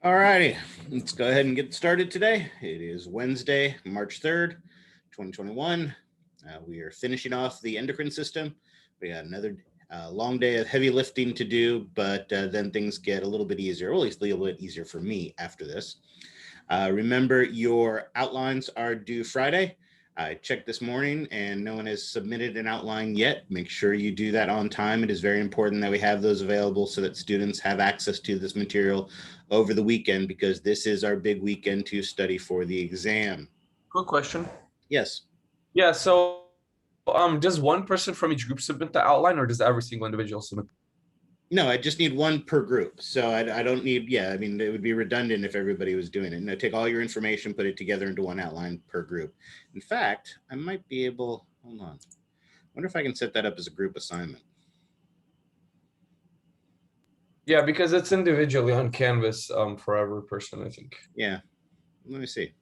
All righty, let's go ahead and get started today. It is Wednesday, March 3rd, 2021. We are finishing off the endocrine system. We got another long day of heavy lifting to do, but then things get a little bit easier, or at least a little bit easier for me after this. Remember, your outlines are due Friday. I checked this morning and no one has submitted an outline yet. Make sure you do that on time. It is very important that we have those available so that students have access to this material over the weekend, because this is our big weekend to study for the exam. Quick question. Yes. Yeah, so does one person from each group submit the outline, or does every single individual submit? No, I just need one per group. So I don't need, I mean, it would be redundant if everybody was doing it. No, take all your information, put it together into one outline per group. In fact, I might be able, hold on. I wonder if I can set that up as a group assignment. Yeah, because it's individually on Canvas for every person, I think. Yeah, let me see.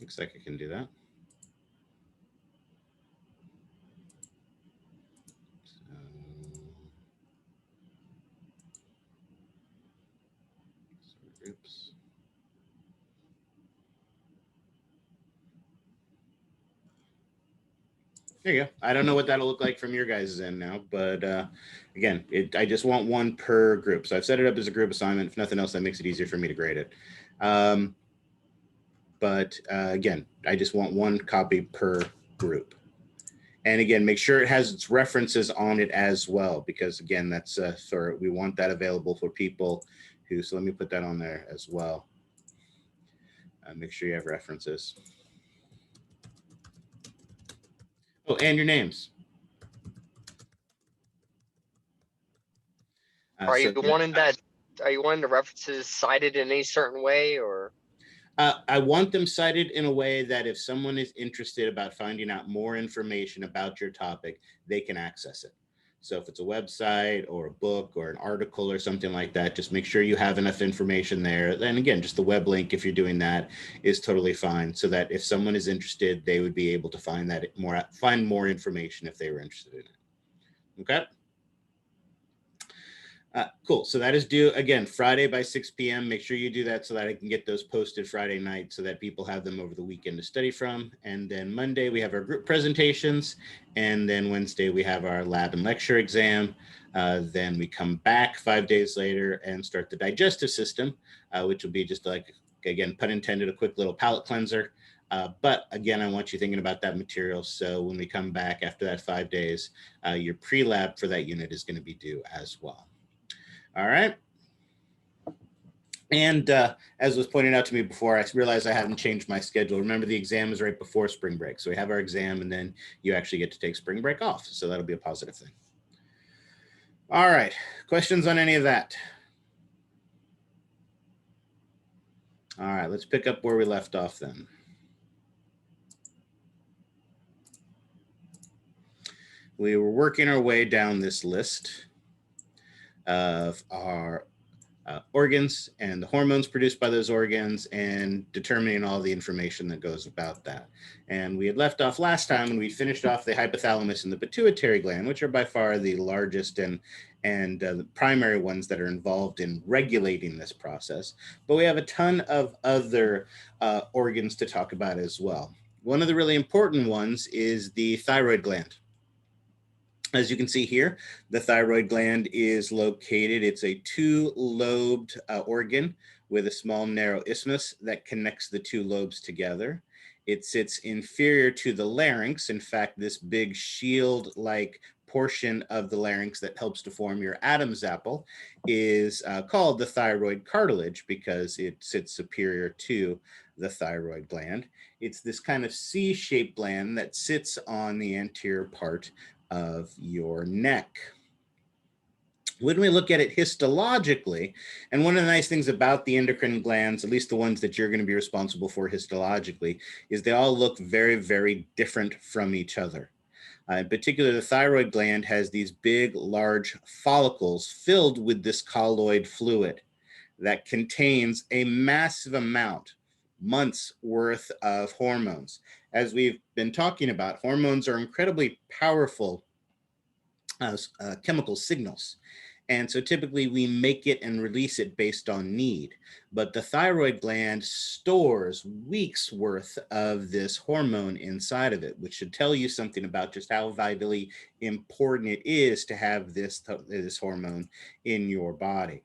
Looks like I can do that. Groups. There you go. I don't know what that'll look like from your guys' end now, but again, I just want one per group. So I've set it up as a group assignment. If nothing else, that makes it easier for me to grade it. But again, I just want one copy per group. And again, make sure it has its references on it as well, because again, that's we want that available for people who, so let me put that on there as well. Make sure you have references. Oh, and your names. Are you wanting the references cited in any certain way, or? I want them cited in a way that if someone is interested about finding out more information about your topic, they can access it. So if it's a website or a book or an article or something like that, just make sure you have enough information there. And again, just the web link, if you're doing that, is totally fine, so that if someone is interested, they would be able to find more information if they were interested in it. Okay. Cool. So that is due again Friday by 6 p.m. Make sure you do that so that I can get those posted Friday night so that people have them over the weekend to study from. And then Monday we have our group presentations, and then Wednesday we have our lab and lecture exam. Then we come back 5 days later and start the digestive system, which will be just like, again, pun intended, a quick little palate cleanser. But again, I want you thinking about that material. So when we come back after that 5 days, your pre-lab for that unit is going to be due as well. All right. And as was pointed out to me before, I realized I hadn't changed my schedule. Remember, the exam is right before spring break. So we have our exam and then you actually get to take spring break off. So that'll be a positive thing. All right. Questions on any of that? All right. Let's pick up where we left off then. We were working our way down this list of our organs and the hormones produced by those organs, and determining all the information that goes about that. And we had left off last time when we finished off the hypothalamus and the pituitary gland, which are by far the largest and the primary ones that are involved in regulating this process. But we have a ton of other organs to talk about as well. One of the really important ones is the thyroid gland. As you can see here, the thyroid gland is located, it's a two-lobed organ with a small narrow isthmus that connects the two lobes together. It sits inferior to the larynx. In fact, this big shield-like portion of the larynx that helps to form your Adam's apple is called the thyroid cartilage because it sits superior to the thyroid gland. It's this kind of C-shaped gland that sits on the anterior part of your neck. When we look at it histologically, and one of the nice things about the endocrine glands, at least the ones that you're going to be responsible for histologically, is they all look very, very different from each other. In particular, the thyroid gland has these big, large follicles filled with this colloid fluid that contains a massive amount, months worth of hormones. As we've been talking about, hormones are incredibly powerful chemical signals. And so typically we make it and release it based on need. But the thyroid gland stores weeks worth of this hormone inside of it, which should tell you something about just how vitally important it is to have this hormone in your body.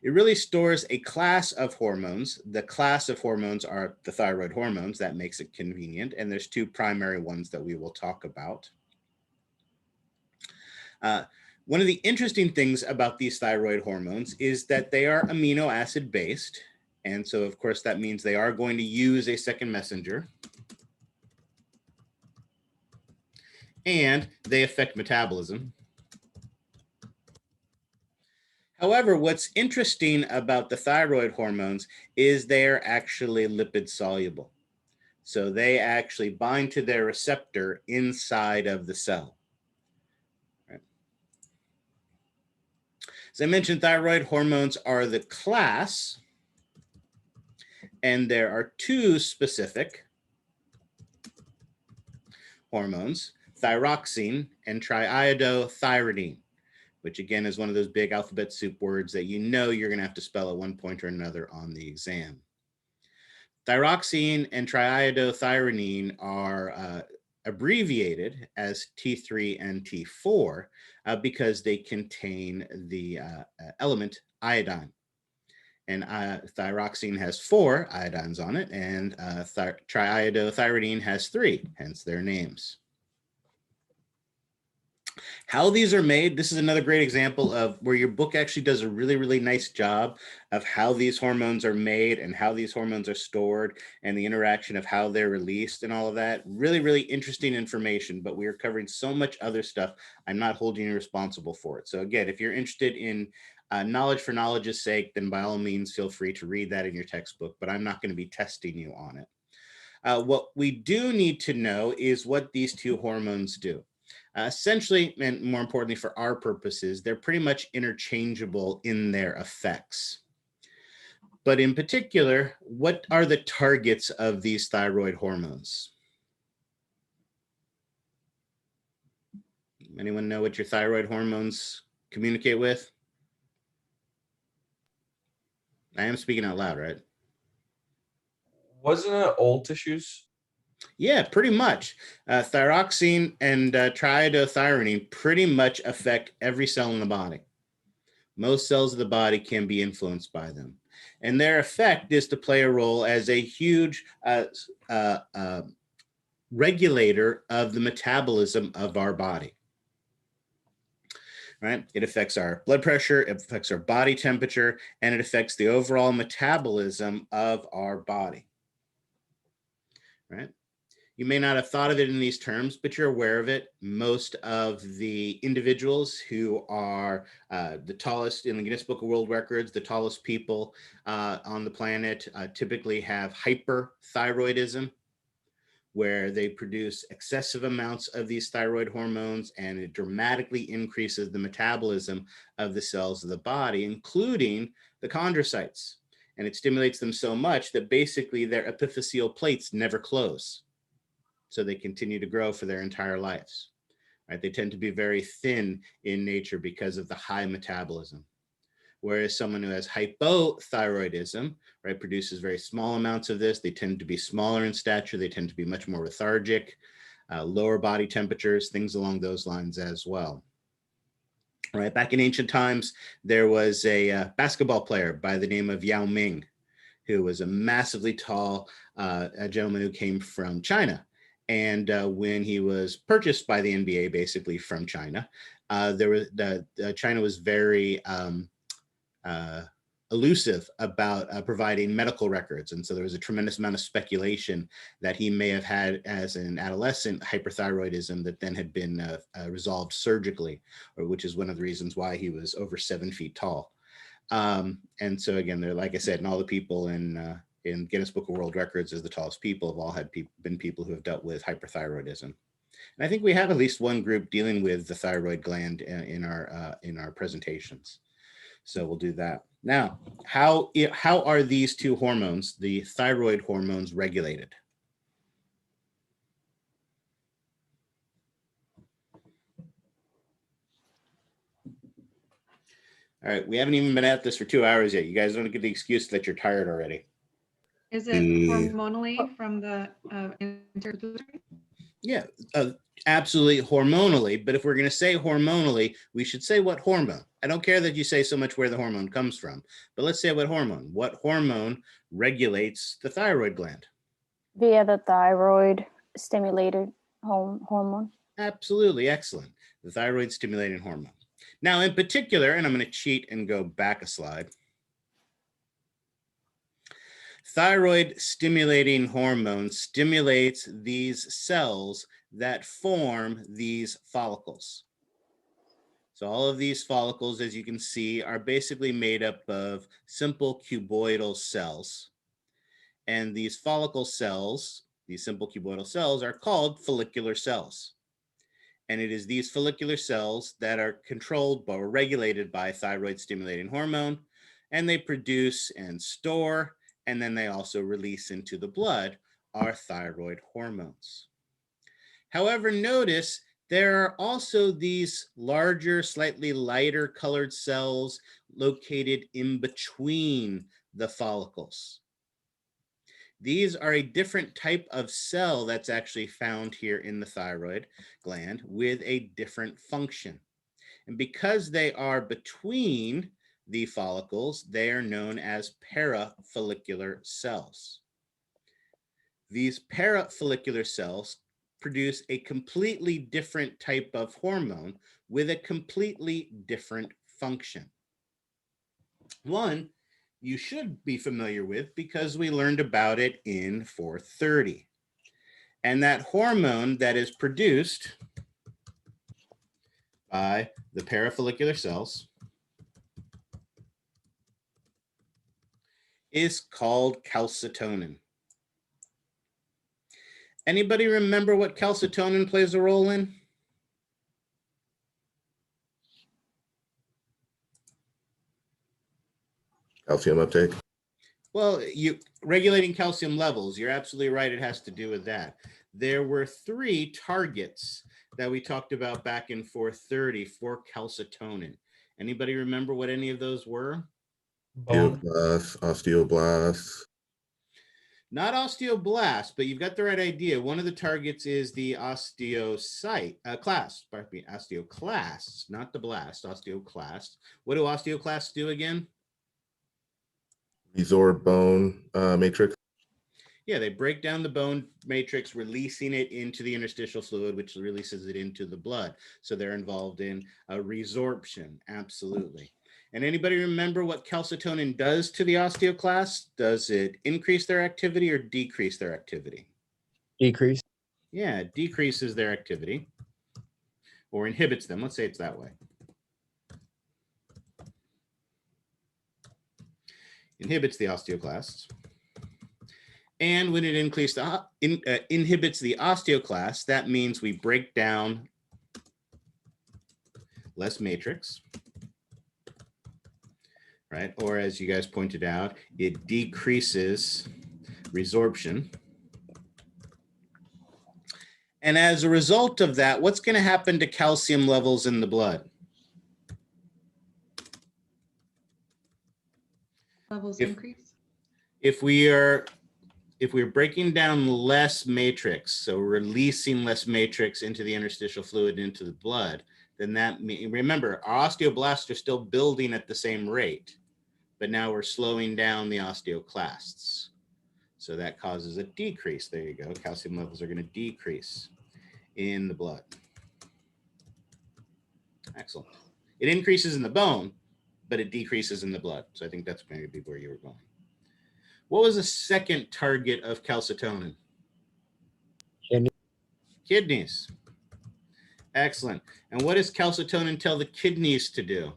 It really stores a class of hormones. The class of hormones are the thyroid hormones. That makes it convenient. And there's two primary ones that we will talk about. One of the interesting things about these thyroid hormones is that they are amino acid based. And so, of course, that means they are going to use a second messenger. And they affect metabolism. However, what's interesting about the thyroid hormones is they're actually lipid soluble. So they actually bind to their receptor inside of the cell. As I mentioned, thyroid hormones are the class, and there are two specific hormones, thyroxine and triiodothyronine, which again is one of those big alphabet soup words that you know you're going to have to spell at one point or another on the exam. Thyroxine and triiodothyronine are abbreviated as T3 and T4 because they contain the element iodine. And thyroxine has 4 iodines on it, and triiodothyronine has 3, hence their names. How these are made, this is another great example of where your book actually does a really, really nice job of how these hormones are made and how these hormones are stored and the interaction of how they're released and all of that. Really, really interesting information, but we are covering so much other stuff. I'm not holding you responsible for it. So again, if you're interested in knowledge for knowledge's sake, then by all means, feel free to read that in your textbook, but I'm not going to be testing you on it. What we do need to know is what these two hormones do. Essentially, and more importantly for our purposes, they're pretty much interchangeable in their effects. But in particular, what are the targets of these thyroid hormones? Anyone know what your thyroid hormones communicate with? I am speaking out loud, right? Wasn't it old tissues? Yeah, pretty much. Thyroxine and triiodothyronine pretty much affect every cell in the body. Most cells of the body can be influenced by them. And their effect is to play a role as a huge regulator of the metabolism of our body. Right? It affects our blood pressure, it affects our body temperature, and it affects the overall metabolism of our body. Right? You may not have thought of it in these terms, but you're aware of it. Most of the individuals who are the tallest in the Guinness Book of World Records, the tallest people on the planet, typically have hyperthyroidism, where they produce excessive amounts of these thyroid hormones, and it dramatically increases the metabolism of the cells of the body, including the chondrocytes. And it stimulates them so much that basically their epiphyseal plates never close. So they continue to grow for their entire lives. Right? They tend to be very thin in nature because of the high metabolism. Whereas someone who has hypothyroidism, right, produces very small amounts of this. They tend to be smaller in stature. They tend to be much more lethargic, lower body temperatures, things along those lines as well. Right, back in ancient times, there was a basketball player by the name of Yao Ming, who was a massively tall a gentleman who came from China. And when he was purchased by the NBA, basically from China, China was very elusive about providing medical records. And so there was a tremendous amount of speculation that he may have had as an adolescent hyperthyroidism that then had been resolved surgically, which is one of the reasons why he was over 7 feet tall. And so again, they're, like I said, and all the people in Guinness Book of World Records as the tallest people have all had been people who have dealt with hyperthyroidism. And I think we have at least one group dealing with the thyroid gland in our presentations. So we'll do that. Now, how are these two hormones, the thyroid hormones, regulated? All right, we haven't even been at this for 2 hours yet. You guys don't get the excuse that you're tired already. Is it hormonally from the interpituitary? Yeah, absolutely hormonally. But if we're going to say hormonally, we should say what hormone. I don't care that you say so much where the hormone comes from, but let's say what hormone. What hormone regulates the thyroid gland? Via the thyroid stimulated hormone. Absolutely, excellent. The thyroid stimulating hormone. Now, in particular, and I'm going to cheat and go back a slide. Thyroid stimulating hormone stimulates these cells that form these follicles. So all of these follicles, as you can see, are basically made up of simple cuboidal cells. And these follicle cells, these simple cuboidal cells, are called follicular cells. And it is these follicular cells that are controlled or regulated by thyroid stimulating hormone, and they produce and store, and then they also release into the blood our thyroid hormones. However, notice there are also these larger, slightly lighter colored cells located in between the follicles. These are a different type of cell that's actually found here in the thyroid gland with a different function. And because they are between the follicles, they are known as parafollicular cells. These parafollicular cells produce a completely different type of hormone with a completely different function. One you should be familiar with because we learned about it in 430. And that hormone that is produced by the parafollicular cells is called calcitonin. Anybody remember what calcitonin plays a role in? Calcium uptake. Well, regulating calcium levels, you're absolutely right. It has to do with that. There were 3 targets that we talked about back in 430 for calcitonin. Anybody remember what any of those were? Osteoblasts. Not osteoblast, but you've got the right idea. One of the targets is the osteoclast, not the blast, osteoclast. What do osteoclasts do again? Resorb bone matrix. Yeah, they break down the bone matrix, releasing it into the interstitial fluid, which releases it into the blood. So they're involved in a resorption, absolutely. And anybody remember what calcitonin does to the osteoclasts? Does it increase their activity or decrease their activity? Decrease. Yeah, it decreases their activity or inhibits them. Let's say it's that way. Inhibits the osteoclasts. And when it inhibits the osteoclasts, that means we break down less matrix, right? Or as you guys pointed out, it decreases resorption. And as a result of that, what's going to happen to calcium levels in the blood? Levels increase? If we're breaking down less matrix, so releasing less matrix into the interstitial fluid, into the blood, then that means, remember, our osteoblasts are still building at the same rate, but now we're slowing down the osteoclasts. So that causes a decrease. There you go. Calcium levels are going to decrease in the blood. Excellent. It increases in the bone, but it decreases in the blood. So I think that's maybe where you were going. What was the second target of calcitonin? Kidneys. Excellent. And what does calcitonin tell the kidneys to do?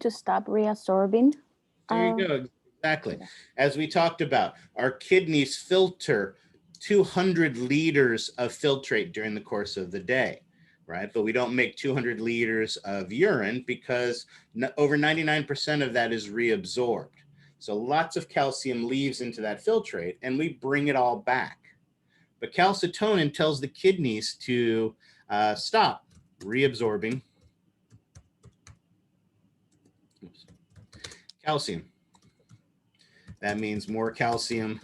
To stop reabsorbing. There you go. Exactly. As we talked about, our kidneys filter 200 liters of filtrate during the course of the day, right? But we don't make 200 liters of urine because over 99% of that is reabsorbed. So lots of calcium leaves into that filtrate and we bring it all back. But calcitonin tells the kidneys to stop reabsorbing calcium. That means more calcium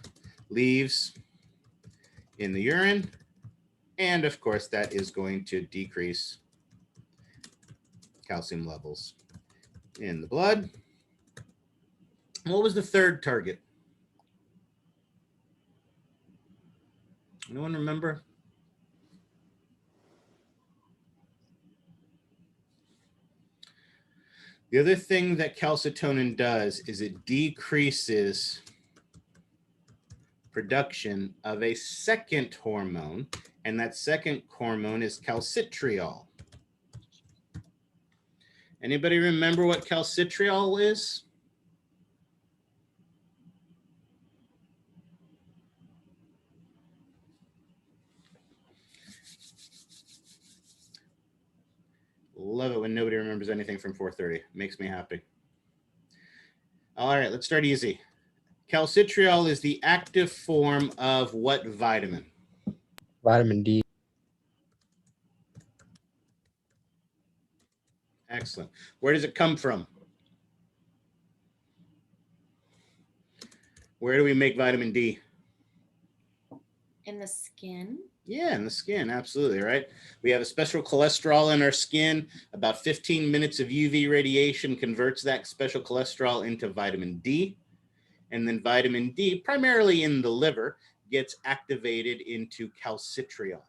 leaves in the urine. And of course, that is going to decrease calcium levels in the blood. What was the third target? Anyone remember? The other thing that calcitonin does is it decreases production of a second hormone, and that second hormone is calcitriol. Anybody remember what calcitriol is? Love it when nobody remembers anything from 4:30. Makes me happy. All right, let's start easy. Calcitriol is the active form of what vitamin? Vitamin D. Excellent. Where does it come from? Where do we make vitamin D? In the skin. Yeah, in the skin, absolutely, right? We have a special cholesterol in our skin. About 15 minutes of UV radiation converts that special cholesterol into vitamin D. And then vitamin D, primarily in the liver, gets activated into calcitriol,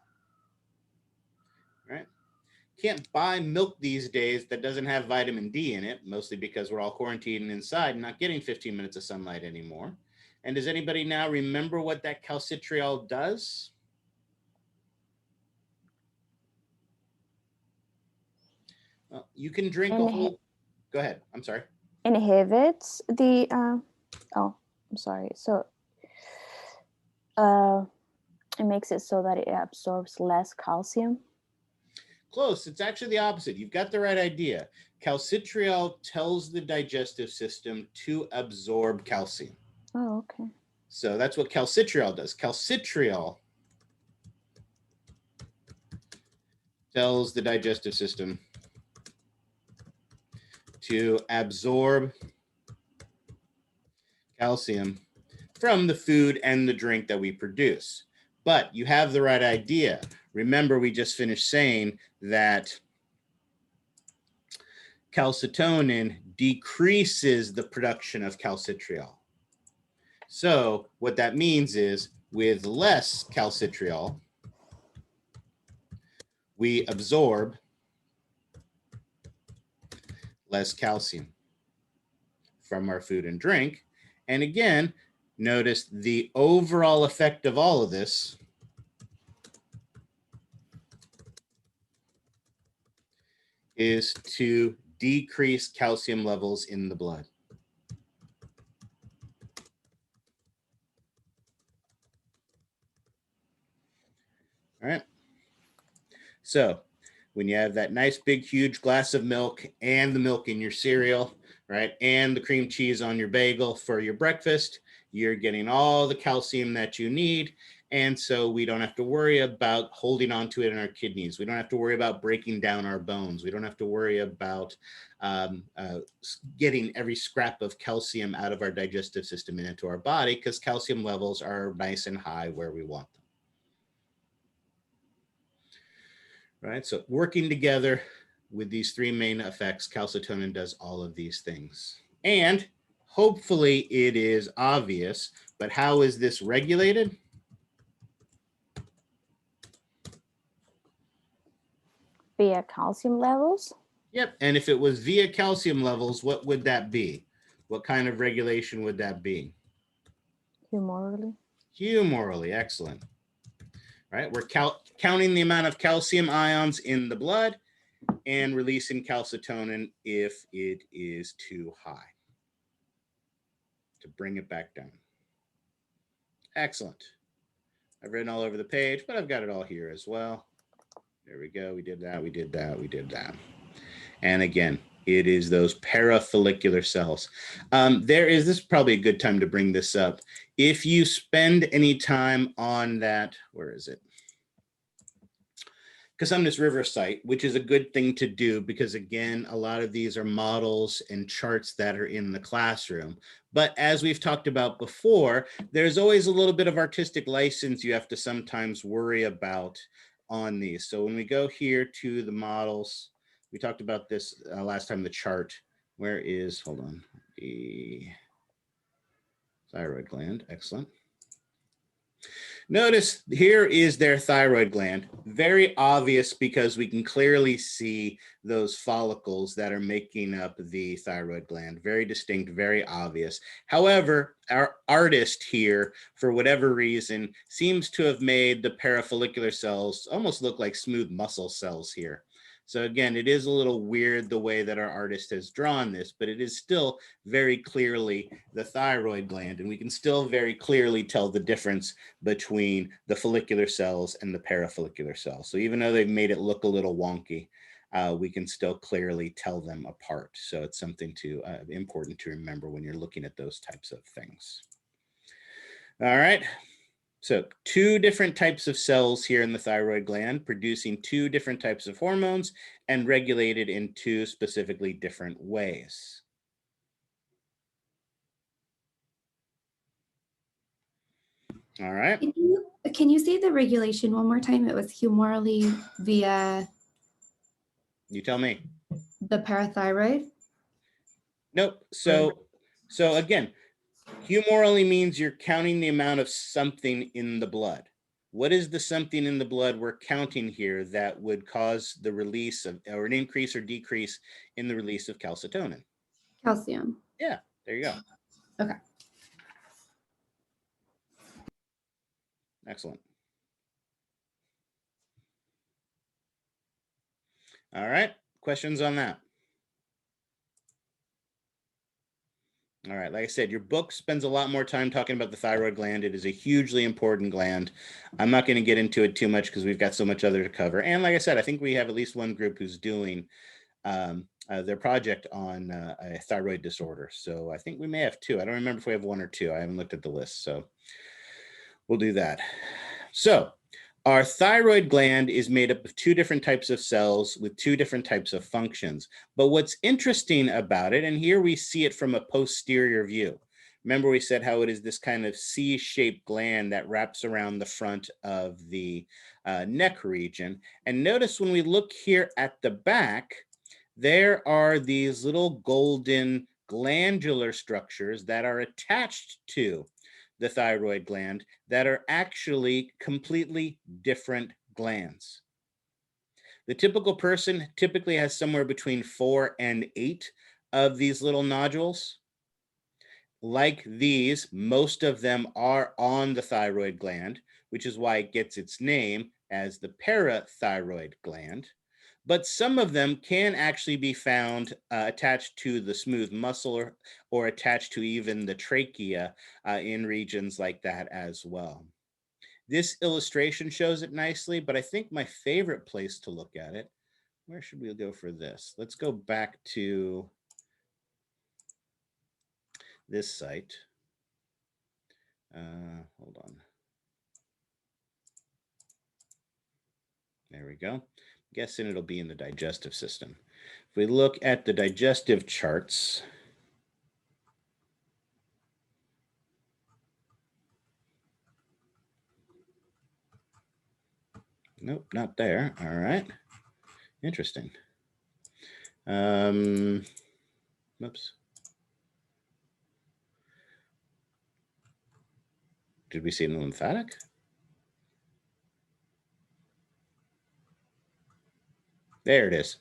right? Can't buy milk these days that doesn't have vitamin D in it, mostly because we're all quarantined inside and not getting 15 minutes of sunlight anymore. And does anybody now remember what that calcitriol does? Well, you can drink a whole, go ahead, I'm sorry. Inhibits the, oh, I'm sorry. So it makes it so that it absorbs less calcium. Close, it's actually the opposite. You've got the right idea. Calcitriol tells the digestive system to absorb calcium. Oh, okay. So that's what calcitriol does. Calcitriol tells the digestive system to absorb calcium from the food and the drink that we produce. But you have the right idea. Remember, we just finished saying that calcitonin decreases the production of calcitriol. So what that means is with less calcitriol, we absorb less calcium from our food and drink. And again, notice the overall effect of all of this is to decrease calcium levels in the blood. All right. So when you have that nice big huge glass of milk and the milk in your cereal, right, and the cream cheese on your bagel for your breakfast, you're getting all the calcium that you need. And so we don't have to worry about holding on to it in our kidneys. We don't have to worry about breaking down our bones. We don't have to worry about getting every scrap of calcium out of our digestive system and into our body because calcium levels are nice and high where we want them. Right, so working together with these three main effects, calcitonin does all of these things. And hopefully it is obvious, but how is this regulated? via calcium levels. Yep. And if it was via calcium levels, what would that be? What kind of regulation would that be? Humorally. Humorally. Excellent. All right. We're counting the amount of calcium ions in the blood and releasing calcitonin if it is too high to bring it back down. Excellent. I've written all over the page, but I've got it all here as well. There we go. We did that. We did that. We did that. And again, it is those parafollicular cells. This is probably a good time to bring this up. If you spend any time on that, where is it? Cosumnes River site, which is a good thing to do because, again, a lot of these are models and charts that are in the classroom. But as we've talked about before, there's always a little bit of artistic license you have to sometimes worry about on these. So when we go here to the models, we talked about this last time, the chart. Where is, hold on, the thyroid gland. Excellent. Notice here is their thyroid gland. Very obvious because we can clearly see those follicles that are making up the thyroid gland. Very distinct, very obvious. However, our artist here, for whatever reason, seems to have made the parafollicular cells almost look like smooth muscle cells here. So again, it is a little weird the way that our artist has drawn this, but it is still very clearly the thyroid gland, and we can still very clearly tell the difference between the follicular cells and the parafollicular cells. So even though they've made it look a little wonky, we can still clearly tell them apart. So it's something important to remember when you're looking at those types of things. All right. So 2 different types of cells here in the thyroid gland producing 2 different types of hormones and regulated in 2 specifically different ways. All right. Can you say the regulation one more time? It was humorally via You tell me. the parathyroid? Nope. So again, humorally means you're counting the amount of something in the blood. What is the something in the blood we're counting here that would cause the release of, or an increase or decrease in the release of calcitonin? Calcium. Yeah, there you go. Okay. Excellent. All right, questions on that? All right, like I said, your book spends a lot more time talking about the thyroid gland. It is a hugely important gland. I'm not going to get into it too much because we've got so much other to cover. And like I said, I think we have at least one group who's doing their project on a thyroid disorder. So I think we may have 2. I don't remember if we have 1 or 2. I haven't looked at the list, so we'll do that. So our thyroid gland is made up of 2 different types of cells with 2 different types of functions. But what's interesting about it, and here we see it from a posterior view. Remember we said how it is this kind of C-shaped gland that wraps around the front of the neck region. And notice when we look here at the back, there are these little golden glandular structures that are attached to the thyroid gland that are actually completely different glands. The typical person typically has somewhere between 4 and 8 of these little nodules. Like these, most of them are on the thyroid gland, which is why it gets its name as the parathyroid gland. But some of them can actually be found attached to the smooth muscle or attached to even the trachea in regions like that as well. This illustration shows it nicely, but I think my favorite place to look at it, where should we go for this? Let's go back to this site. Hold on. There we go. Guessing it'll be in the digestive system. If we look at the digestive charts, nope, not there. All right. Interesting. Oops. Did we see it in the lymphatic? There it is.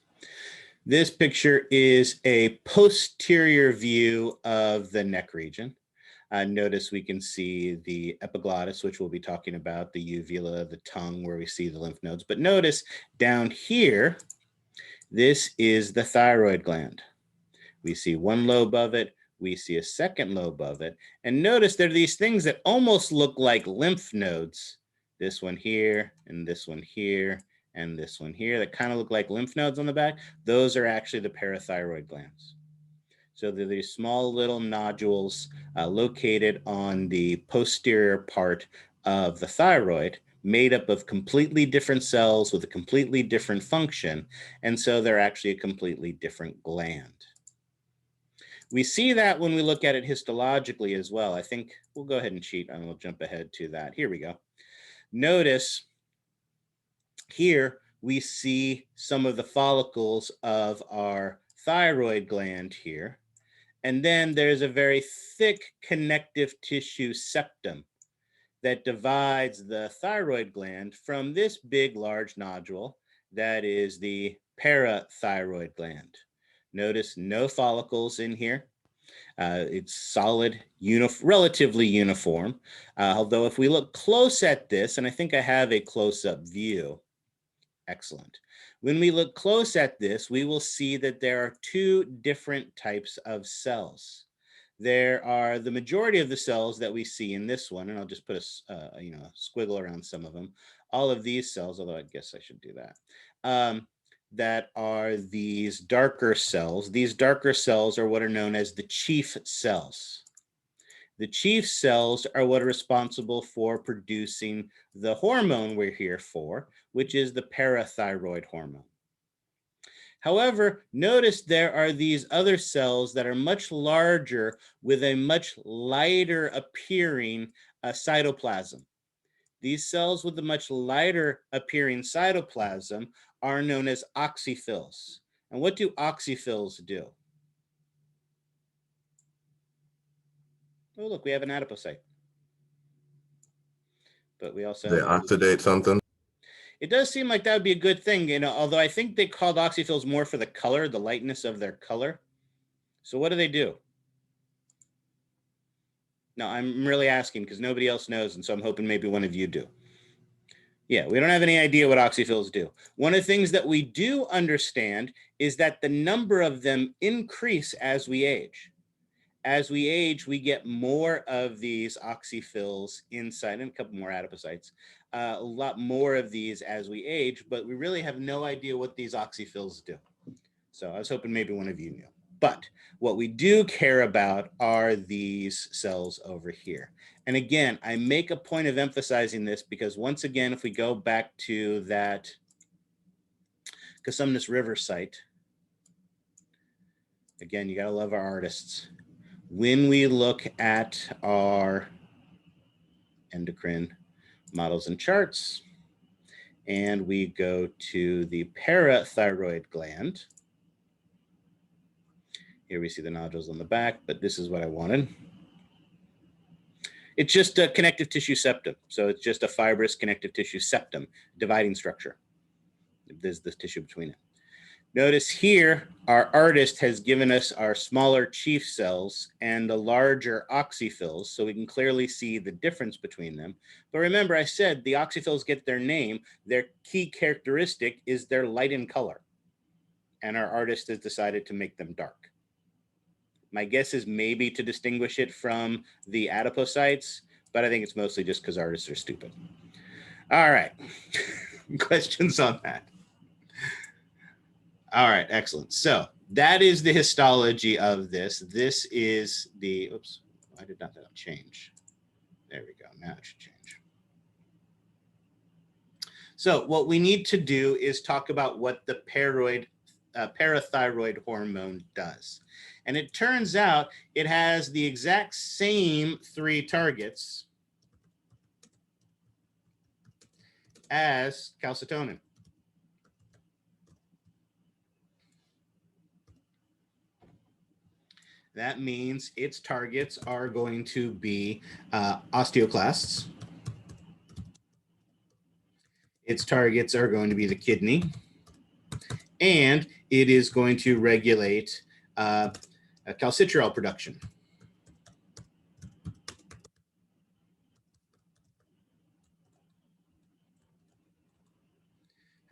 This picture is a posterior view of the neck region. Notice we can see the epiglottis, which we'll be talking about, the uvula, the tongue, where we see the lymph nodes. But notice down here, this is the thyroid gland. We see one lobe of it. We see a second lobe of it. And notice there are these things that almost look like lymph nodes. This one here, and this one here, and this one here, that kind of look like lymph nodes on the back. Those are actually the parathyroid glands. So they're these small little nodules located on the posterior part of the thyroid, made up of completely different cells with a completely different function. And so they're actually a completely different gland. We see that when we look at it histologically as well. I think we'll go ahead and cheat and we'll jump ahead to that. Here we go. Notice here we see some of the follicles of our thyroid gland here. And then there's a very thick connective tissue septum that divides the thyroid gland from this big, large nodule that is the parathyroid gland. Notice no follicles in here. It's solid, relatively uniform. Although if we look close at this, and I think I have a close-up view, excellent. When we look close at this, we will see that there are two different types of cells. There are the majority of the cells that we see in this one, and I'll just put a squiggle around some of them. All of these cells, although I guess I should do that, that are these darker cells. These darker cells are what are known as the chief cells. The chief cells are what are responsible for producing the hormone we're here for, which is the parathyroid hormone. However, notice there are these other cells that are much larger with a much lighter appearing cytoplasm. These cells with the much lighter appearing cytoplasm are known as oxyphils. And what do oxyphils do? Oh, look, we have an adipocyte. But we also They oxidate something. It does seem like that would be a good thing, although I think they called oxyphils more for the color, the lightness of their color. So what do? No, I'm really asking because nobody else knows, and so I'm hoping maybe one of you do. Yeah, we don't have any idea what oxyphils do. One of the things that we do understand is that the number of them increase as we age. As we age, we get more of these oxyphils inside, and a couple more adipocytes, a lot more of these as we age, but we really have no idea what these oxyphils do. So I was hoping maybe one of you knew. But what we do care about are these cells over here. And again, I make a point of emphasizing this because once again, if we go back to that Cosumnes River site, again, you gotta love our artists. When we look at our endocrine models and charts, and we go to the parathyroid gland, here we see the nodules on the back, but this is what I wanted. It's just a connective tissue septum. So it's just a fibrous connective tissue septum, dividing structure. There's this tissue between it. Notice here, our artist has given us our smaller chief cells and the larger oxyphils, so we can clearly see the difference between them. But remember, I said the oxyphils get their name. Their key characteristic is they're light in color, and our artist has decided to make them dark. My guess is maybe to distinguish it from the adipocytes, but I think it's mostly just because artists are stupid. All right, questions on that? All right, excellent. So that is the histology of this. This is the, oops, why did not that change? There we go, now it should change. So what we need to do is talk about what the parathyroid hormone does. And it turns out it has the exact same 3 targets as calcitonin. That means its targets are going to be osteoclasts. Its targets are going to be the kidney and it is going to regulate calcitriol production.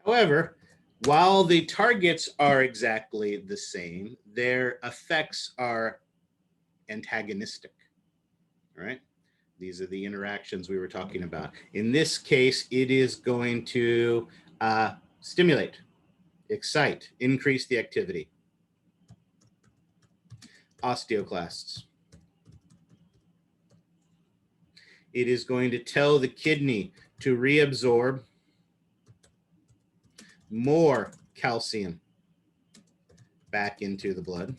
However, while the targets are exactly the same, their effects are antagonistic, all right? These are the interactions we were talking about. In this case, it is going to stimulate, excite, increase the activity. Osteoclasts. It is going to tell the kidney to reabsorb more calcium back into the blood.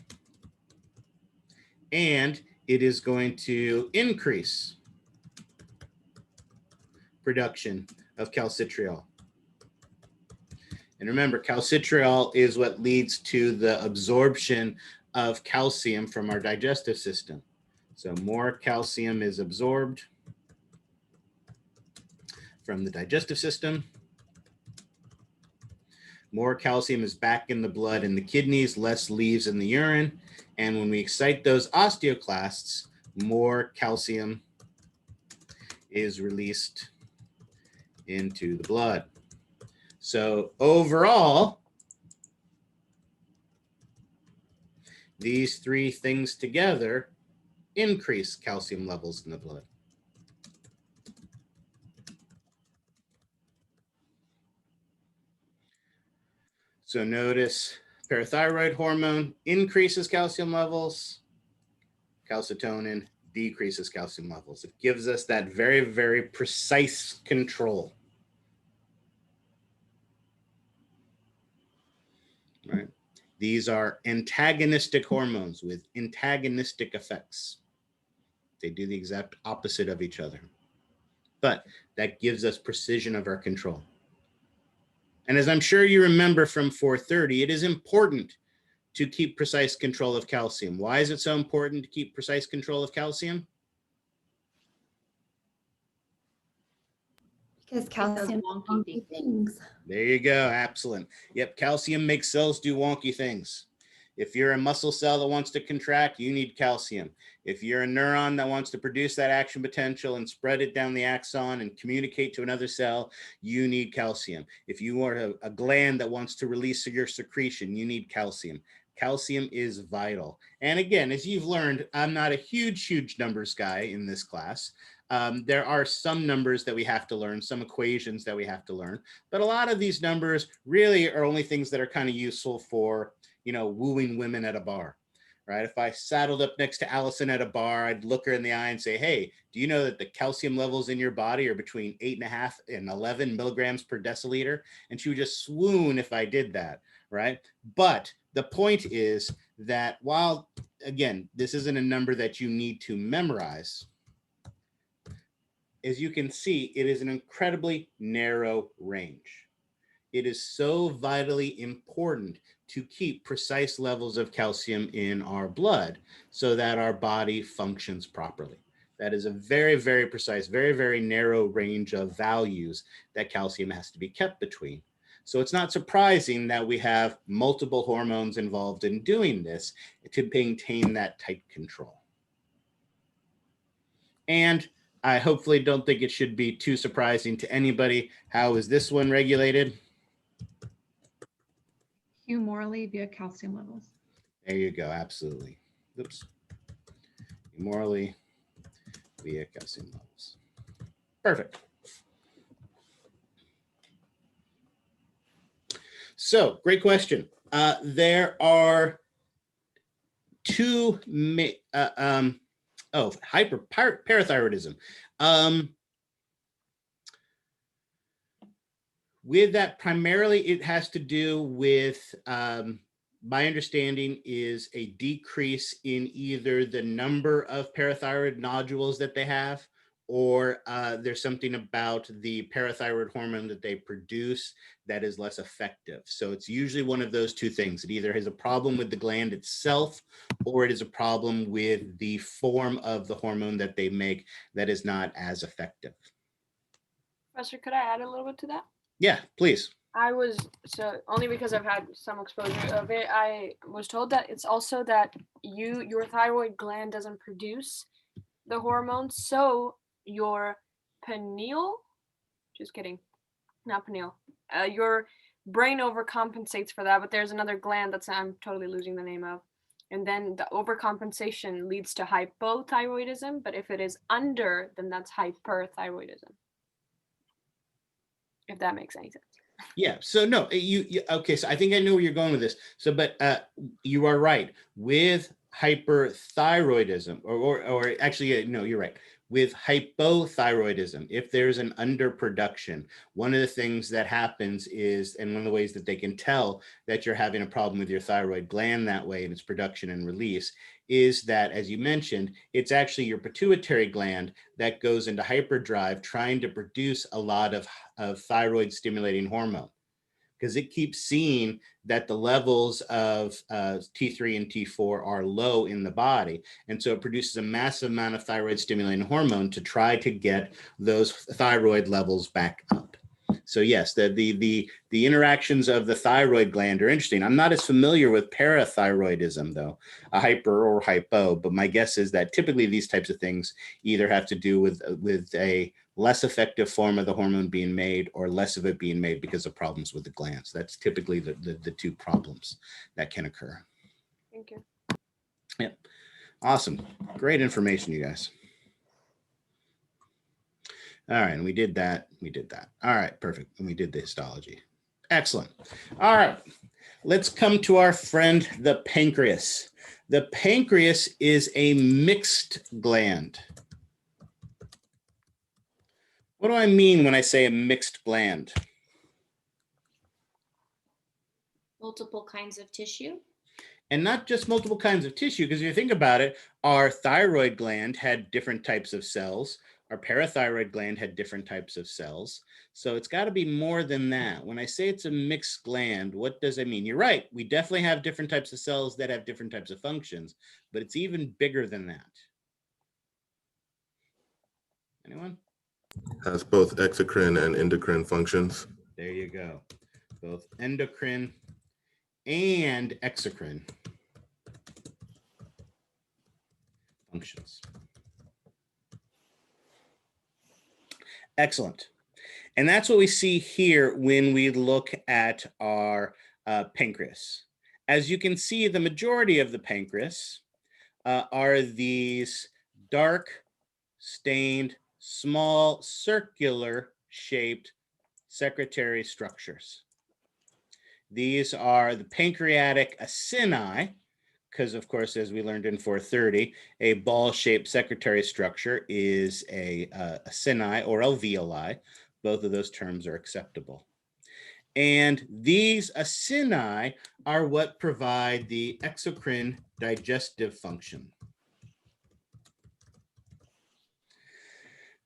And it is going to increase production of calcitriol. And remember, calcitriol is what leads to the absorption of calcium from our digestive system. So more calcium is absorbed from the digestive system. More calcium is back in the blood and the kidneys, less leaves in the urine. And when we excite those osteoclasts, more calcium is released into the blood. So overall, these three things together increase calcium levels in the blood. So notice parathyroid hormone increases calcium levels, calcitonin decreases calcium levels. It gives us that very, very precise control. Right? These are antagonistic hormones with antagonistic effects. They do the exact opposite of each other. But that gives us precision of our control. And as I'm sure you remember from 430, it is important to keep precise control of calcium. Why is it so important to keep precise control of calcium? Because calcium wonky does wonky things. There you go. Excellent. Yep. Calcium makes cells do wonky things. If you're a muscle cell that wants to contract, you need calcium. If you're a neuron that wants to produce that action potential and spread it down the axon and communicate to another cell, you need calcium. If you are a gland that wants to release your secretion, you need calcium. Calcium is vital. And again, as you've learned, I'm not a huge numbers guy in this class. There are some numbers that we have to learn, some equations that we have to learn, but a lot of these numbers really are only things that are kind of useful for, you know, wooing women at a bar, right? If I saddled up next to Allison at a bar, I'd look her in the eye and say, hey, do you know that the calcium levels in your body are between 8.5 and 11 milligrams per deciliter? And she would just swoon if I did that, right? But the point is that while, again, this isn't a number that you need to memorize, as you can see, it is an incredibly narrow range. It is so vitally important to keep precise levels of calcium in our blood so that our body functions properly. That is a very, very precise, very, very narrow range of values that calcium has to be kept between. So it's not surprising that we have multiple hormones involved in doing this to maintain that tight control. And I hopefully don't think it should be too surprising to anybody. How is this one regulated? Humorally via calcium levels. There you go. Absolutely. Oops. Humorally via calcium levels. Perfect. So, great question. There are two hyperparathyroidism. With that, primarily it has to do with, my understanding is a decrease in either the number of parathyroid nodules that they have, or there's something about the parathyroid hormone that they produce that is less effective. So it's usually one of those two things. It either has a problem with the gland itself, or it is a problem with the form of the hormone that they make that is not as effective. Professor, could I add a little bit to that? Yeah, please. I was, so only because I've had some exposure of it, I was told that it's also that your thyroid gland doesn't produce the hormones, so your pineal, just kidding, not pineal, your brain overcompensates for that, but there's another gland that's I'm totally losing the name of. And then the overcompensation leads to hypothyroidism, but if it is under, then that's hyperthyroidism. If that makes any sense. Yeah. So no, okay. So I think I know where you're going with this. So, but you are right with hyperthyroidism, or actually, no, you're right. With hypothyroidism, if there's an underproduction, one of the things that happens is, and one of the ways that they can tell that you're having a problem with your thyroid gland that way and its production and release is that, as you mentioned, it's actually your pituitary gland that goes into hyperdrive trying to produce a lot of thyroid stimulating hormone, because it keeps seeing that the levels of T3 and T4 are low in the body. And so it produces a massive amount of thyroid stimulating hormone to try to get those thyroid levels back up. So yes, the interactions of the thyroid gland are interesting. I'm not as familiar with parathyroidism though, a hyper or hypo, but my guess is that typically these types of things either have to do with a less effective form of the hormone being made or less of it being made because of problems with the glands. That's typically the two problems that can occur. Thank you. Yep. Awesome. Great information, you guys. All right, and we did that. We did that. All right, perfect. And we did the histology. Excellent. All right, let's come to our friend, the pancreas. The pancreas is a mixed gland. What do I mean when I say a mixed gland? Multiple kinds of tissue. And not just multiple kinds of tissue, because if you think about it, our thyroid gland had different types of cells. Our parathyroid gland had different types of cells. So it's got to be more than that. When I say it's a mixed gland, what does it mean? You're right. We definitely have different types of cells that have different types of functions, but it's even bigger than that. Anyone? Has both exocrine and endocrine functions. There you go. Both endocrine and exocrine functions. Excellent. And that's what we see here when we look at our pancreas. As you can see, the majority of the pancreas are these dark, stained, small, circular shaped secretory structures. These are the pancreatic acini, because of course, as we learned in 430, a ball-shaped secretory structure is a acini or alveoli. Both of those terms are acceptable. And these acini are what provide the exocrine digestive function.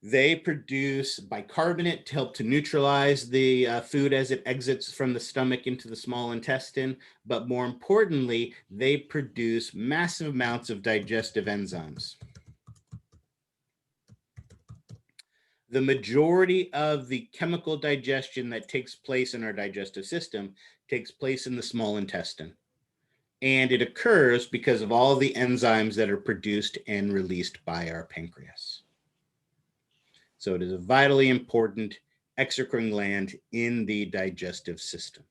They produce bicarbonate to help to neutralize the food as it exits from the stomach into the small intestine. But more importantly, they produce massive amounts of digestive enzymes. The majority of the chemical digestion that takes place in our digestive system takes place in the small intestine. And it occurs because of all the enzymes that are produced and released by our pancreas. So it is a vitally important exocrine gland in the digestive system.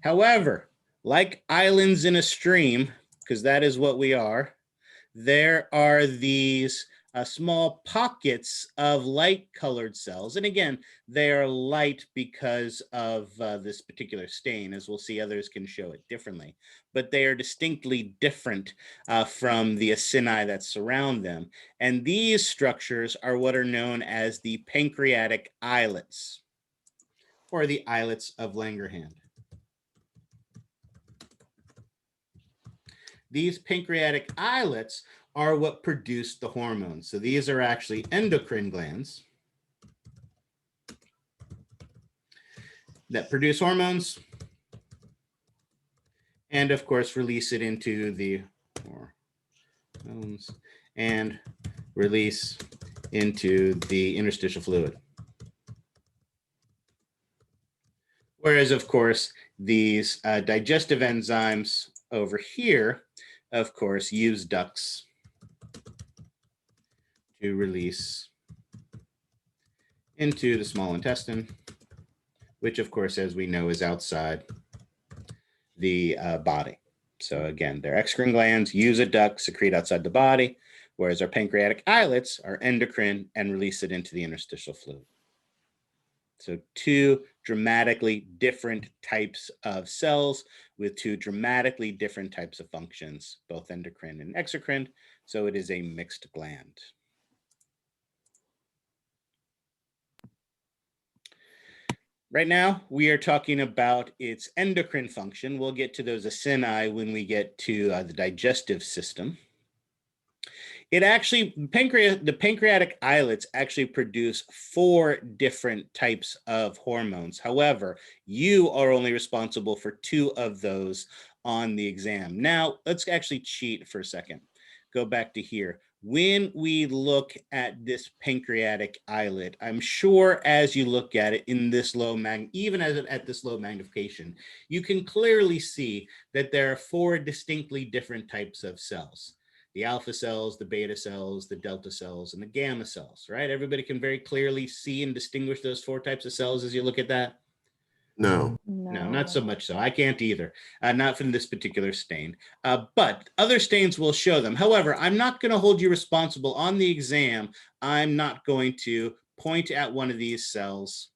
However, like islands in a stream, because that is what we are, there are these small pockets of light-colored cells. And again, they are light because of this particular stain. As we'll see, others can show it differently. But they are distinctly different from the acini that surround them. And these structures are what are known as the pancreatic islets, or the islets of Langerhans. These pancreatic islets are what produce the hormones. So these are actually endocrine glands that produce hormones and of course release it into the hormones and release into the interstitial fluid. Whereas, of course, these digestive enzymes over here, of course, use ducts to release into the small intestine, which, of course, as we know, is outside the body. So again, their exocrine glands use a duct, secrete outside the body, whereas our pancreatic islets are endocrine and release it into the interstitial fluid. So two dramatically different types of cells with two dramatically different types of functions, both endocrine and exocrine. So it is a mixed gland. Right now, we are talking about its endocrine function. We'll get to those acini when we get to the digestive system. It actually, the pancreatic islets actually produce 4 different types of hormones. However, you are only responsible for 2 of those on the exam. Now, let's actually cheat for a second. Go back to here. When we look at this pancreatic islet, I'm sure as you look at it in this low even as at this low magnification, you can clearly see that there are 4 distinctly different types of cells. The alpha cells, the beta cells, the delta cells, and the gamma cells, right? Everybody can very clearly see and distinguish those 4 types of cells as you look at that? No. No, not so much so. I can't either, not from this particular stain, but other stains will show them. However, I'm not going to hold you responsible on the exam. I'm not going to point at one of these cells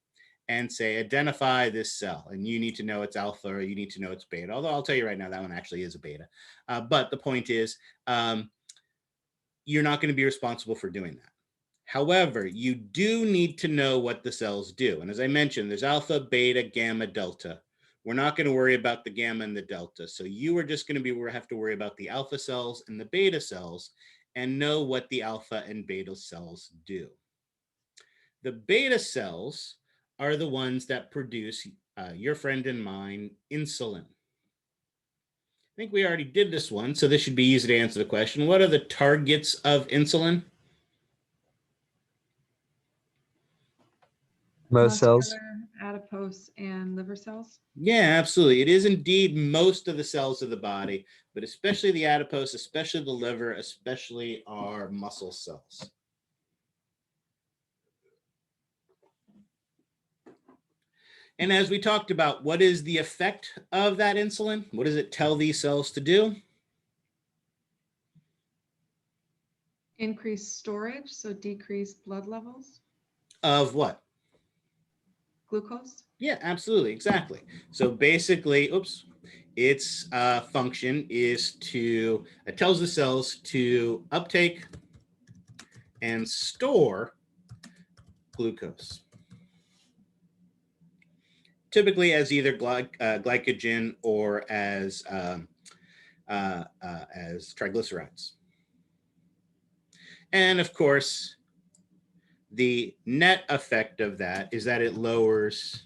and say, identify this cell, and you need to know it's alpha or you need to know it's beta, although I'll tell you right now, that one actually is a beta. But the point is, you're not going to be responsible for doing that. However, you do need to know what the cells do. And as I mentioned, there's alpha, beta, gamma, delta. We're not going to worry about the gamma and the delta. So you are just going to have to worry about the alpha cells and the beta cells and know what the alpha and beta cells do. The beta cells are the ones that produce your friend and mine, insulin. I think we already did this one, so this should be easy to answer the question. What are the targets of insulin? Most cells. Muscular, adipose, and liver cells. Yeah, absolutely. It is indeed most of the cells of the body, but especially the adipose, especially the liver, especially our muscle cells. And as we talked about, what is the effect of that insulin? What does it tell these cells to do? Increase storage, so decrease blood levels. Of what? Glucose. Yeah, absolutely, exactly. So basically, its function is to, it tells the cells to uptake and store glucose. Typically as either glycogen or as triglycerides. And of course, the net effect of that is that it lowers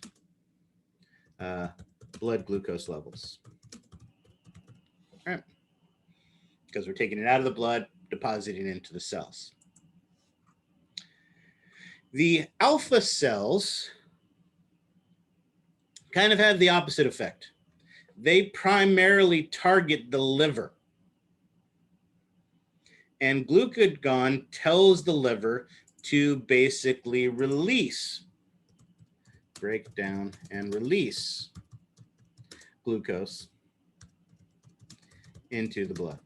blood glucose levels. All right. Because we're taking it out of the blood, depositing it into the cells. The alpha cells kind of have the opposite effect. They primarily target the liver. And glucagon tells the liver to basically break down and release glucose into the blood,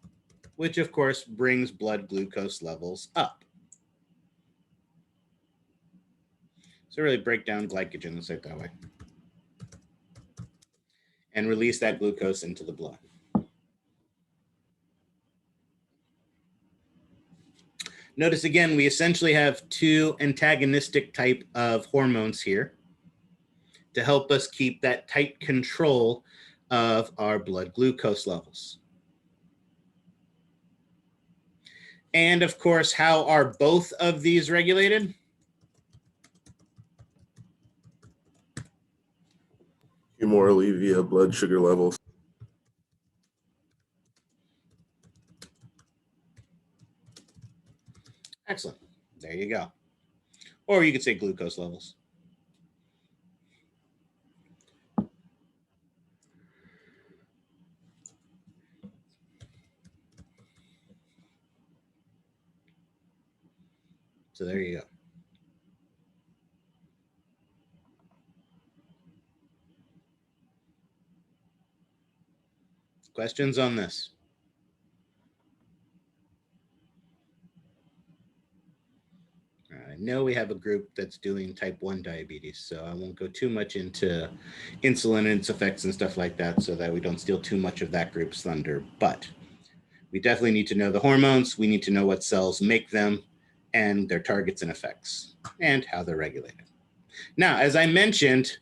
which of course brings blood glucose levels up. So really break down glycogen, let's say it that way, and release that glucose into the blood. Notice again, we essentially have 2 antagonistic type of hormones here to help us keep that tight control of our blood glucose levels. And of course, how are both of these regulated? Humorally via blood sugar levels. Excellent. There you go. Or you could say glucose levels. So there you go. Questions on this? I know we have a group that's doing type 1 diabetes, so I won't go too much into insulin and its effects and stuff like that so that we don't steal too much of that group's thunder. But we definitely need to know the hormones. We need to know what cells make them and their targets and effects and how they're regulated. Now, as I mentioned,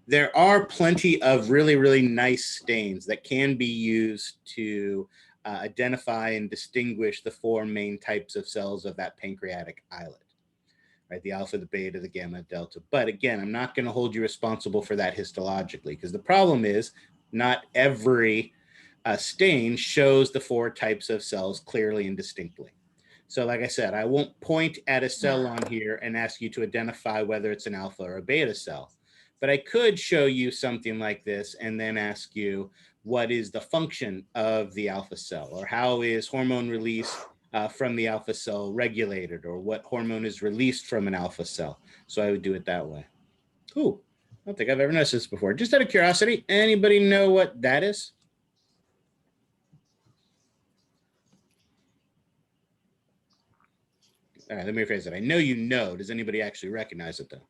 there are plenty of really, really nice stains that can be used to identify and distinguish the 4 main types of cells of that pancreatic islet, right? The alpha, the beta, the gamma, delta. But again, I'm not going to hold you responsible for that histologically, because the problem is not every stain shows the 4 types of cells clearly and distinctly. So like I said, I won't point at a cell on here and ask you to identify whether it's an alpha or a beta cell. But I could show you something like this and then ask you, what is the function of the alpha cell, or how is hormone release from the alpha cell regulated, or what hormone is released from an alpha cell? So I would do it that way. Ooh, I don't think I've ever noticed this before. Just out of curiosity, anybody know what that is? All right, let me rephrase it. I know you know. Does anybody actually recognize it though?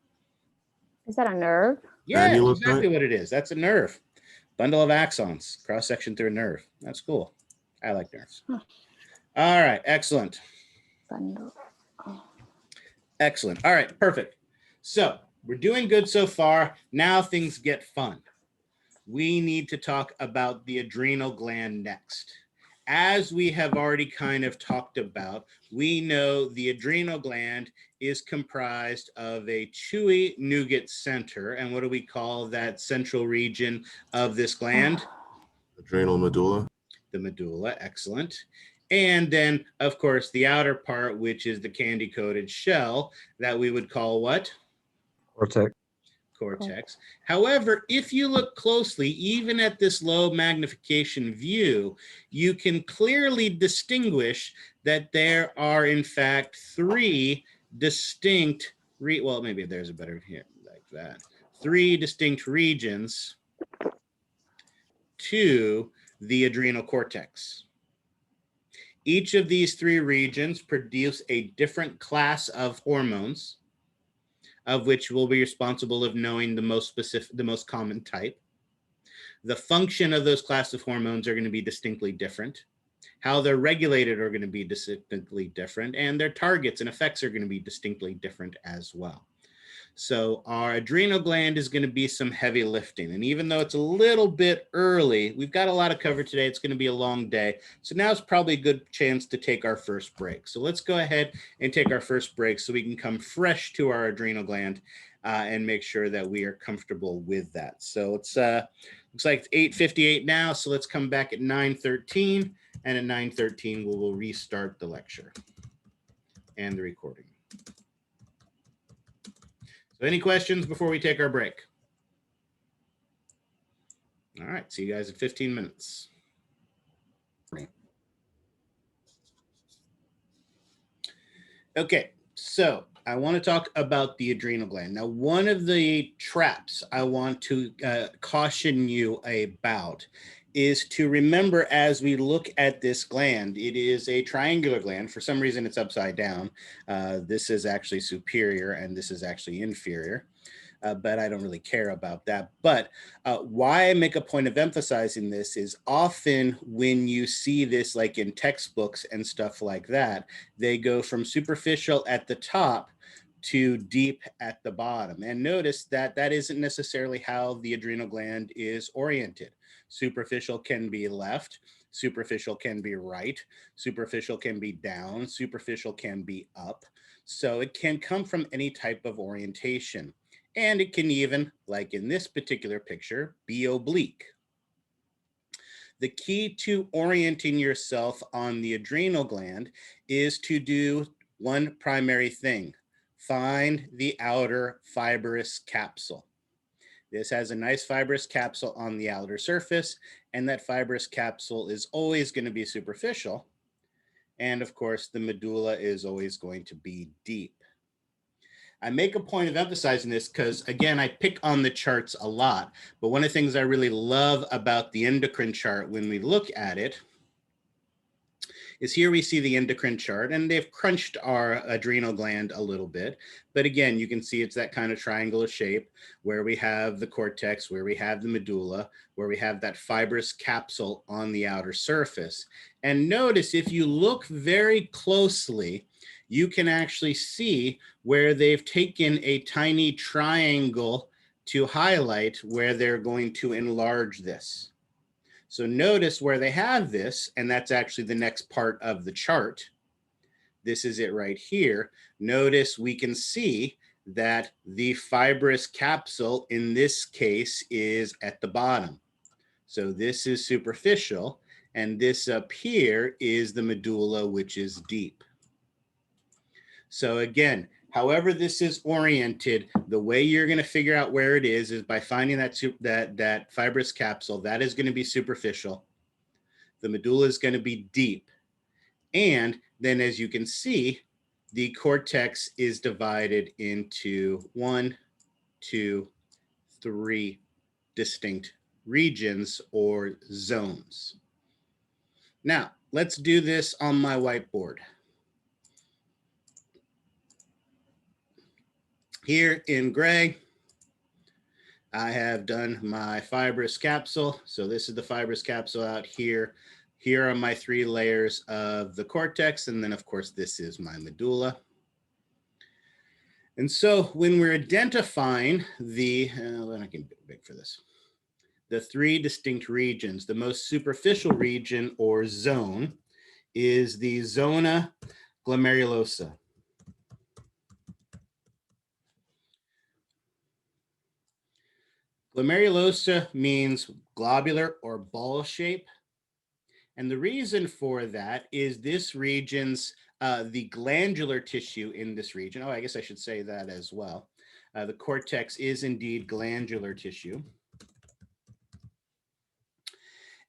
Is that a nerve? Yeah, Annular exactly joint? what it is. That's a nerve. Bundle of axons, cross section through a nerve. That's cool. I like nerves. Huh. All right, excellent. Bundle. Excellent. All right, perfect. So we're doing good so far. Now things get fun. We need to talk about the adrenal gland next. As we have already kind of talked about, we know the adrenal gland is comprised of a chewy nougat center. And what do we call that central region of this gland? Adrenal medulla. The medulla, excellent. And then, of course, the outer part, which is the candy-coated shell, that we would call what? Cortex. Cortex. However, if you look closely, even at this low magnification view, you can clearly distinguish that there are, in fact, 3 distinct, well, maybe there's a better here, like that. 3 distinct regions to the adrenal cortex. Each of these 3 regions produce a different class of hormones, of which will be responsible of knowing the most specific, the most common type. The function of those class of hormones are going to be distinctly different. How they're regulated are going to be distinctly different, and their targets and effects are going to be distinctly different as well. So our adrenal gland is going to be some heavy lifting. And even though it's a little bit early, we've got a lot of cover today. It's going to be a long day. So now it's probably a good chance to take our first break. So let's go ahead and take our first break so we can come fresh to our adrenal gland and make sure that we are comfortable with that. So it's looks like it's 8:58 now. So let's come back at 9:13. And at 9:13, we will restart the lecture and the recording. So any questions before we take our break? All right, see you guys in 15 minutes. Okay, so I want to talk about the adrenal gland. Now, one of the traps I want to caution you about is to remember, as we look at this gland, it is a triangular gland. For some reason, it's upside down. This is actually superior and this is actually inferior. But I don't really care about that. But why I make a point of emphasizing this is often when you see this, like in textbooks and stuff like that, they go from superficial at the top to deep at the bottom. And notice that that isn't necessarily how the adrenal gland is oriented. Superficial can be left, superficial can be right, superficial can be down, superficial can be up. So it can come from any type of orientation. And it can even, like in this particular picture, be oblique. The key to orienting yourself on the adrenal gland is to do one primary thing: find the outer fibrous capsule. This has a nice fibrous capsule on the outer surface, and that fibrous capsule is always going to be superficial. And of course, the medulla is always going to be deep. I make a point of emphasizing this because, again, I pick on the charts a lot, but one of the things I really love about the endocrine chart when we look at it is here we see the endocrine chart, and they've crunched our adrenal gland a little bit. But again, you can see it's that kind of triangular shape where we have the cortex, where we have the medulla, where we have that fibrous capsule on the outer surface. And notice if you look very closely, you can actually see where they've taken a tiny triangle to highlight where they're going to enlarge this. So notice where they have this, and that's actually the next part of the chart. This is it right here. Notice we can see that the fibrous capsule in this case is at the bottom. So this is superficial, and this up here is the medulla, which is deep. So again, however this is oriented, the way you're going to figure out where it is by finding that fibrous capsule. That is going to be superficial. The medulla is going to be deep. And then as you can see, the cortex is divided into 1, 2, 3 distinct regions or zones. Now, let's do this on my whiteboard. Here in gray, I have done my fibrous capsule. So this is the fibrous capsule out here. Here are my 3 layers of the cortex. And then of course, this is my medulla. And so when we're identifying the, I can be big for this, the 3 distinct regions, the most superficial region or zone is the Zona Glomerulosa. Glomerulosa means globular or ball shape. And the reason for that is this region's, the glandular tissue in this region. Oh, I guess I should say that as well. The cortex is indeed glandular tissue.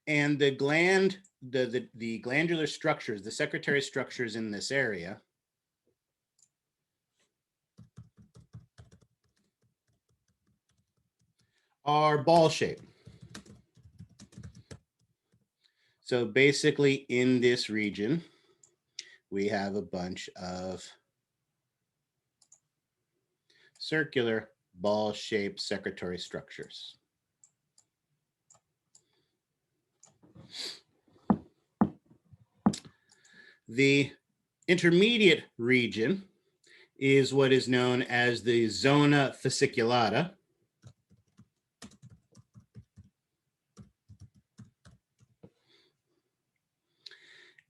And the gland, the glandular structures, the secretory structures in this area are ball shaped. So basically in this region, we have a bunch of circular ball-shaped secretory structures. The intermediate region is what is known as the Zona Fasciculata.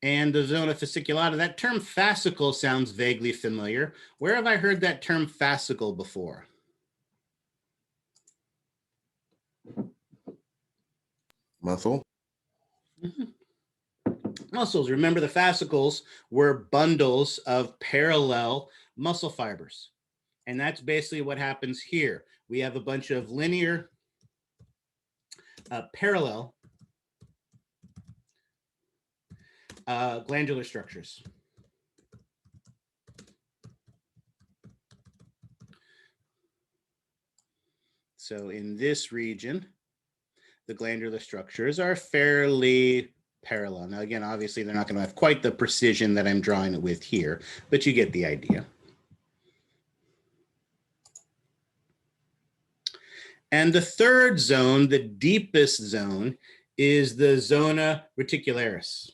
And the Zona Fasciculata, that term fascicle sounds vaguely familiar. Where have I heard that term fascicle before? Muscle. Mm-hmm. Muscles. Remember, the fascicles were bundles of parallel muscle fibers. And that's basically what happens here. We have a bunch of linear parallel glandular structures. So in this region, the glandular structures are fairly parallel. Now, again, obviously, they're not going to have quite the precision that I'm drawing it with here, but you get the idea. And the third zone, the deepest zone, is the Zona Reticularis.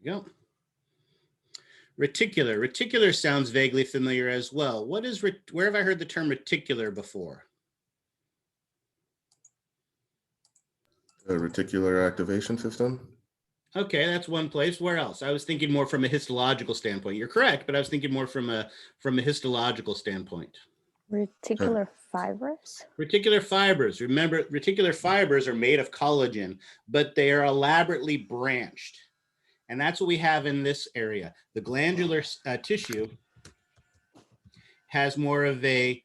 There we go. Reticular. Reticular sounds vaguely familiar as well. What is, where have I heard the term reticular before? The reticular activation system. Okay, that's one place. Where else? I was thinking more from a histological standpoint. You're correct, but I was thinking more from a histological standpoint. Reticular fibers? Reticular fibers. Remember, reticular fibers are made of collagen, but they are elaborately branched. And that's what we have in this area. The glandular tissue has more of a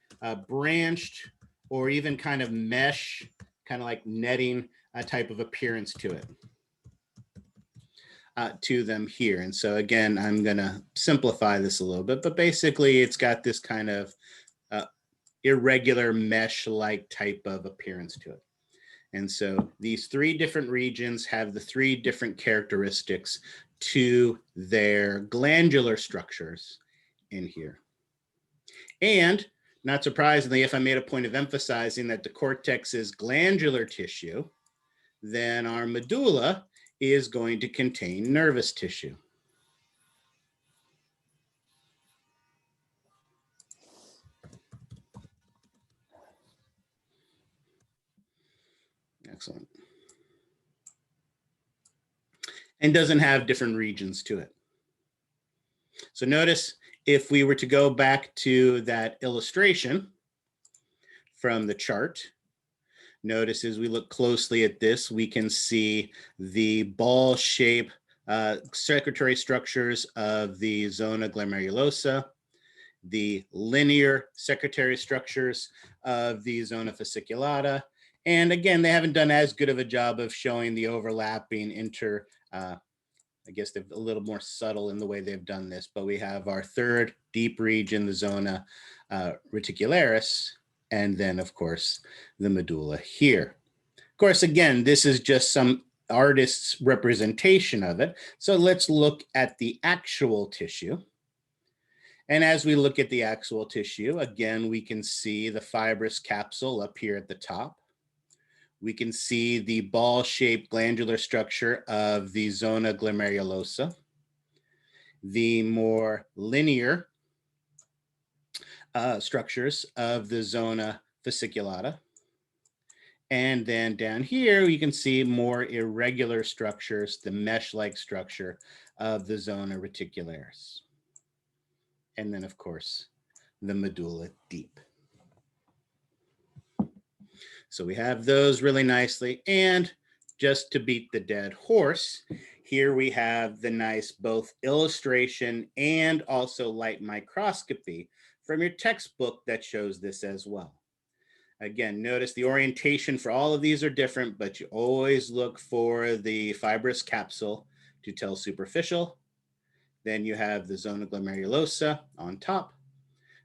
branched or even kind of mesh, kind of like netting a type of appearance to it, to them here. And so again, I'm gonna simplify this a little bit, but basically it's got this kind of irregular mesh-like type of appearance to it. And so these three different regions have the three different characteristics to their glandular structures in here. And not surprisingly, if I made a point of emphasizing that the cortex is glandular tissue, then our medulla is going to contain nervous tissue. Excellent. And doesn't have different regions to it. So notice if we were to go back to that illustration from the chart, notice as we look closely at this, we can see the ball shape secretory structures of the Zona Glomerulosa, the linear secretory structures of the Zona Fasciculata. And again, they haven't done as good of a job of showing the overlapping I guess they're a little more subtle in the way they've done this, but we have our third deep region, the Zona Reticularis, and then of course, the medulla here. Of course, again, this is just some artist's representation of it. So let's look at the actual tissue. And as we look at the actual tissue, again, we can see the fibrous capsule up here at the top. We can see the ball-shaped glandular structure of the Zona Glomerulosa, the more linear structures of the Zona Fasciculata. And then down here, you can see more irregular structures, the mesh-like structure of the Zona Reticularis. And then, of course, the medulla deep. So we have those really nicely. And just to beat the dead horse, here we have the nice both illustration and also light microscopy from your textbook that shows this as well. Again, notice the orientation for all of these are different, but you always look for the fibrous capsule to tell superficial. Then you have the Zona Glomerulosa on top,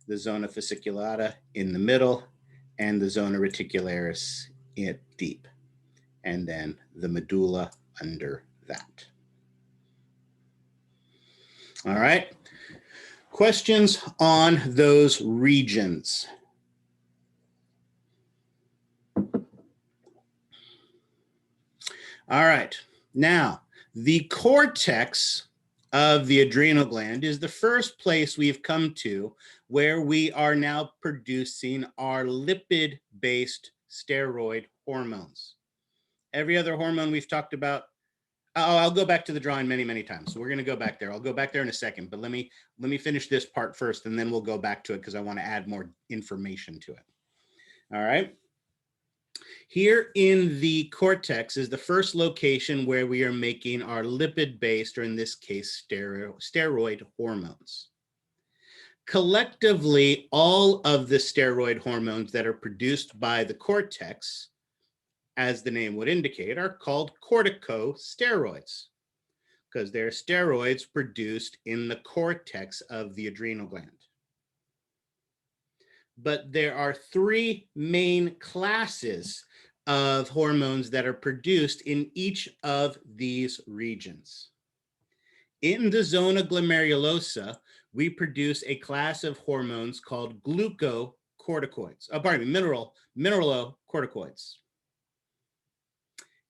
the Zona Fasciculata in the middle, and the Zona Reticularis deep, and then the medulla under that. All right, questions on those regions? All right, now the cortex of the adrenal gland is the first place we've come to where we are now producing our lipid-based steroid hormones. Every other hormone we've talked about, I'll go back to the drawing many, many times. So we're gonna go back there. I'll go back there in a second, but let me finish this part first and then we'll go back to it because I wanna add more information to it. All right. Here in the cortex is the first location where we are making our lipid-based, or in this case, steroid hormones. Collectively, all of the steroid hormones that are produced by the cortex, as the name would indicate, are called corticosteroids because they're steroids produced in the cortex of the adrenal gland. But there are three main classes of hormones that are produced in each of these regions. In the Zona Glomerulosa, we produce a class of hormones called glucocorticoids. Mineralo Corticoids.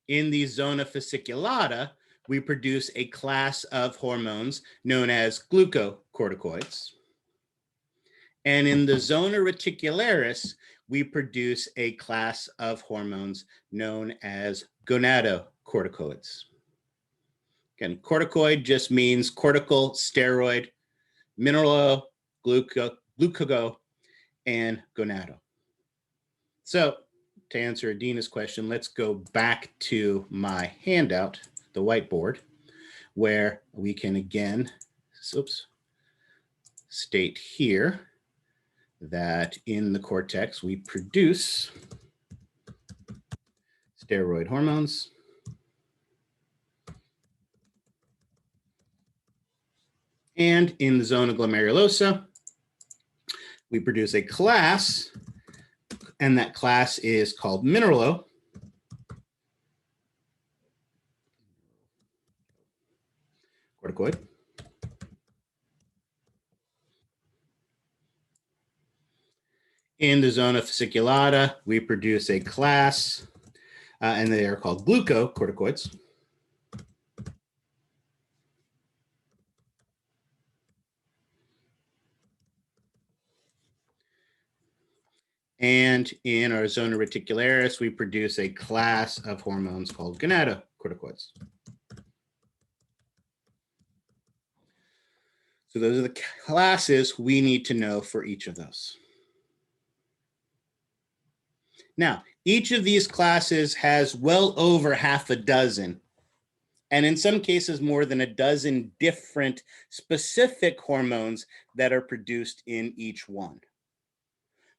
In the Zona Fasciculata, we produce a class of hormones known as glucocorticoids. And in the Zona Reticularis, we produce a class of hormones known as gonadocorticoids. Again, corticoid just means cortical, steroid, mineralo, glucago, and gonado. So to answer Adina's question, let's go back to my handout, the whiteboard, where we can again, state here that in the cortex, we produce steroid hormones. And in the zona glomerulosa, we produce a class, and that class is called Mineralo Corticoid. In the Zona Fasciculata, we produce a class, and they are called glucocorticoids. And in our Zona Reticularis, we produce a class of hormones called gonadocorticoids. So those are the classes we need to know for each of those. Now, each of these classes has well over half a dozen, and in some cases more than a dozen different specific hormones that are produced in each one.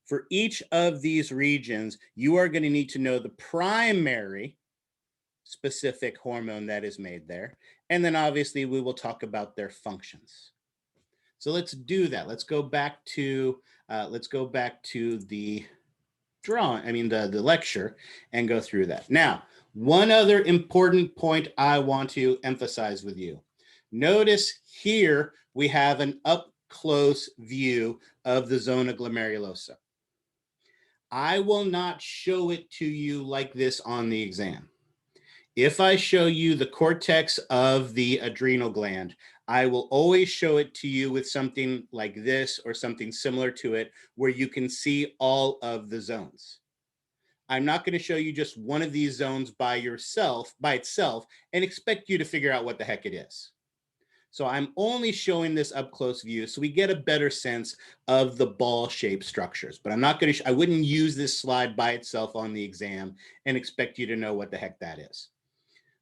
For each of these regions, you are going to need to know the primary specific hormone that is made there, and then obviously we will talk about their functions. So let's do that. Let's go back to the the lecture and go through that. Now, one other important point I want to emphasize with you. Notice here we have an up close view of the zona glomerulosa. I will not show it to you like this on the exam. If I show you the cortex of the adrenal gland, I will always show it to you with something like this or something similar to it where you can see all of the zones. I'm not going to show you just one of these zones by itself, and expect you to figure out what the heck it is. So I'm only showing this up close view so we get a better sense of the ball-shaped structures. But I'm not going to, I wouldn't use this slide by itself on the exam and expect you to know what the heck that is.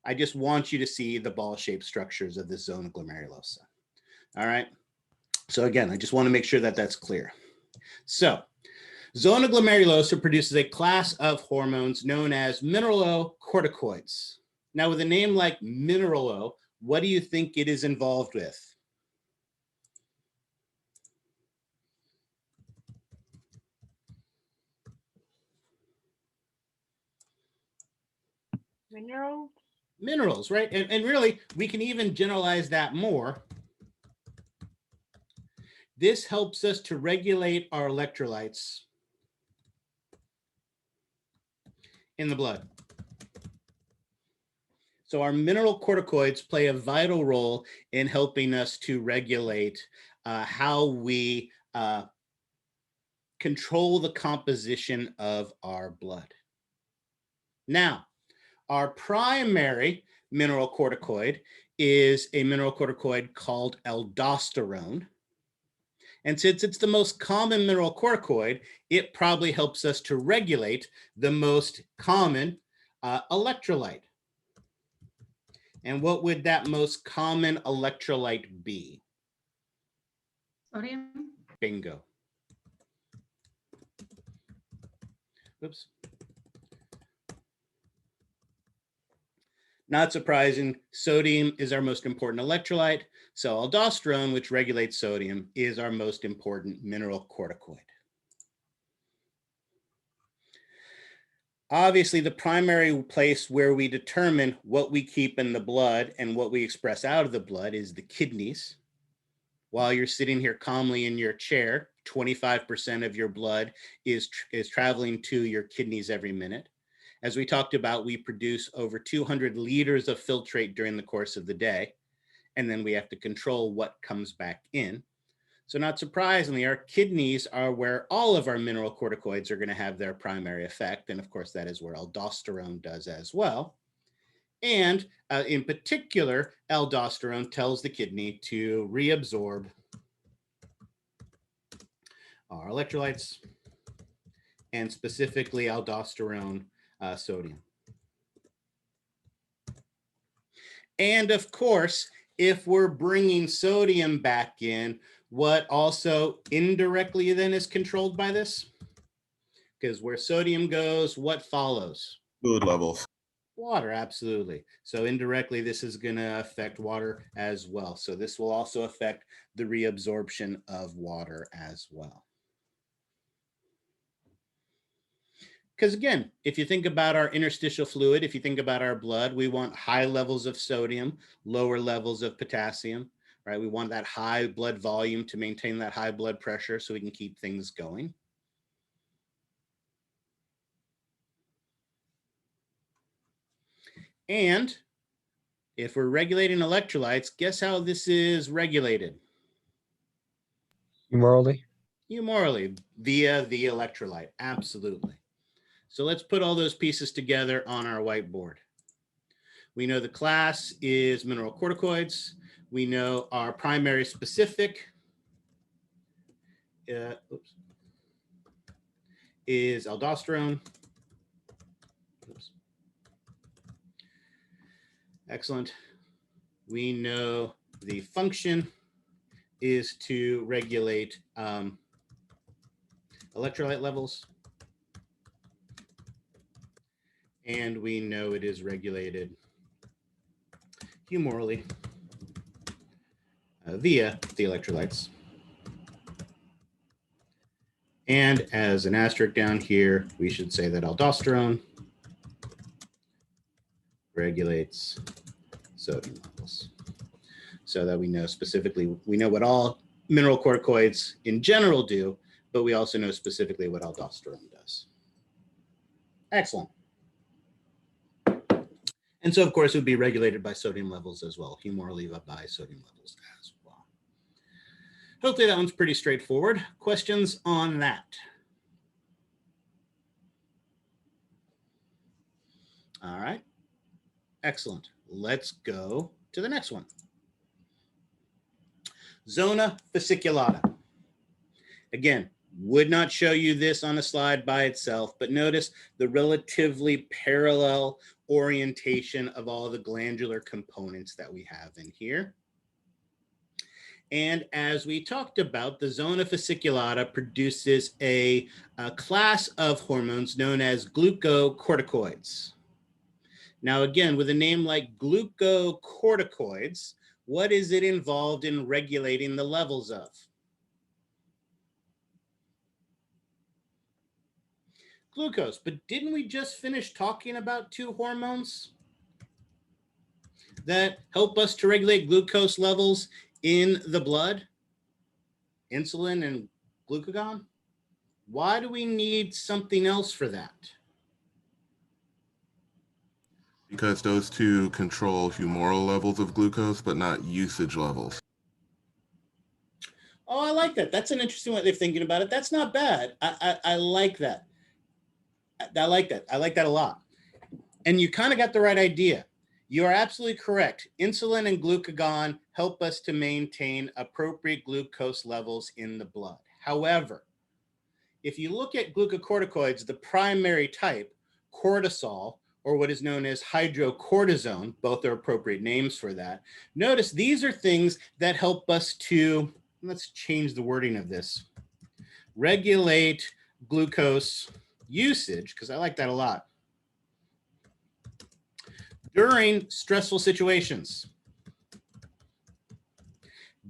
I just want you to see the ball-shaped structures of this zona glomerulosa. All right. So again, I just want to make sure that that's clear. So zona glomerulosa produces a class of hormones known as Mineralo Corticoids. Now, with a name like Mineralo, what do you think it is involved with? Minerals, right? And really, we can even generalize that more. This helps us to regulate our electrolytes in the blood. So our mineral corticoids play a vital role in helping us to regulate how we control the composition of our blood. Now, our primary mineral corticoid is a mineral corticoid called aldosterone. And since it's the most common mineral corticoid, it probably helps us to regulate the most common electrolyte. And what would that most common electrolyte be? Sodium. Bingo. Oops. Not surprising, sodium is our most important electrolyte. So aldosterone, which regulates sodium, is our most important mineral corticoid. Obviously, the primary place where we determine what we keep in the blood and what we express out of the blood is the kidneys. While you're sitting here calmly in your chair, 25% of your blood is traveling to your kidneys every minute. As we talked about, we produce over 200 liters of filtrate during the course of the day, and then we have to control what comes back in. So not surprisingly, our kidneys are where all of our mineral corticoids are going to have their primary effect. And of course, that is where aldosterone does as well. And in particular, aldosterone tells the kidney to reabsorb our electrolytes, and specifically aldosterone sodium. And of course, if we're bringing sodium back in, what also indirectly then is controlled by this? Because where sodium goes, what follows? Fluid levels. Water, absolutely. So indirectly, this is going to affect water as well. So this will also affect the reabsorption of water as well. Because again, if you think about our interstitial fluid, if you think about our blood, we want high levels of sodium, lower levels of potassium, right? We want that high blood volume to maintain that high blood pressure so we can keep things going. And if we're regulating electrolytes, guess how this is regulated? Humorally. Humorally, via the electrolyte, absolutely. So let's put all those pieces together on our whiteboard. We know the class is mineral corticoids. We know our primary specific is aldosterone. Oops. Excellent. We know the function is to regulate electrolyte levels. And we know it is regulated humorally via the electrolytes. And as an asterisk down here, we should say that aldosterone regulates sodium levels. So that we know specifically, we know what all mineral corticoids in general do, but we also know specifically what aldosterone does. Excellent. And so, of course, it would be regulated by sodium levels as well, humorally by sodium levels as well. Hopefully that one's pretty straightforward. Questions on that? All right, excellent. Let's go to the next one. Zona Fasciculata. Again, would not show you this on a slide by itself, but notice the relatively parallel orientation of all the glandular components that we have in here. And as we talked about, the Zona Fasciculata produces a class of hormones known as glucocorticoids. Now, again, with a name like glucocorticoids, what is it involved in regulating the levels of? Glucose, but didn't we just finish talking about two hormones that help us to regulate glucose levels in the blood? Insulin and glucagon? Why do we need something else for that? Because those two control humoral levels of glucose, but not usage levels. Oh, I like that. That's an interesting way they're thinking about it. That's not bad. I like that. I like that. I like that a lot. And you kind of got the right idea. You are absolutely correct. Insulin and glucagon help us to maintain appropriate glucose levels in the blood. However, if you look at glucocorticoids, the primary type, cortisol, or what is known as hydrocortisone, both are appropriate names for that. Notice these are things that help us to, let's change the wording of this, regulate glucose usage, because I like that a lot, during stressful situations.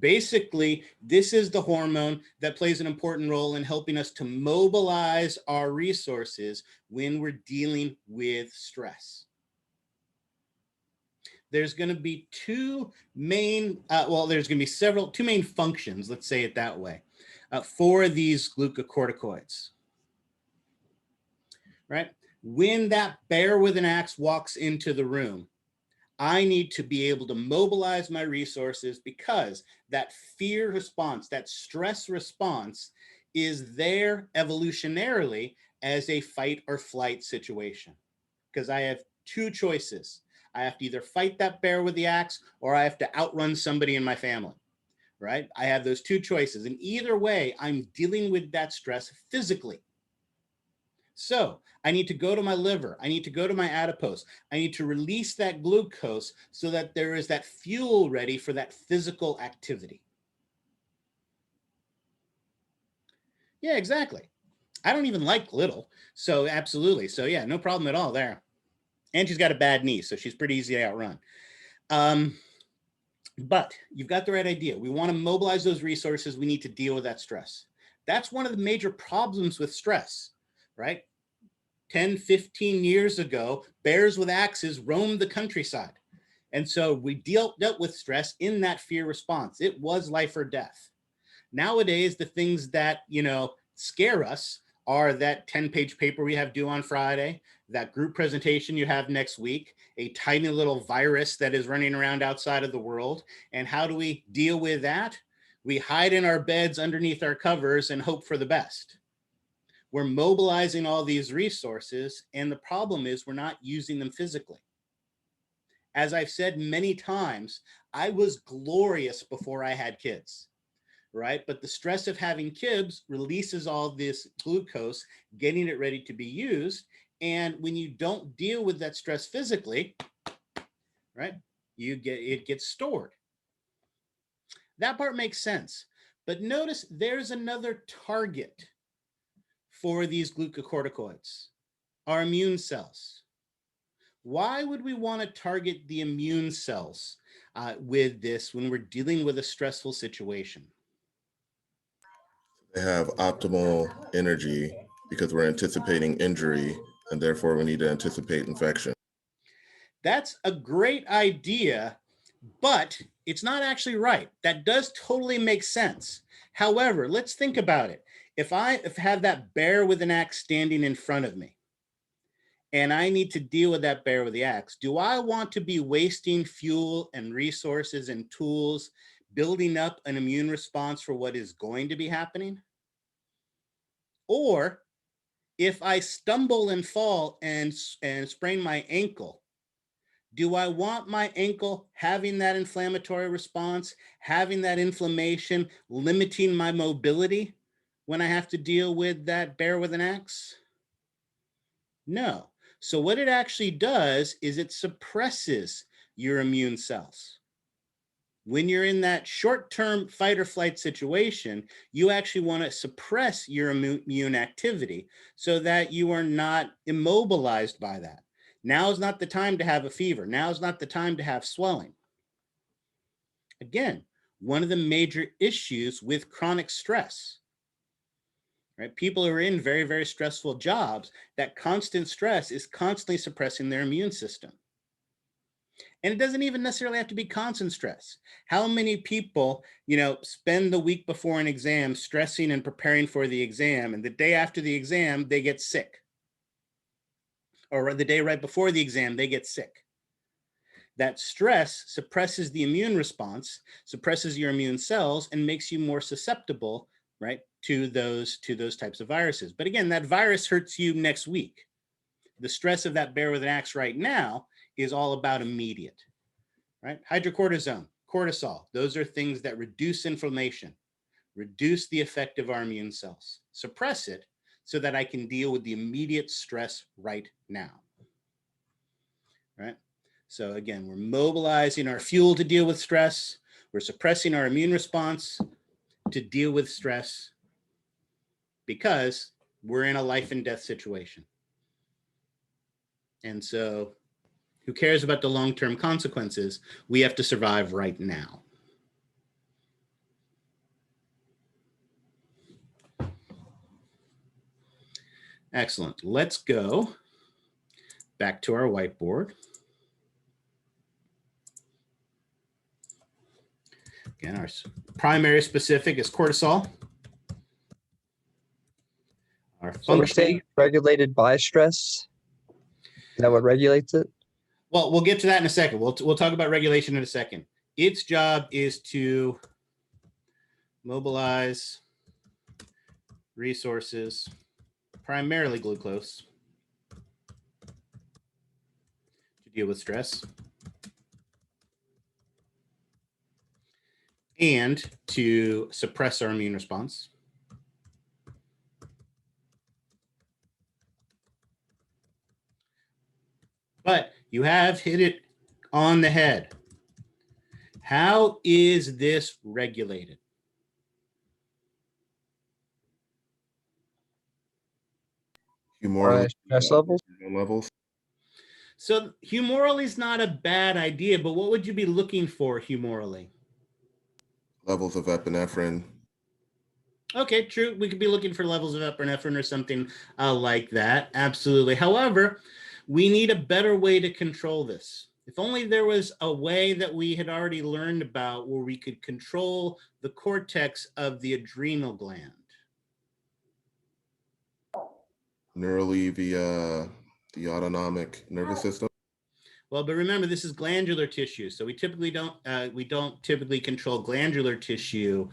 Basically, this is the hormone that plays an important role in helping us to mobilize our resources when we're dealing with stress. There's going to be two main functions, let's say it that way, for these glucocorticoids. Right? When that bear with an axe walks into the room, I need to be able to mobilize my resources because that fear response, that stress response is there evolutionarily as a fight or flight situation. Because I have two choices. I have to either fight that bear with the axe or I have to outrun somebody in my family, right? I have those two choices. And either way, I'm dealing with that stress physically. So I need to go to my liver. I need to go to my adipose. I need to release that glucose so that there is that fuel ready for that physical activity. Yeah, exactly. I don't even like little. So absolutely. So yeah, no problem at all there. And she's got a bad knee, so she's pretty easy to outrun. But you've got the right idea. We want to mobilize those resources. We need to deal with that stress. That's one of the major problems with stress, right? 10, 15 years ago, bears with axes roamed the countryside. And so we dealt with stress in that fear response. It was life or death. Nowadays, the things that, scare us are that 10-page paper we have due on Friday, that group presentation you have next week, a tiny little virus that is running around outside of the world. And how do we deal with that? We hide in our beds underneath our covers and hope for the best. We're mobilizing all these resources, and the problem is we're not using them physically. As I've said many times, I was glorious before I had kids, right? But the stress of having kids releases all this glucose, getting it ready to be used. And when you don't deal with that stress physically, right, it gets stored. That part makes sense. But notice there's another target for these glucocorticoids, our immune cells. Why would we want to target the immune cells with this when we're dealing with a stressful situation? They have optimal energy because we're anticipating injury, and therefore we need to anticipate infection. That's a great idea, but it's not actually right. That does totally make sense. However, let's think about it. If I have that bear with an axe standing in front of me, and I need to deal with that bear with the axe, do I want to be wasting fuel and resources and tools building up an immune response for what is going to be happening? Or if I stumble and fall and sprain my ankle, do I want my ankle having that inflammatory response, having that inflammation, limiting my mobility when I have to deal with that bear with an axe? No. So what it actually does is it suppresses your immune cells. When you're in that short-term fight or flight situation, you actually want to suppress your immune activity so that you are not immobilized by that. Now is not the time to have a fever. Now is not the time to have swelling. Again, one of the major issues with chronic stress, right? People who are in very, very stressful jobs, that constant stress is constantly suppressing their immune system. And it doesn't even necessarily have to be constant stress. How many people, spend the week before an exam stressing and preparing for the exam, and the day after the exam, they get sick? Or the day right before the exam, they get sick. That stress suppresses the immune response, suppresses your immune cells, and makes you more susceptible, right, to those types of viruses. But again, that virus hurts you next week. The stress of that bear with an axe right now is all about immediate, right? Hydrocortisone, cortisol, those are things that reduce inflammation, reduce the effect of our immune cells, suppress it so that I can deal with the immediate stress right now, right? So again, we're mobilizing our fuel to deal with stress. We're suppressing our immune response to deal with stress because we're in a life and death situation. And so who cares about the long-term consequences? We have to survive right now. Excellent. Let's go back to our whiteboard. Again, our primary specific is cortisol. Our So we're function. saying regulated by stress. Is that what regulates it? Well, we'll get to that in a second. We'll talk about regulation in a second. Its job is to mobilize resources, primarily glucose, to deal with stress and to suppress our immune response. But you have hit it on the head. How is this regulated? Humoral Stress levels. levels. So humorally is not a bad idea, but what would you be looking for humorally? Levels of epinephrine. Okay, true. We could be looking for levels of epinephrine or something like that. Absolutely. However, we need a better way to control this. If only there was a way that we had already learned about where we could control the cortex of the adrenal gland. Neurally via the autonomic nervous system. Well, but remember, this is glandular tissue, so we don't typically control glandular tissue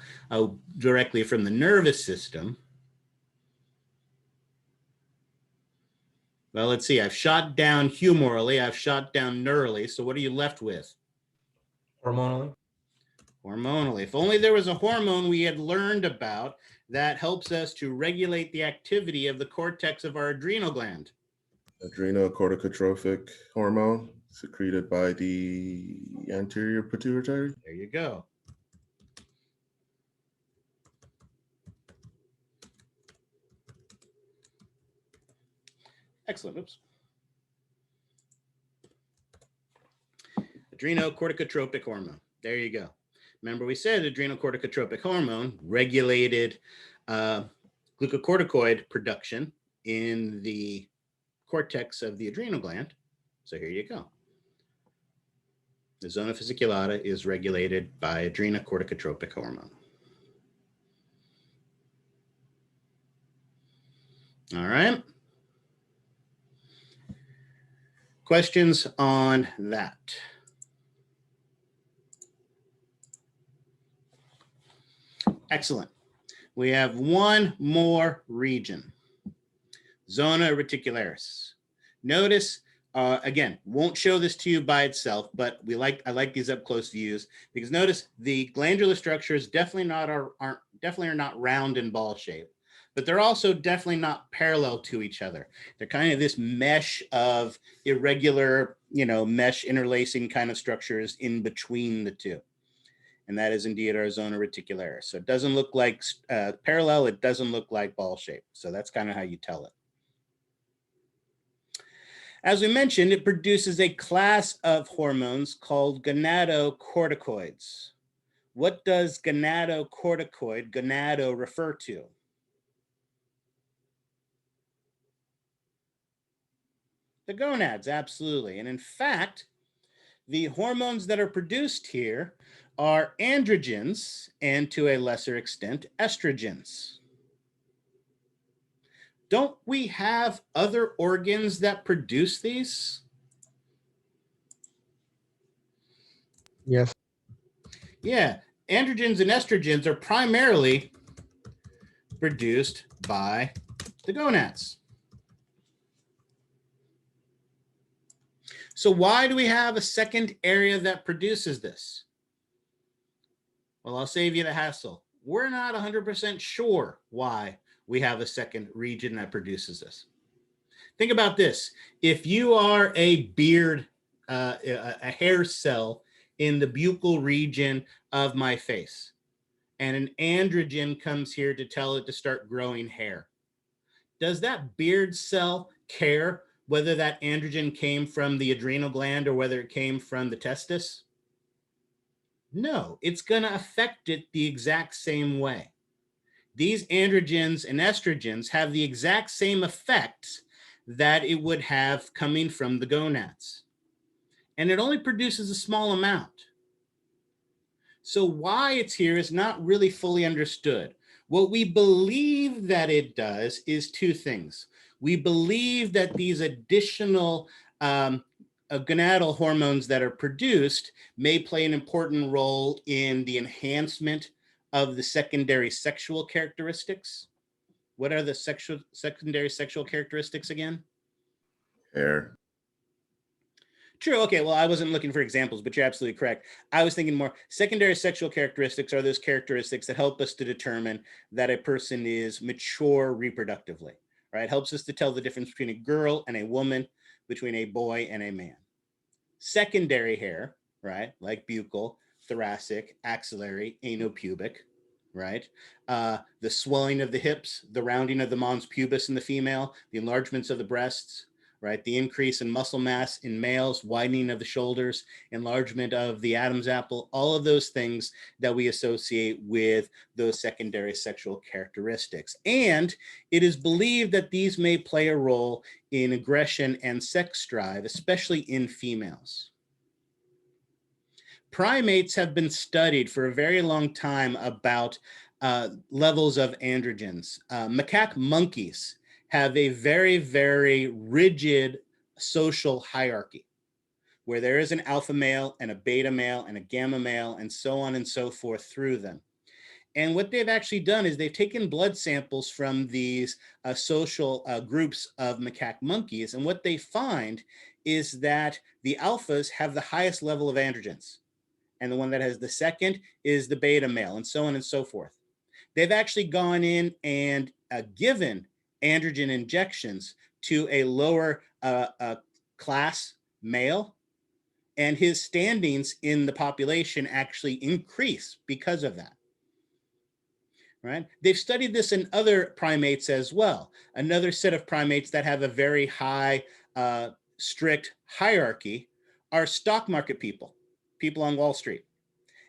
directly from the nervous system. Well, let's see. I've shot down humorally. I've shot down neurally. So what are you left with? Hormonally. Hormonally. If only there was a hormone we had learned about that helps us to regulate the activity of the cortex of our adrenal gland. Adrenocorticotrophic hormone secreted by the anterior pituitary. There you go. Excellent. Oops. Adrenocorticotrophic hormone. There you go. Remember, we said adrenocorticotrophic hormone regulated glucocorticoid production in the cortex of the adrenal gland. So here you go. The Zona Fasciculata is regulated by adrenocorticotropic hormone. All right. Questions on that? Excellent. We have one more region, Zona Reticularis. Notice, again, won't show this to you by itself, but I like these up close views because notice the glandular structures definitely are not round and ball shaped, but they're also definitely not parallel to each other. They're kind of this mesh of irregular, mesh interlacing kind of structures in between the two. And that is indeed our Zona Reticularis. So it doesn't look like parallel, it doesn't look like ball shape. So that's kind of how you tell it. As we mentioned, it produces a class of hormones called gonadocorticoids. What does gonadocorticoid, gonado, refer to? The gonads, absolutely. And in fact, the hormones that are produced here are androgens and to a lesser extent, estrogens. Don't we have other organs that produce these? Yes. Yeah, androgens and estrogens are primarily produced by the gonads. So why do we have a second area that produces this? Well, I'll save you the hassle. We're not 100% sure why we have a second region that produces this. Think about this. If you are a beard, a hair cell in the buccal region of my face, and an androgen comes here to tell it to start growing hair, does that beard cell care whether that androgen came from the adrenal gland or whether it came from the testis? No, it's going to affect it the exact same way. These androgens and estrogens have the exact same effects that it would have coming from the gonads. And it only produces a small amount. So why it's here is not really fully understood. What we believe that it does is two things. We believe that these additional gonadal hormones that are produced may play an important role in the enhancement of the secondary sexual characteristics. What are the secondary sexual characteristics again? Hair. True. Okay. Well, I wasn't looking for examples, but you're absolutely correct. I was thinking more secondary sexual characteristics are those characteristics that help us to determine that a person is mature reproductively, right? It helps us to tell the difference between a girl and a woman, between a boy and a man. Secondary hair, right? Like buccal, thoracic, axillary, anopubic, right? The swelling of the hips, the rounding of the mons pubis in the female, the enlargements of the breasts, right? The increase in muscle mass in males, widening of the shoulders, enlargement of the Adam's apple, all of those things that we associate with those secondary sexual characteristics. And it is believed that these may play a role in aggression and sex drive, especially in females. Primates have been studied for a very long time about levels of androgens. Macaque monkeys have a very, very rigid social hierarchy where there is an alpha male and a beta male and a gamma male and so on and so forth through them. And what they've actually done is they've taken blood samples from these social groups of macaque monkeys. And what they find is that the alphas have the highest level of androgens. And the one that has the second is the beta male, and so on and so forth. They've actually gone in and given androgen injections to a lower class male, and his standings in the population actually increase because of that. Right? They've studied this in other primates as well. Another set of primates that have a very high, strict hierarchy are stock market people, people on Wall Street.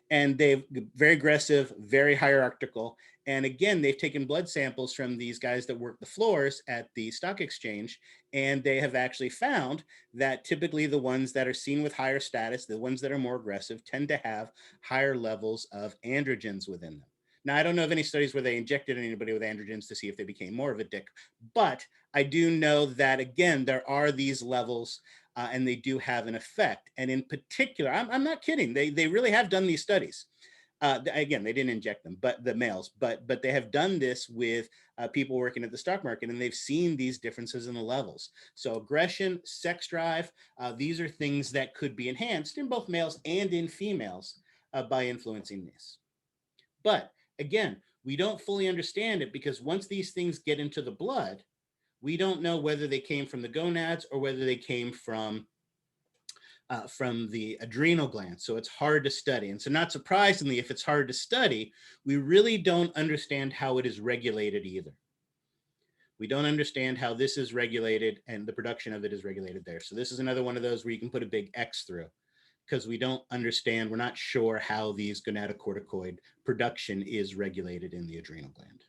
And they've very aggressive, very hierarchical. And again, they've taken blood samples from these guys that work the floors at the stock exchange. And they have actually found that typically the ones that are seen with higher status, the ones that are more aggressive, tend to have higher levels of androgens within them. Now, I don't know of any studies where they injected anybody with androgens to see if they became more of a dick, but I do know that, again, there are these levels and they do have an effect. And in particular, I'm not kidding, they really have done these studies. Again, they didn't inject them, but the males, but they have done this with people working at the stock market, and they've seen these differences in the levels. So aggression, sex drive, these are things that could be enhanced in both males and in females by influencing this. But again, we don't fully understand it because once these things get into the blood, we don't know whether they came from the gonads or whether they came from the adrenal gland. So it's hard to study. And so not surprisingly, if it's hard to study, we really don't understand how it is regulated either. We don't understand how this is regulated and the production of it is regulated there. So this is another one of those where you can put a big X through because we don't understand, we're not sure how these gonadoccorticoid production is regulated in the adrenal gland.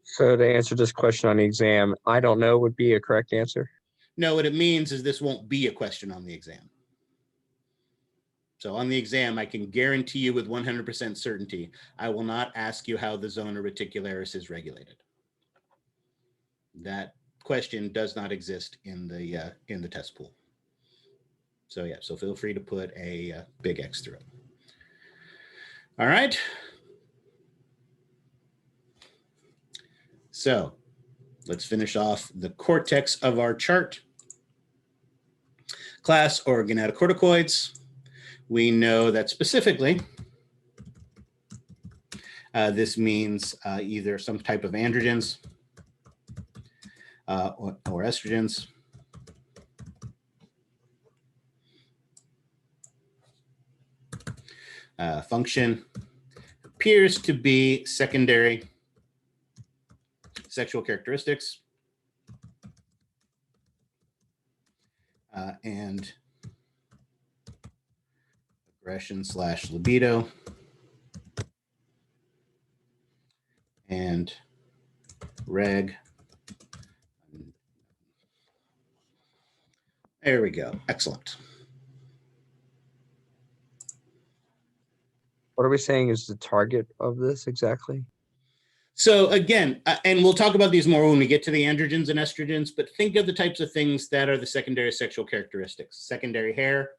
So to answer this question on the exam, I don't know would be a correct answer. No, what it means is this won't be a question on the exam. So on the exam, I can guarantee you with 100% certainty, I will not ask you how the Zona Reticularis is regulated. That question does not exist in the test pool. So yeah, so feel free to put a big X through it. All right. So let's finish off the cortex of our chart. Class or gonadoccorticoids. We know that specifically, this means either some type of androgens or estrogens. Function appears to be secondary sexual characteristics and aggression / libido and reg. There we go. Excellent. What are we saying is the target of this exactly? So again, and we'll talk about these more when we get to the androgens and estrogens, but think of the types of things that are the secondary sexual characteristics. Secondary hair,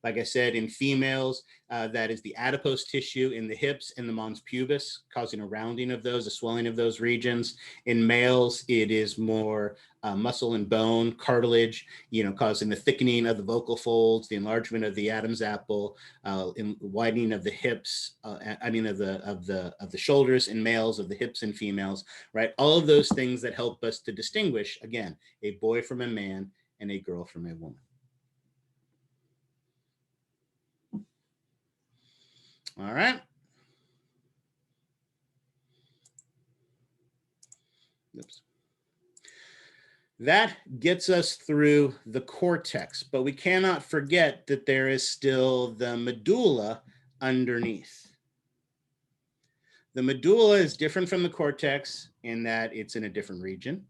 like I said, in females, that is the adipose tissue in the hips and the mons pubis, causing a rounding of those, a swelling of those regions. In males, it is more muscle and bone, cartilage, causing the thickening of the vocal folds, the enlargement of the Adam's apple, widening of the hips, of the shoulders in males, of the hips in females, right? All of those things that help us to distinguish, again, a boy from a man and a girl from a woman. All right. Oops. That gets us through the cortex, but we cannot forget that there is still the medulla underneath. The medulla is different from the cortex in that it's in a different region.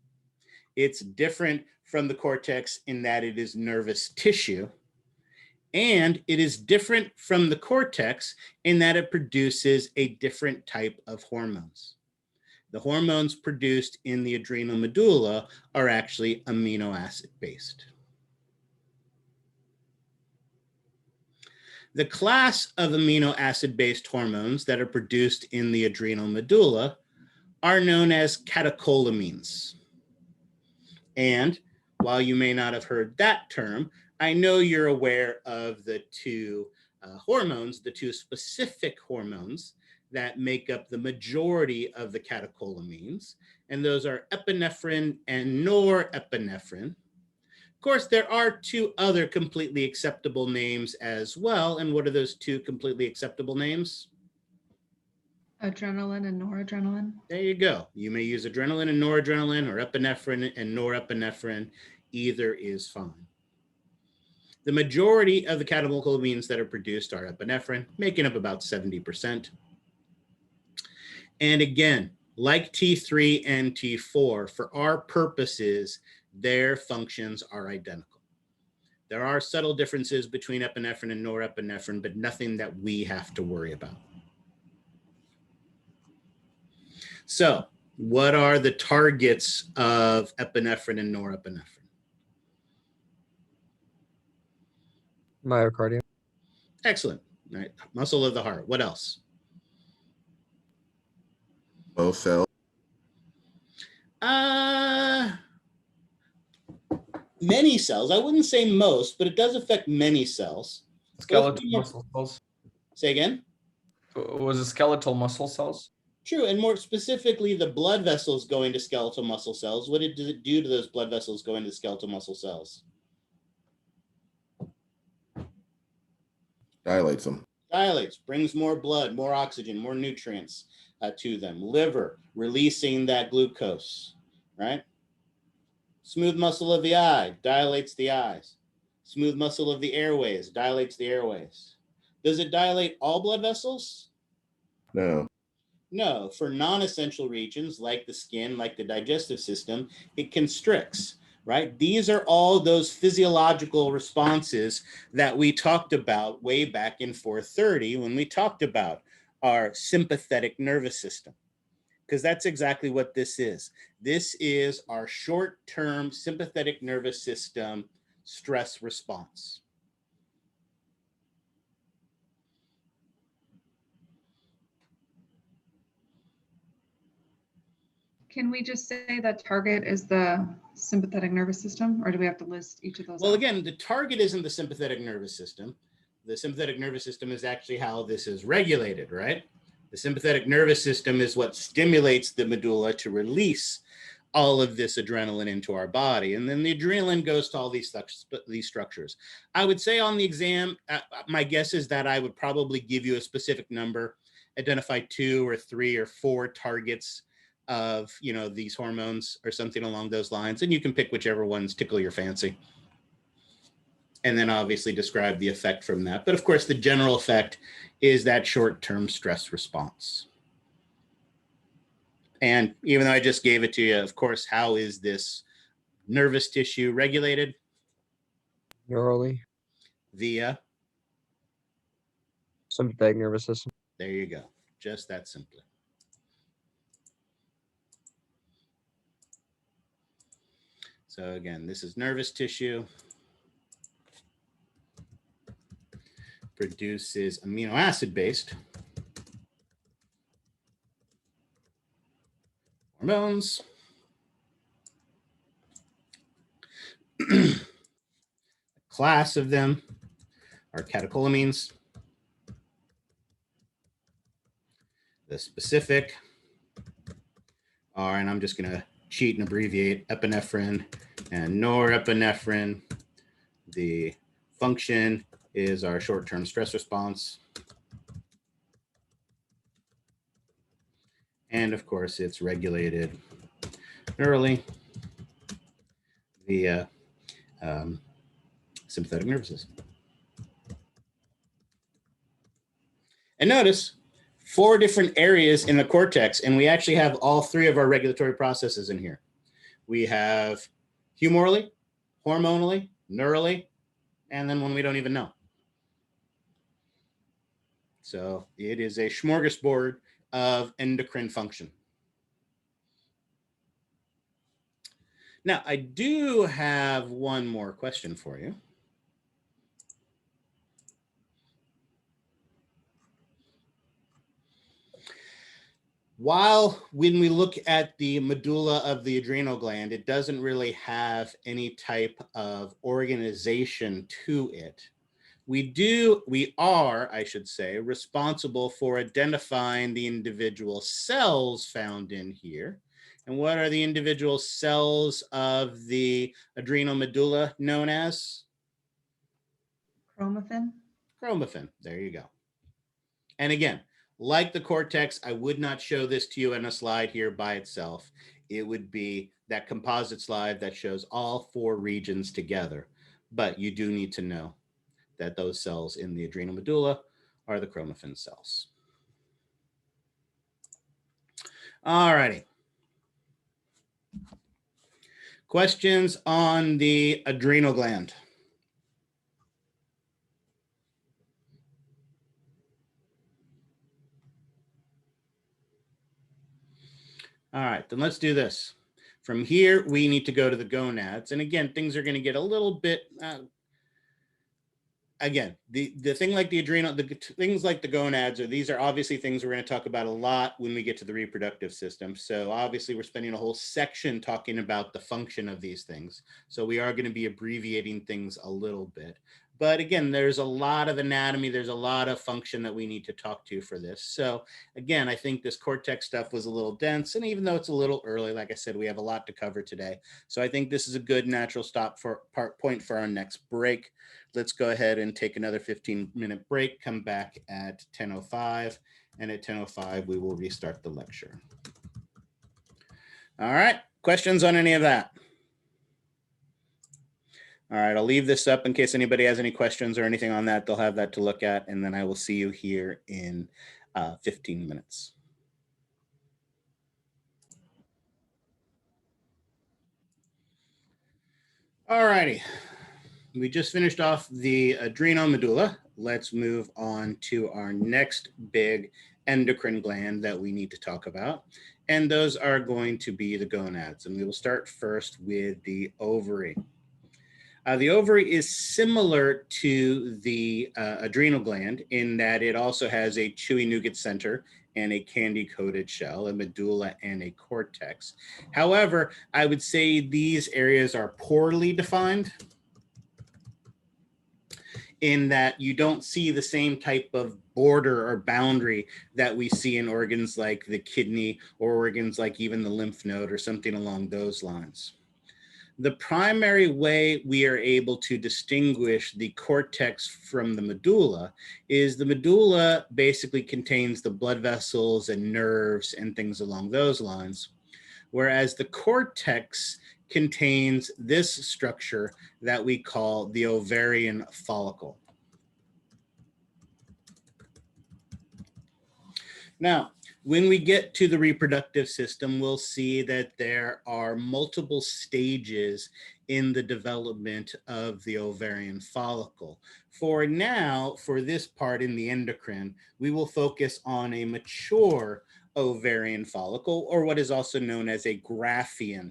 It's different from the cortex in that it is nervous tissue. And it is different from the cortex in that it produces a different type of hormones. The hormones produced in the adrenal medulla are actually amino acid based. The class of amino acid based hormones that are produced in the adrenal medulla are known as catecholamines. And while you may not have heard that term, I know you're aware of the two hormones, the two specific hormones that make up the majority of the catecholamines, and those are epinephrine and norepinephrine. Of course, there are two other completely acceptable names as well, and what are those two completely acceptable names? Adrenaline and noradrenaline. There you go. You may use adrenaline and noradrenaline or epinephrine and norepinephrine. Either is fine. The majority of the catecholamines that are produced are epinephrine, making up about 70%. And again, like T3 and T4, for our purposes, their functions are identical. There are subtle differences between epinephrine and norepinephrine, but nothing that we have to worry about. So, what are the targets of epinephrine and norepinephrine? Myocardium. Excellent. All right. Muscle of the heart. What else? Both cells. Many cells. I wouldn't say most, but it does affect many cells. Skeletal muscle cells. Say again? Was it skeletal muscle cells? True, and more specifically, the blood vessels going to skeletal muscle cells. What does it do to those blood vessels going to skeletal muscle cells? Dilates them. Dilates, brings more blood, more oxygen, more nutrients to them. Liver, releasing that glucose, right? Smooth muscle of the eye, dilates the eyes. Smooth muscle of the airways, dilates the airways. Does it dilate all blood vessels? No. No, for non-essential regions like the skin, like the digestive system, it constricts, right? These are all those physiological responses that we talked about way back in 430 when we talked about our sympathetic nervous system, because that's exactly what this is. This is our short-term sympathetic nervous system stress response. Can we just say that target is the sympathetic nervous system, or do we have to list each of those? Well, out? again, the target isn't the sympathetic nervous system. The sympathetic nervous system is actually how this is regulated, right? The sympathetic nervous system is what stimulates the medulla to release all of this adrenaline into our body. And then the adrenaline goes to all these structures. I would say on the exam, my guess is that I would probably give you a specific number, identify 2 or 3 or 4 targets of, you know, these hormones or something along those lines. And you can pick whichever ones tickle your fancy. And then obviously describe the effect from that. But of course, the general effect is that short-term stress response. And even though I just gave it to you, of course, how is this nervous tissue regulated? Neurally. Via? Sympathetic nervous system. There you go. Just that simply. So again, this is nervous tissue. Produces amino acid based hormones. A class of them are catecholamines. The specific are, and I'm just going to cheat and abbreviate, epinephrine and norepinephrine. The function is our short-term stress response. And of course, it's regulated neurally via sympathetic nervous system. And notice 4 different areas in the cortex, and we actually have all 3 of our regulatory processes in here. We have humorally, hormonally, neurally, and then one we don't even know. So it is a smorgasbord of endocrine function. Now, I do have one more question for you. While when we look at the medulla of the adrenal gland, it doesn't really have any type of organization to it. We are, I should say, responsible for identifying the individual cells found in here. And what are the individual cells of the adrenal medulla known as? Chromaffin. Chromaffin. There you go. And again, like the cortex, I would not show this to you in a slide here by itself. It would be that composite slide that shows all 4 regions together. But you do need to know that those cells in the adrenal medulla are the chromaffin cells. All righty. Questions on the adrenal gland? All right, then let's do this. From here, we need to go to the gonads. And again, things are going to get a little bit, again, the thing like the adrenal, the things like the gonads, these are obviously things we're going to talk about a lot when we get to the reproductive system. So obviously we're spending a whole section talking about the function of these things. So we are going to be abbreviating things a little bit. But again, there's a lot of anatomy, there's a lot of function that we need to talk to for this. So again, I think this cortex stuff was a little dense, and even though it's a little early, like I said, we have a lot to cover today. So I think this is a good natural stop for point for our next break. Let's go ahead and take another 15-minute break, come back at 10:05, and at 10:05, we will restart the lecture. All right, questions on any of that? All right, I'll leave this up in case anybody has any questions or anything on that. They'll have that to look at, and then I will see you here in 15 minutes. All righty, we just finished off the adrenal medulla. Let's move on to our next big endocrine gland that we need to talk about, and those are going to be the gonads. And we will start first with the ovary. The ovary is similar to the adrenal gland in that it also has a chewy nougat center and a candy-coated shell, a medulla, and a cortex. However, I would say these areas are poorly defined in that you don't see the same type of border or boundary that we see in organs like the kidney or organs like even the lymph node or something along those lines. The primary way we are able to distinguish the cortex from the medulla is the medulla basically contains the blood vessels and nerves and things along those lines, whereas the cortex contains this structure that we call the ovarian follicle. Now, when we get to the reproductive system, we'll see that there are multiple stages in the development of the ovarian follicle. For now, for this part in the endocrine, we will focus on a mature ovarian follicle, or what is also known as a Graafian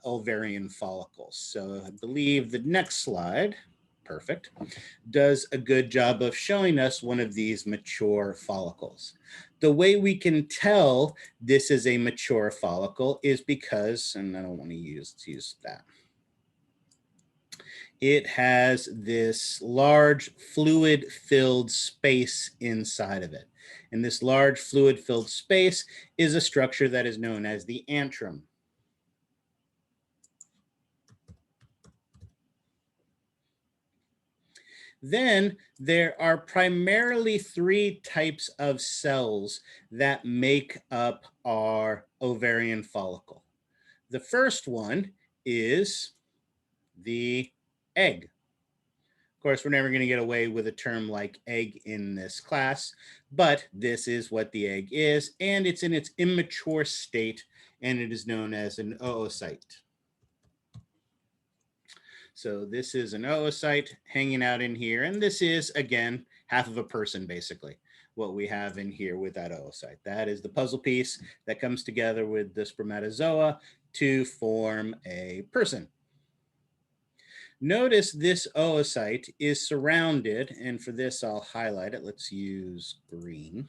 ovarian follicle. So I believe the next slide, perfect, does a good job of showing us one of these mature follicles. The way we can tell this is a mature follicle is because, and I don't want to use that, it has this large fluid-filled space inside of it. And this large fluid-filled space is a structure that is known as the antrum. Then there are primarily 3 types of cells that make up our ovarian follicle. The first one is the egg. Of course, we're never going to get away with a term like egg in this class, but this is what the egg is, and it's in its immature state, and it is known as an oocyte. So this is an oocyte hanging out in here, and this is, again, half of a person, basically, what we have in here with that oocyte. That is the puzzle piece that comes together with the spermatozoa to form a person. Notice this oocyte is surrounded, and for this I'll highlight it. Let's use green.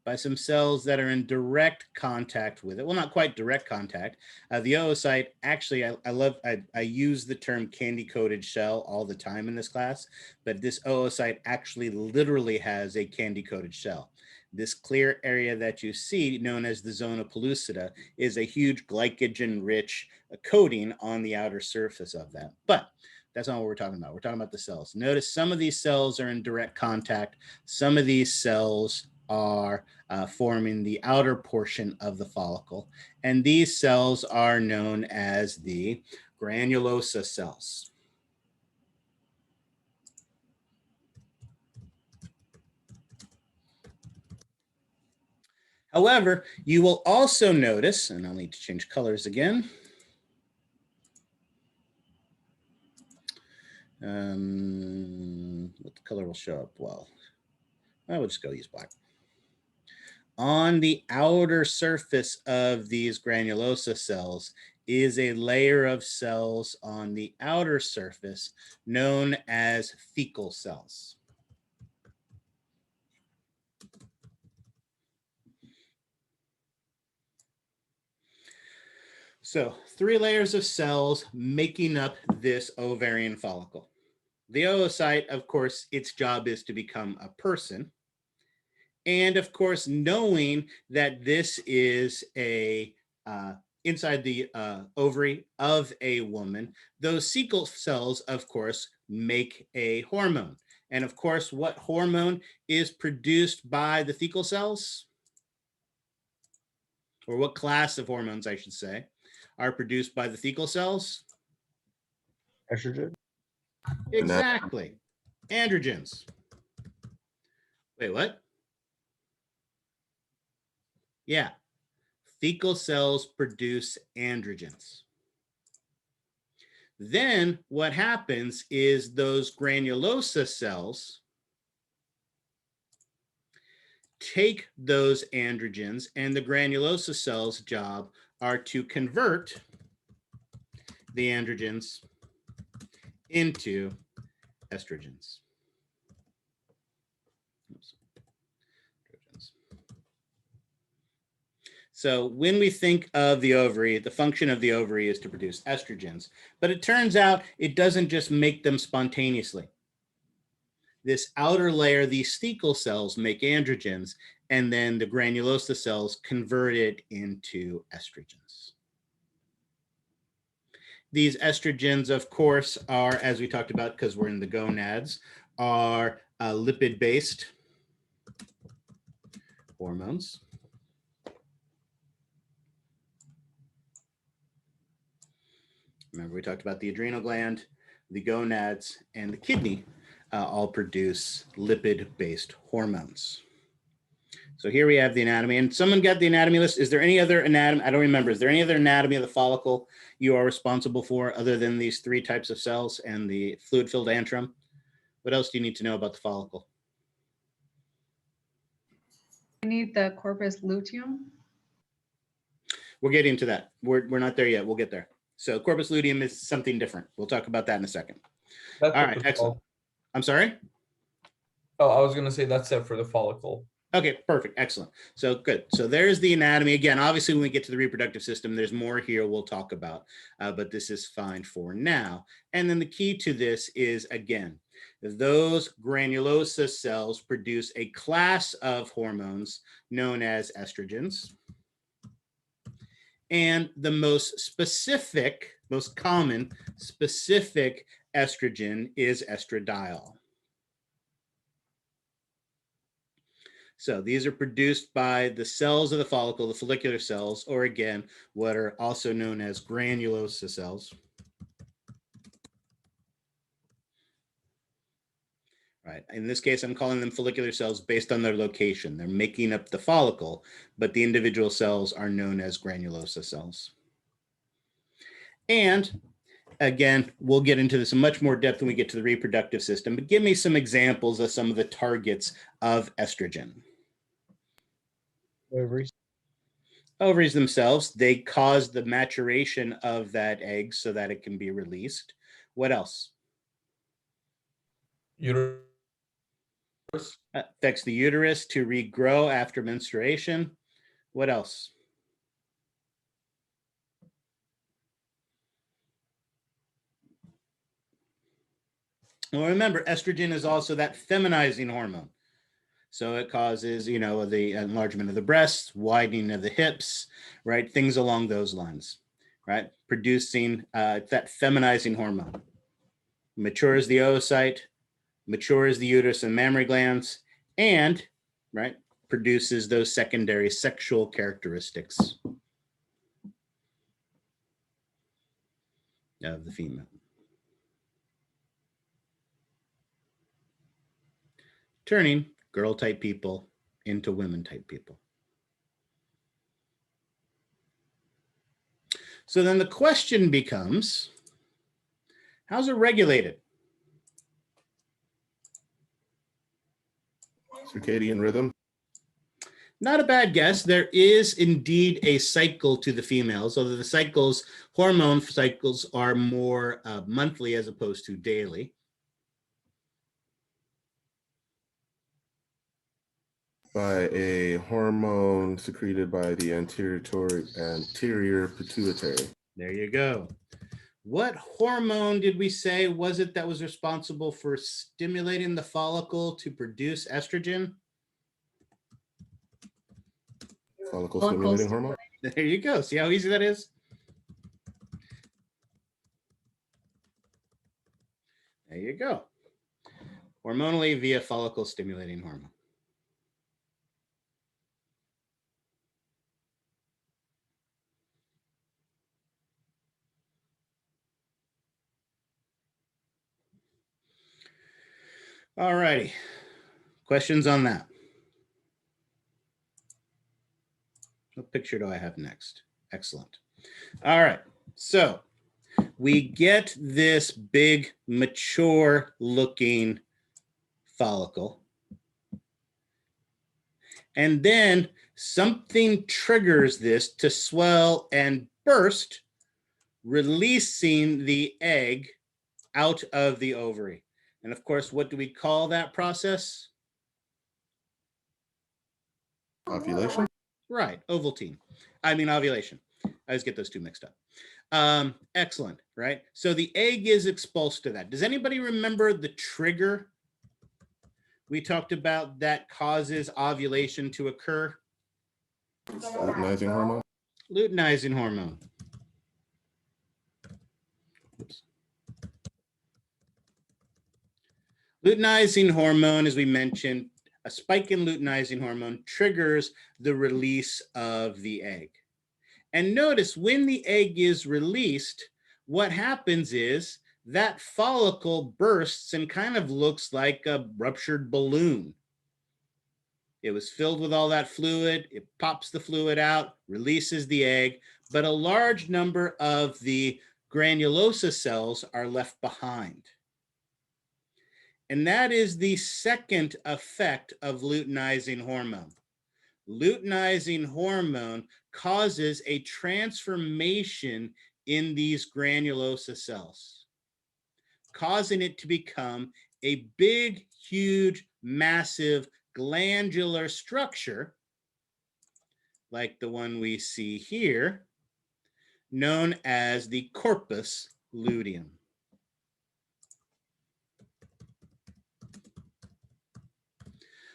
By some cells that are in direct contact with it. Well, not quite direct contact. The oocyte, actually, I use the term candy-coated shell all the time in this class, but this oocyte actually literally has a candy-coated shell. This clear area that you see, known as the zona pellucida, is a huge glycogen-rich coating on the outer surface of that. But that's not what we're talking about. We're talking about the cells. Notice some of these cells are in direct contact. Some of these cells are forming the outer portion of the follicle. And these cells are known as the granulosa cells. However, you will also notice, and I'll need to change colors again. What color will show up well? I will just go use black. On the outer surface of these granulosa cells is a layer of cells on the outer surface known as fecal cells. So 3 layers of cells making up this ovarian follicle. The oocyte, of course, its job is to become a person. And of course, knowing that this is a inside the ovary of a woman, those fecal cells, of course, make a hormone. And of course, what hormone is produced by the fecal cells? Or what class of hormones, I should say, are produced by the fecal cells? Estrogen. Exactly. Androgens. Wait, what? Yeah. Fecal cells produce androgens. Then what happens is those granulosa cells take those androgens, and the granulosa cells' job are to convert the androgens into estrogens. Oops. So when we think of the ovary, the function of the ovary is to produce estrogens, but it turns out it doesn't just make them spontaneously. This outer layer, these fecal cells make androgens, and then the granulosa cells convert it into estrogens. These estrogens, of course, are, as we talked about, because we're in the gonads, are lipid-based hormones. Remember, we talked about the adrenal gland, the gonads, and the kidney all produce lipid-based hormones. So here we have the anatomy, and someone got the anatomy list. Is there any other anatomy? I don't remember. Is there any other anatomy of the follicle you are responsible for other than these 3 types of cells and the fluid-filled antrum? What else do you need to know about the follicle? We need the corpus luteum. We're getting to that. We're not there yet. We'll get there. So corpus luteum is something different. We'll talk about that in a second. That's All it right, for the excellent. I'm sorry? Oh, I was going to say that's it for the follicle. Okay, perfect, excellent. So good. So there's the anatomy. Again, obviously when we get to the reproductive system, there's more here we'll talk about, but this is fine for now. And then the key to this is, again, those granulosa cells produce a class of hormones known as estrogens. And the most specific, most common specific estrogen is estradiol. So these are produced by the cells of the follicle, the follicular cells, or again, what are also known as granulosa cells. Right. In this case, I'm calling them follicular cells based on their location. They're making up the follicle, but the individual cells are known as granulosa cells. And again, we'll get into this in much more depth when we get to the reproductive system, but give me some examples of some of the targets of estrogen. Ovaries. Ovaries themselves, they cause the maturation of that egg so that it can be released. What else? Uterus. Affects the uterus to regrow after menstruation. What else? Well, remember, estrogen is also that feminizing hormone. So it causes, you know, the enlargement of the breasts, widening of the hips, right? Things along those lines, right? Producing that feminizing hormone. Matures the oocyte, matures the uterus and mammary glands, and, right, produces those secondary sexual characteristics of the female. Turning girl type people into women type people. So then the question becomes, how's it regulated? Circadian rhythm. Not a bad guess. There is indeed a cycle to the females, although the cycles, hormone cycles, are more monthly as opposed to daily. By a hormone secreted by the anterior pituitary. There you go. What hormone did we say was it that was responsible for stimulating the follicle to produce estrogen? Follicle stimulating hormone. There you go. See how easy that is? There you go. Hormonally via follicle stimulating hormone. All righty. Questions on that? What picture do I have next? Excellent. All right. So we get this big, mature looking follicle. And then something triggers this to swell and burst, releasing the egg out of the ovary. And of course, what do we call that process? Ovulation. Right, ovulation. I mean ovulation. I always get those two mixed up. Excellent, right? So the egg is expulsed to that. Does anybody remember the trigger we talked about that causes ovulation to occur? Luteinizing hormone. Luteinizing hormone. Oops. Luteinizing hormone, as we mentioned, a spike in luteinizing hormone triggers the release of the egg. And notice when the egg is released, what happens is that follicle bursts and kind of looks like a ruptured balloon. It was filled with all that fluid. It pops the fluid out, releases the egg, but a large number of the granulosa cells are left behind. And that is the second effect of luteinizing hormone. Luteinizing hormone causes a transformation in these granulosa cells, causing it to become a big, huge, massive glandular structure, like the one we see here, known as the corpus luteum.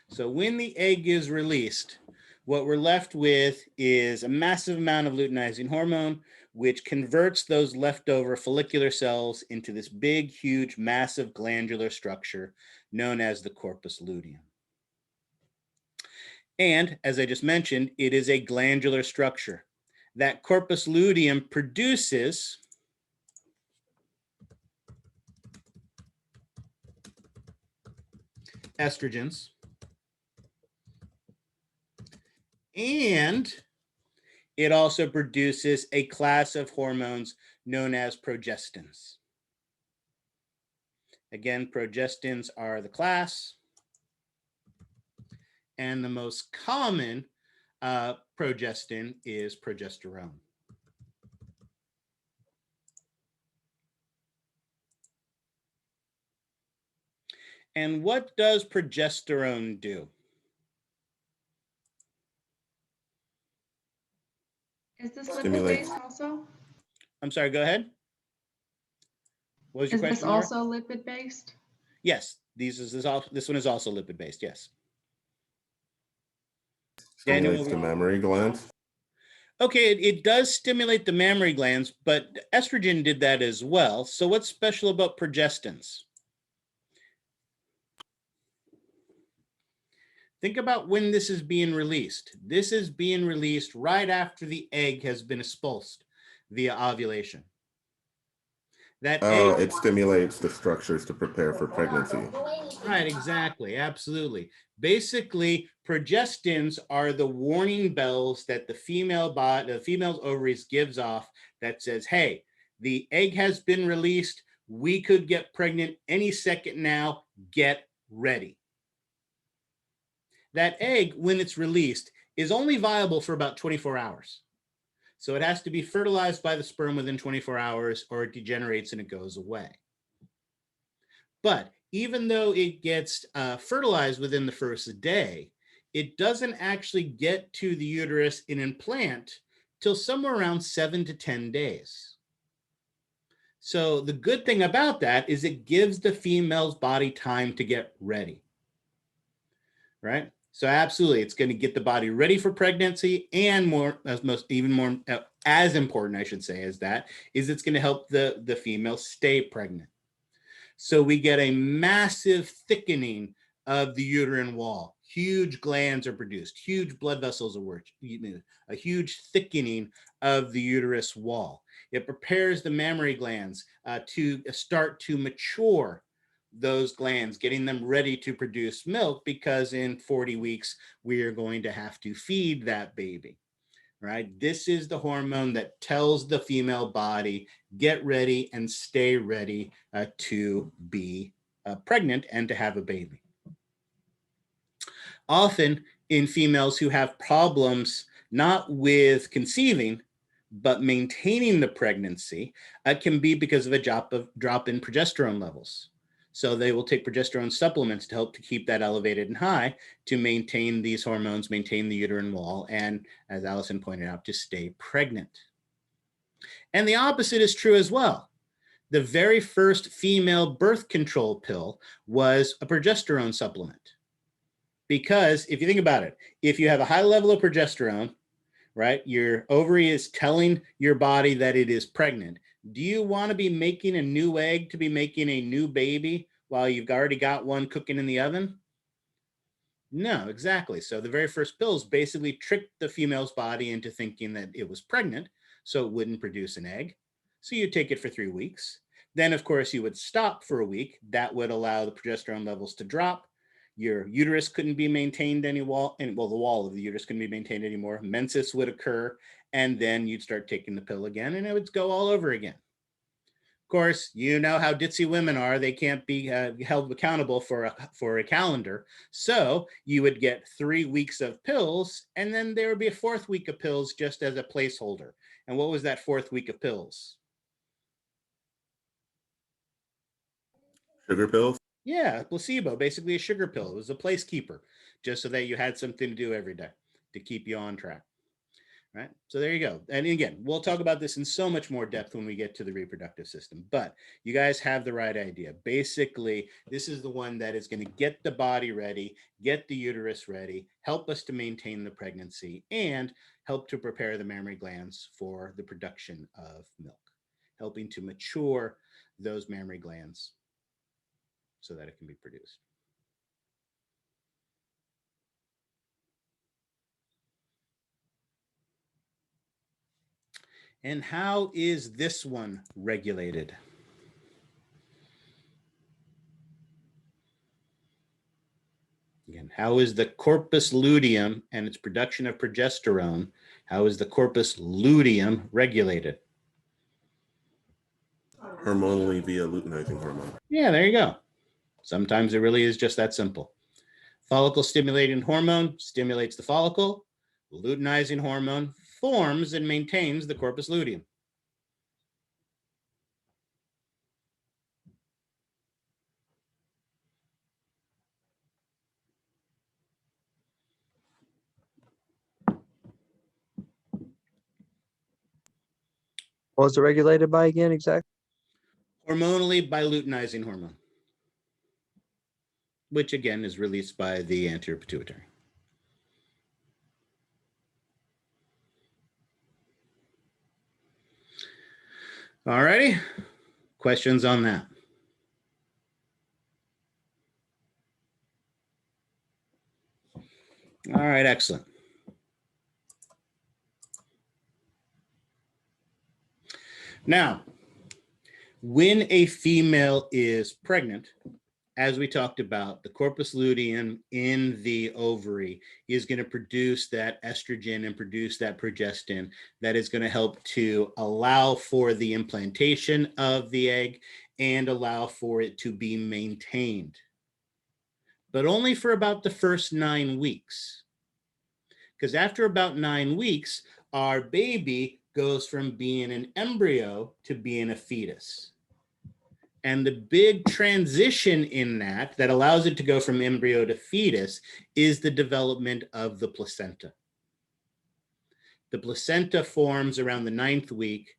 So when the egg is released, what we're left with is a massive amount of luteinizing hormone, which converts those leftover follicular cells into this big, huge, massive glandular structure known as the corpus luteum. And as I just mentioned, it is a glandular structure. That corpus luteum produces estrogens, and it also produces a class of hormones known as progestins. Again, progestins are the class, and the most common progestin is progesterone. And what does progesterone do? Is this Stimulate. lipid-based also? I'm sorry, go ahead. What was your Is this question, Laura? also lipid-based? Yes, this one is also lipid-based, yes. Stimulates Daniel, the mammary glands. okay, it does stimulate the mammary glands, but estrogen did that as well. So what's special about progestins? Think about when this is being released. This is being released right after the egg has been expulsed via ovulation. That egg, It stimulates the structures to prepare for pregnancy. right, exactly, absolutely. Basically, progestins are the warning bells that the female's ovaries gives off that says, hey, the egg has been released. We could get pregnant any second now. Get ready. That egg, when it's released, is only viable for about 24 hours. So it has to be fertilized by the sperm within 24 hours or it degenerates and it goes away. But even though it gets fertilized within the first day, it doesn't actually get to the uterus and implant till somewhere around 7 to 10 days. So the good thing about that is it gives the female's body time to get ready, right? So absolutely, it's going to get the body ready for pregnancy, and as important, I should say, as that is it's going to help the female stay pregnant. So we get a massive thickening of the uterine wall. Huge glands are produced, huge blood vessels are worked, a huge thickening of the uterus wall. It prepares the mammary glands to start to mature those glands, getting them ready to produce milk, because in 40 weeks, we are going to have to feed that baby, right? This is the hormone that tells the female body, get ready and stay ready to be pregnant and to have a baby. Often in females who have problems, not with conceiving, but maintaining the pregnancy, can be because of a drop in progesterone levels. So they will take progesterone supplements to help to keep that elevated and high to maintain these hormones, maintain the uterine wall, and as Allison pointed out, to stay pregnant. And the opposite is true as well. The very first female birth control pill was a progesterone supplement. Because if you think about it, if you have a high level of progesterone, right, your ovary is telling your body that it is pregnant. Do you want to be making a new egg to be making a new baby while you've already got one cooking in the oven? No, exactly. So the very first pills basically tricked the female's body into thinking that it was pregnant, so it wouldn't produce an egg. So you take it for 3 weeks. Then, of course, you would stop for a week. That would allow the progesterone levels to drop. Your uterus couldn't be maintained the wall of the uterus couldn't be maintained anymore. Menses would occur, and then you'd start taking the pill again, and it would go all over again. Of course, you know how ditzy women are. They can't be held accountable for a calendar. So you would get 3 weeks of pills, and then there would be a 4th week of pills just as a placeholder. And what was that 4th week of pills? Sugar pills? Yeah, placebo, basically a sugar pill. It was a placekeeper, just so that you had something to do every day to keep you on track. Right? So there you go. And again, we'll talk about this in so much more depth when we get to the reproductive system, but you guys have the right idea. Basically, this is the one that is going to get the body ready, get the uterus ready, help us to maintain the pregnancy, and help to prepare the mammary glands for the production of milk, helping to mature those mammary glands so that it can be produced. And how is this one regulated? Again, how is the corpus luteum and its production of progesterone, how is the corpus luteum regulated? Hormonally via luteinizing hormone. Yeah, there you go. Sometimes it really is just that simple. Follicle stimulating hormone stimulates the follicle. Luteinizing hormone forms and maintains the corpus luteum. What was it regulated by again, exactly? Hormonally by luteinizing hormone, which again is released by the anterior pituitary. All righty, questions on that? All right, excellent. Now, when a female is pregnant, as we talked about, the corpus luteum in the ovary is going to produce that estrogen and produce that progestin that is going to help to allow for the implantation of the egg and allow for it to be maintained, but only for about the first 9 weeks. Because after about 9 weeks, our baby goes from being an embryo to being a fetus. And the big transition in that allows it to go from embryo to fetus is the development of the placenta. The placenta forms around the 9th week.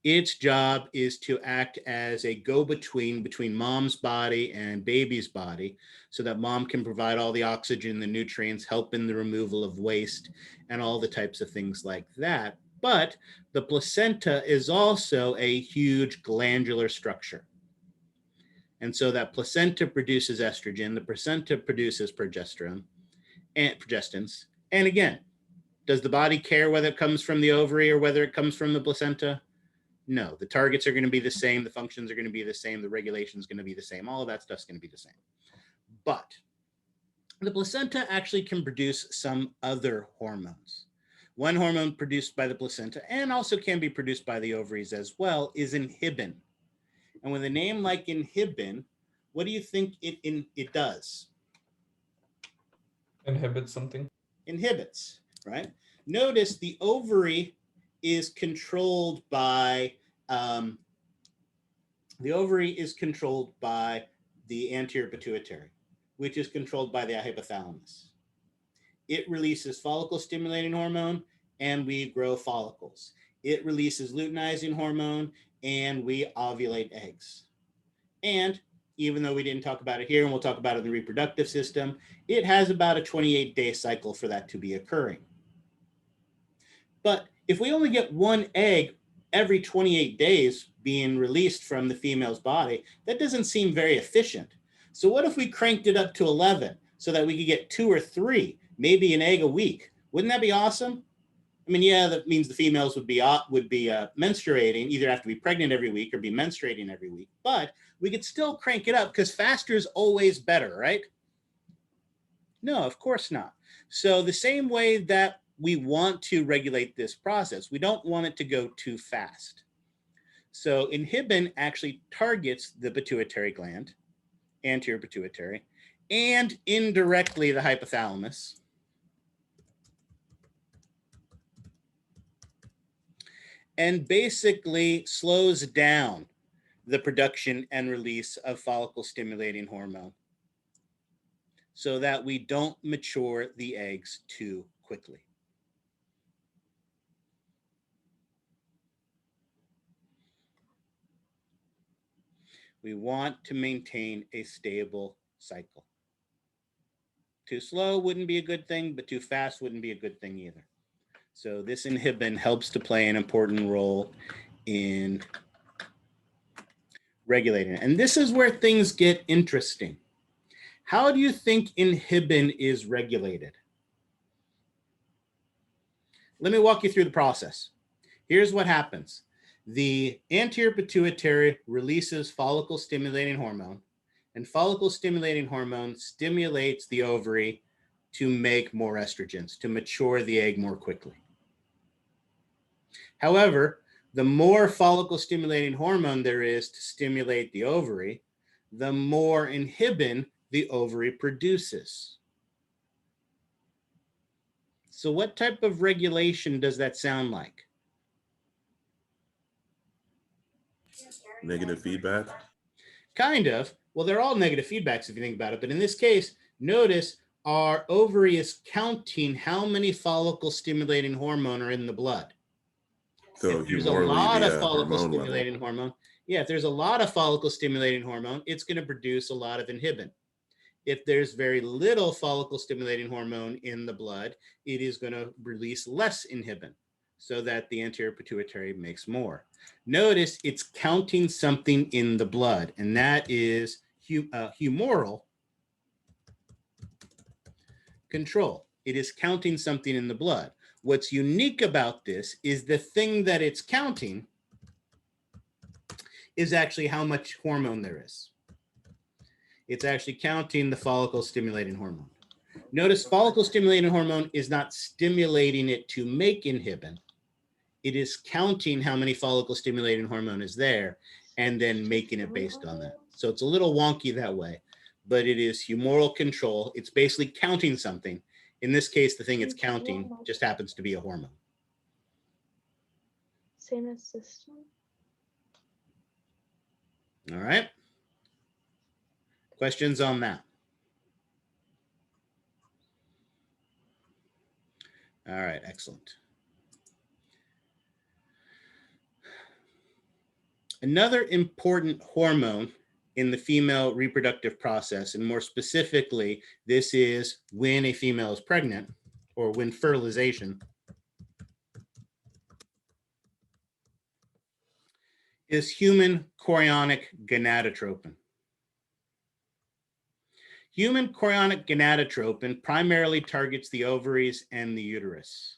Its job is to act as a go-between between mom's body and baby's body so that mom can provide all the oxygen, the nutrients, help in the removal of waste, and all the types of things like that. But the placenta is also a huge glandular structure. And so that placenta produces estrogen, the placenta produces progesterone and progestins. And again, does the body care whether it comes from the ovary or whether it comes from the placenta? No, the targets are going to be the same, the functions are going to be the same, the regulation is going to be the same, all of that stuff's going to be the same. But the placenta actually can produce some other hormones. One hormone produced by the placenta and also can be produced by the ovaries as well is inhibin. And with a name like inhibin, what do you think it does? Inhibits something. Inhibits, right? Notice the ovary is controlled by the anterior pituitary, which is controlled by the hypothalamus. It releases follicle stimulating hormone and we grow follicles. It releases luteinizing hormone and we ovulate eggs. And even though we didn't talk about it here, and we'll talk about it in the reproductive system, it has about a 28-day cycle for that to be occurring. But if we only get one egg every 28 days being released from the female's body, that doesn't seem very efficient. So what if we cranked it up to 11 so that we could get 2 or 3, maybe an egg a week? Wouldn't that be awesome? I mean, yeah, that means the females would be menstruating, either have to be pregnant every week or be menstruating every week, but we could still crank it up because faster is always better, right? No, of course not. So the same way that we want to regulate this process, we don't want it to go too fast. So inhibin actually targets the pituitary gland, anterior pituitary, and indirectly the hypothalamus. And basically slows down the production and release of follicle stimulating hormone so that we don't mature the eggs too quickly. We want to maintain a stable cycle. Too slow wouldn't be a good thing, but too fast wouldn't be a good thing either. So this inhibin helps to play an important role in regulating it. And this is where things get interesting. How do you think inhibin is regulated? Let me walk you through the process. Here's what happens. The anterior pituitary releases follicle stimulating hormone, and follicle stimulating hormone stimulates the ovary to make more estrogens, to mature the egg more quickly. However, the more follicle stimulating hormone there is to stimulate the ovary, the more inhibin the ovary produces. So what type of regulation does that sound like? Negative feedback. Kind of. Well, they're all negative feedbacks if you think about it. But in this case, notice our ovary is counting how many follicle stimulating hormone are in the blood. So If there's a humorally lot of via follicle hormone level. stimulating hormone, yeah, if there's a lot of follicle stimulating hormone, it's going to produce a lot of inhibin. If there's very little follicle stimulating hormone in the blood, it is going to release less inhibin so that the anterior pituitary makes more. Notice it's counting something in the blood, and that is humoral control. It is counting something in the blood. What's unique about this is the thing that it's counting is actually how much hormone there is. It's actually counting the follicle stimulating hormone. Notice follicle stimulating hormone is not stimulating it to make inhibin. It is counting how many follicle stimulating hormone is there and then making it based on that. So it's a little wonky that way, but it is humoral control. It's basically counting something. In this case, the thing it's counting just happens to be a hormone. Same as system. All right. Questions on that? All right, excellent. Another important hormone in the female reproductive process, and more specifically, this is when a female is pregnant or when fertilization, is human chorionic gonadotropin. Human chorionic gonadotropin primarily targets the ovaries and the uterus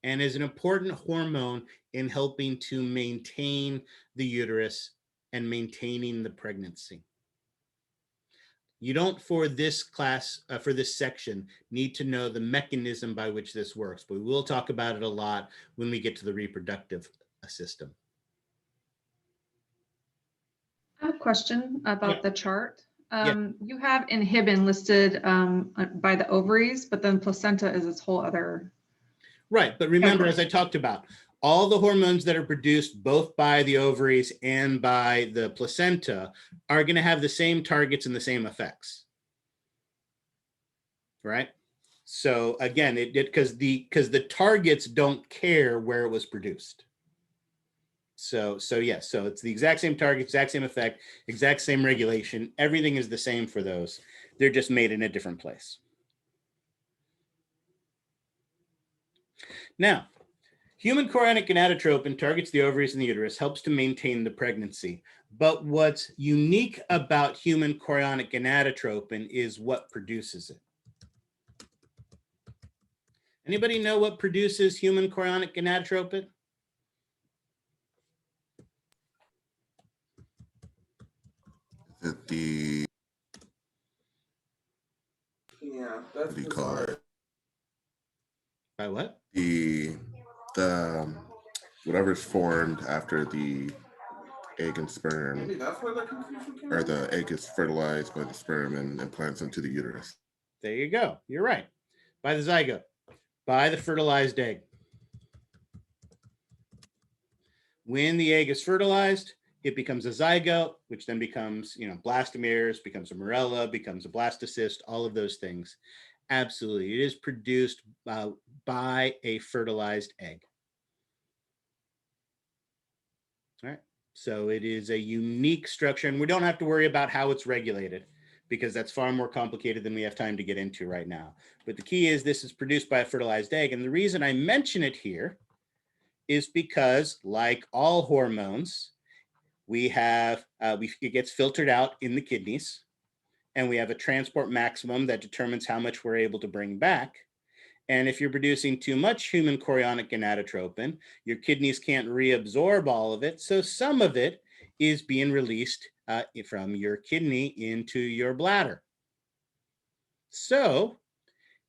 and is an important hormone in helping to maintain the uterus and maintaining the pregnancy. You don't, for this class, for this section, need to know the mechanism by which this works, but we will talk about it a lot when we get to the reproductive system. I have a question about Yeah. the chart. Yeah. You have inhibin listed by the ovaries, but then placenta is this whole other. Right, but remember, as I talked about, all the hormones that are produced both by the ovaries and by the placenta are going to have the same targets and the same effects. Right? So again, because the targets don't care where it was produced. So yes, so it's the exact same target, exact same effect, exact same regulation. Everything is the same for those. They're just made in a different place. Now, human chorionic gonadotropin targets the ovaries and the uterus, helps to maintain the pregnancy. But what's unique about human chorionic gonadotropin is what produces it. Anybody know what produces human chorionic gonadotropin? Is it the, what do you call it? By what? The whatever's formed after the egg and sperm, or the egg is fertilized by the sperm and implants into the uterus. There you go. You're right. By the zygote, by the fertilized egg. When the egg is fertilized, it becomes a zygote, which then becomes, blastomeres, becomes a morella, becomes a blastocyst, all of those things. Absolutely. It is produced by a fertilized egg. All right. So it is a unique structure, and we don't have to worry about how it's regulated because that's far more complicated than we have time to get into right now. But the key is this is produced by a fertilized egg. And the reason I mention it here is because, like all hormones, we have, it gets filtered out in the kidneys, and we have a transport maximum that determines how much we're able to bring back. And if you're producing too much human chorionic gonadotropin, your kidneys can't reabsorb all of it. So some of it is being released from your kidney into your bladder. So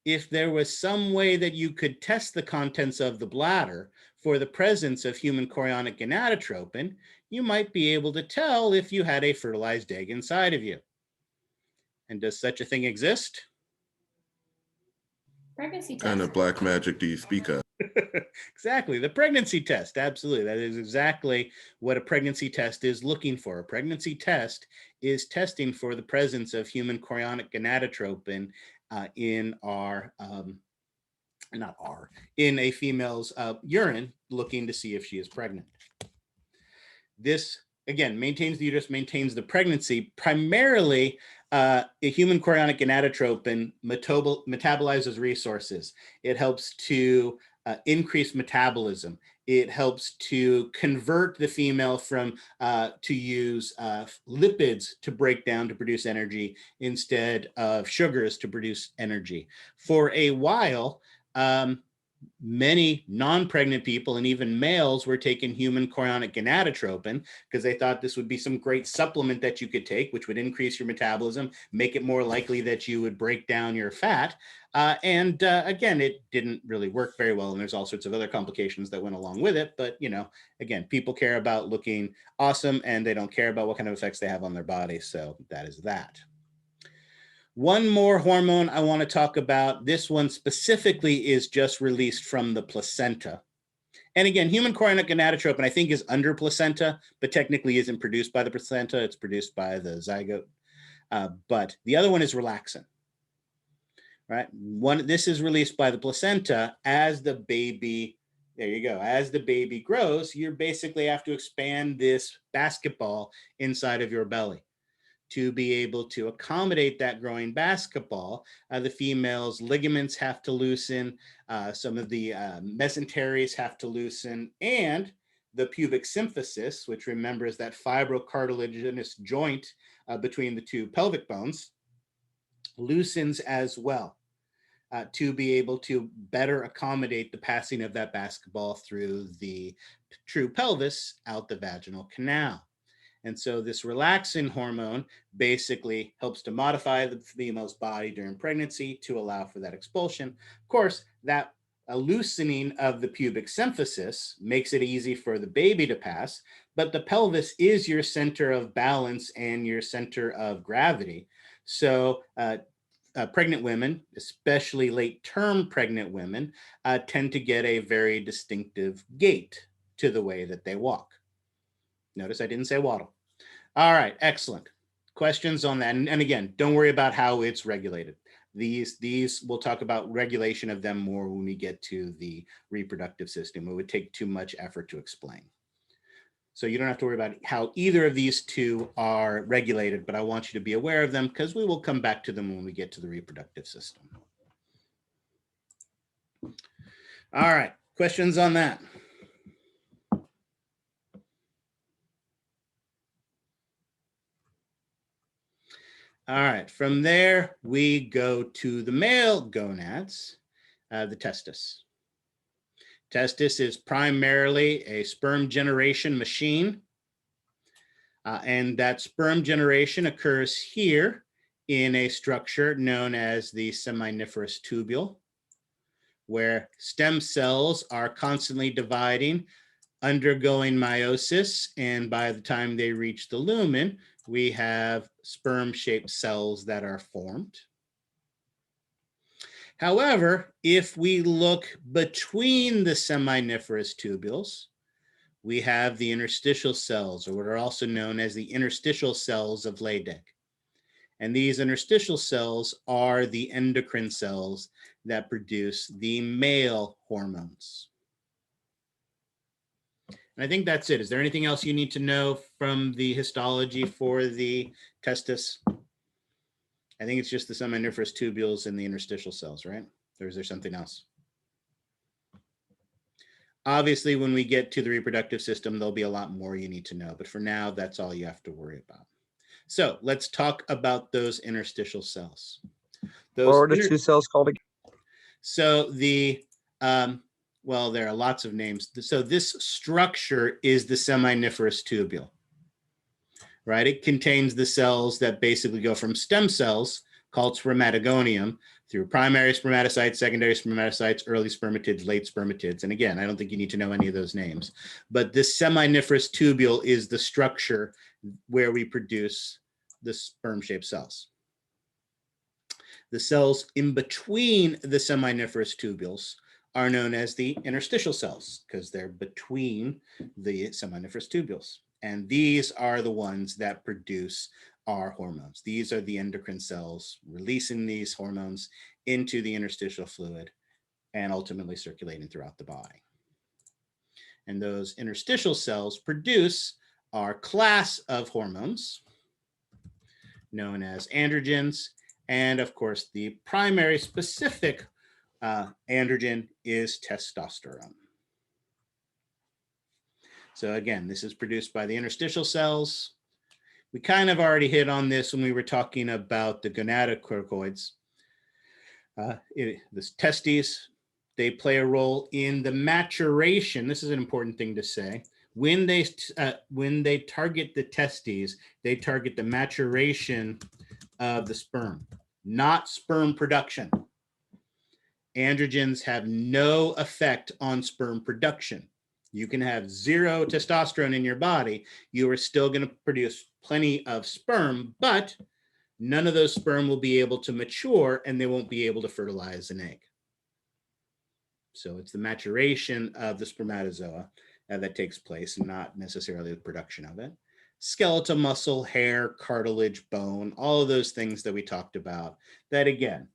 if there was some way that you could test the contents of the bladder for the presence of human chorionic gonadotropin, you might be able to tell if you had a fertilized egg inside of you. And does such a thing exist? Pregnancy test. Kind of black magic do you speak of? Exactly, the pregnancy test. Absolutely, that is exactly what a pregnancy test is looking for. A pregnancy test is testing for the presence of human chorionic gonadotropin in in a female's urine, looking to see if she is pregnant. This, again, maintains the uterus, maintains the pregnancy. Primarily, a human chorionic gonadotropin metabolizes resources. It helps to increase metabolism. It helps to convert the female from to use lipids to break down to produce energy instead of sugars to produce energy. For a while, many non-pregnant people and even males were taking human chorionic gonadotropin because they thought this would be some great supplement that you could take, which would increase your metabolism, make it more likely that you would break down your fat. Again, it didn't really work very well. And there's all sorts of other complications that went along with it. But, you know, again, people care about looking awesome and they don't care about what kind of effects they have on their body. So that is that. One more hormone I want to talk about. This one specifically is just released from the placenta. And again, human chorionic gonadotropin, I think, is under placenta, but technically isn't produced by the placenta. It's produced by the zygote. But the other one is relaxin. Right? This is released by the placenta as the baby. There you go. As the baby grows, you basically have to expand this basketball inside of your belly. To be able to accommodate that growing basketball, the female's ligaments have to loosen, some of the mesenteries have to loosen, and the pubic symphysis, which remember is that fibrocartilaginous joint between the two pelvic bones, loosens as well to be able to better accommodate the passing of that basketball through the true pelvis out the vaginal canal. And so this relaxin hormone basically helps to modify the female's body during pregnancy to allow for that expulsion. Of course, that loosening of the pubic symphysis makes it easy for the baby to pass, but the pelvis is your center of balance and your center of gravity. So pregnant women, especially late-term pregnant women, tend to get a very distinctive gait to the way that they walk. Notice I didn't say waddle. All right, excellent. Questions on that? And again, don't worry about how it's regulated. These we'll talk about regulation of them more when we get to the reproductive system. It would take too much effort to explain. So you don't have to worry about how either of these two are regulated, but I want you to be aware of them because we will come back to them when we get to the reproductive system. All right, questions on that? All right, from there, we go to the male gonads, the testis. Testis is primarily a sperm generation machine. And that sperm generation occurs here in a structure known as the seminiferous tubule, where stem cells are constantly dividing, undergoing meiosis, and by the time they reach the lumen, we have sperm-shaped cells that are formed. However, if we look between the seminiferous tubules, we have the interstitial cells, or what are also known as the interstitial cells of Leydig. And these interstitial cells are the endocrine cells that produce the male hormones. And I think that's it. Is there anything else you need to know from the histology for the testis? I think it's just the seminiferous tubules and the interstitial cells, right? Or is there something else? Obviously, when we get to the reproductive system, there'll be a lot more you need to know. But for now, that's all you have to worry about. So let's talk about those interstitial cells. What are the two cells called again? So well, there are lots of names. So this structure is the seminiferous tubule, right? It contains the cells that basically go from stem cells called spermatogonium through primary spermatocytes, secondary spermatocytes, early spermatids, late spermatids. And again, I don't think you need to know any of those names, but this seminiferous tubule is the structure where we produce the sperm-shaped cells. The cells in between the seminiferous tubules are known as the interstitial cells because they're between the seminiferous tubules. And these are the ones that produce our hormones. These are the endocrine cells releasing these hormones into the interstitial fluid and ultimately circulating throughout the body. And those interstitial cells produce our class of hormones known as androgens. And of course, the primary specific androgen is testosterone. So again, this is produced by the interstitial cells. We kind of already hit on this when we were talking about the gonadotrophoids. The testes, they play a role in the maturation. This is an important thing to say. When they target the testes, they target the maturation of the sperm, not sperm production. Androgens have no effect on sperm production. You can have 0 testosterone in your body, you are still going to produce plenty of sperm, but none of those sperm will be able to mature and they won't be able to fertilize an egg. So it's the maturation of the spermatozoa that takes place, not necessarily the production of it. Skeletal muscle, hair, cartilage, bone, all of those things that we talked about, that again,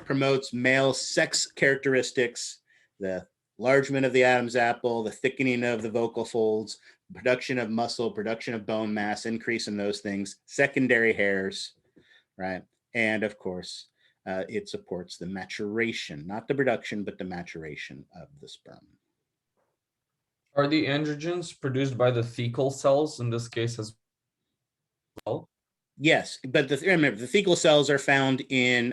promotes male sex characteristics, the enlargement of the Adam's apple, the thickening of the vocal folds, production of muscle, production of bone mass, increase in those things, secondary hairs, right? And of course, it supports the maturation, not the production, but the maturation of the sperm. Are the androgens produced by the thecal cells in this case as well? Yes, but remember, the thecal cells are found in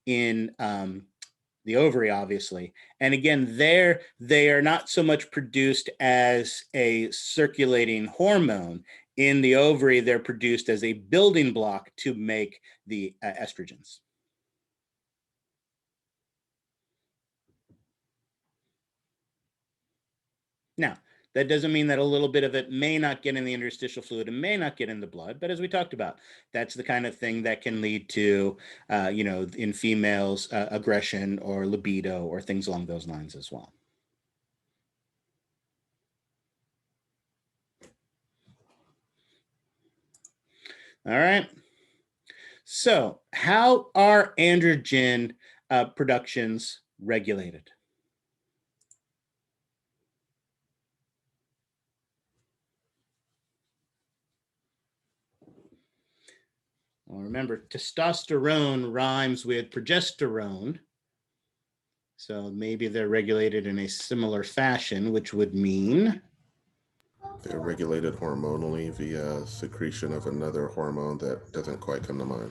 the ovary, obviously. And again, they are not so much produced as a circulating hormone. In the ovary, they're produced as a building block to make the estrogens. Now, that doesn't mean that a little bit of it may not get in the interstitial fluid and may not get in the blood, but as we talked about, that's the kind of thing that can lead to, in females, aggression or libido or things along those lines as well. All right. So how are androgen productions regulated? Well, remember, testosterone rhymes with progesterone. So maybe they're regulated in a similar fashion, which would mean? They're regulated hormonally via secretion of another hormone that doesn't quite come to mind.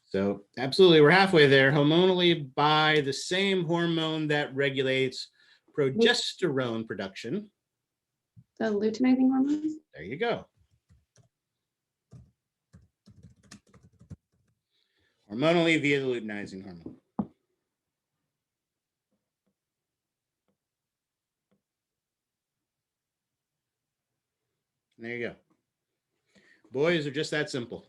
So absolutely, we're halfway there. Hormonally by the same hormone that regulates progesterone production. The luteinizing hormone? There you go. Hormonally via the luteinizing hormone. There you go. Boys are just that simple.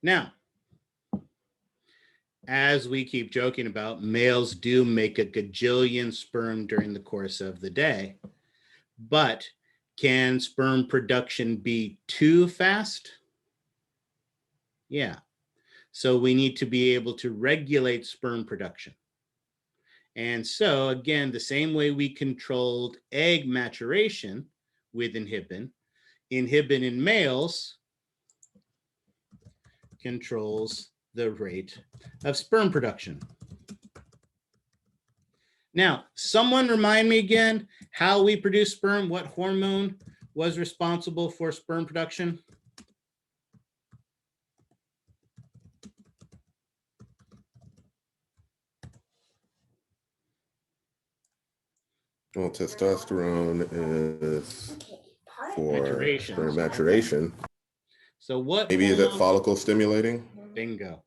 Now, as we keep joking about, males do make a gajillion sperm during the course of the day, but can sperm production be too fast? Yeah. So we need to be able to regulate sperm production. And so again, the same way we controlled egg maturation with inhibin in males controls the rate of sperm production. Now, someone remind me again how we produce sperm, what hormone was responsible for sperm production? Well, testosterone is for Maturation. sperm maturation. So what? Maybe is it hormone- follicle stimulating? Bingo.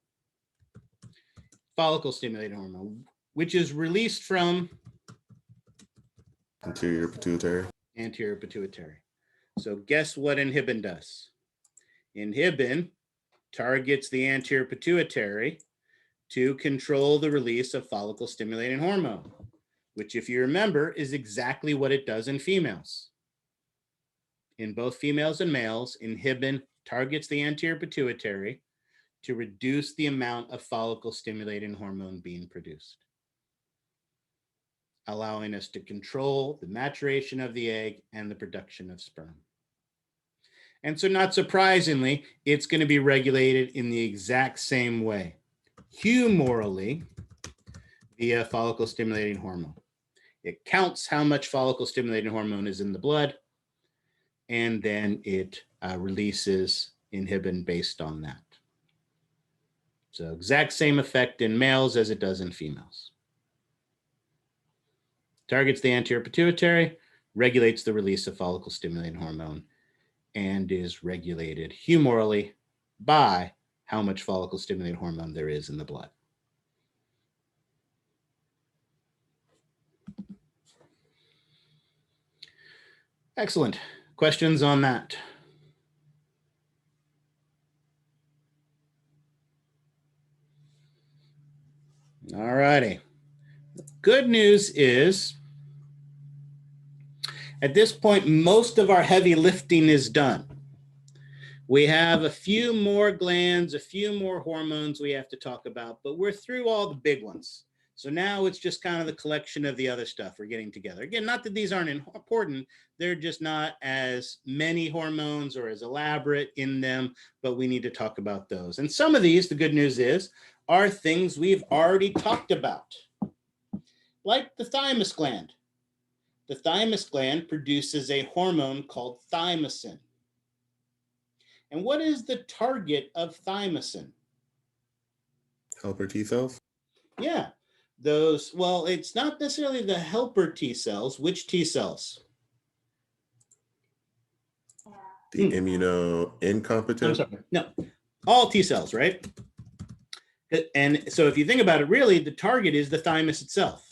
Follicle stimulating hormone, which is released from Anterior pituitary. anterior pituitary. So guess what inhibin does? Inhibin targets the anterior pituitary to control the release of follicle stimulating hormone, which, if you remember, is exactly what it does in females. In both females and males, inhibin targets the anterior pituitary to reduce the amount of follicle stimulating hormone being produced, allowing us to control the maturation of the egg and the production of sperm. And so, not surprisingly, it's going to be regulated in the exact same way, humorally, via follicle stimulating hormone. It counts how much follicle stimulating hormone is in the blood, and then it releases inhibin based on that. So exact same effect in males as it does in females. Targets the anterior pituitary, regulates the release of follicle stimulating hormone, and is regulated humorally by how much follicle stimulating hormone there is in the blood. Excellent. Questions on that? All righty. Good news is, at this point, most of our heavy lifting is done. We have a few more glands, a few more hormones we have to talk about, but we're through all the big ones. So now it's just kind of the collection of the other stuff we're getting together. Again, not that these aren't important, they're just not as many hormones or as elaborate in them, but we need to talk about those. And some of these, the good news is, are things we've already talked about, like the thymus gland. The thymus gland produces a hormone called thymosin. And what is the target of thymosin? Helper T cells. Yeah, those, well, it's not necessarily the helper T cells. Which T cells? The immuno-incompetent. I'm sorry. No, all T cells, right? And so if you think about it, really, the target is the thymus itself,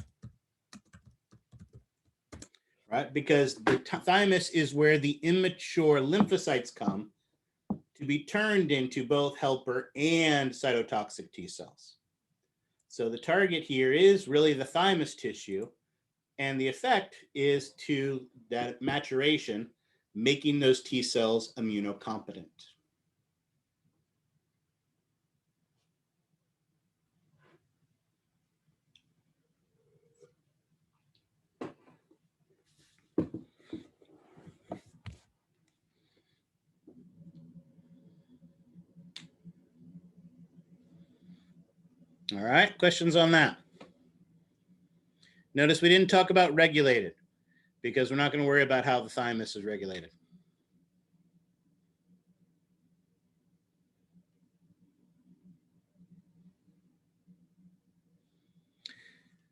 right? Because the thymus is where the immature lymphocytes come to be turned into both helper and cytotoxic T cells. So the target here is really the thymus tissue, and the effect is to that maturation, making those T cells immunocompetent. All right, questions on that? Notice we didn't talk about regulated because we're not going to worry about how the thymus is regulated.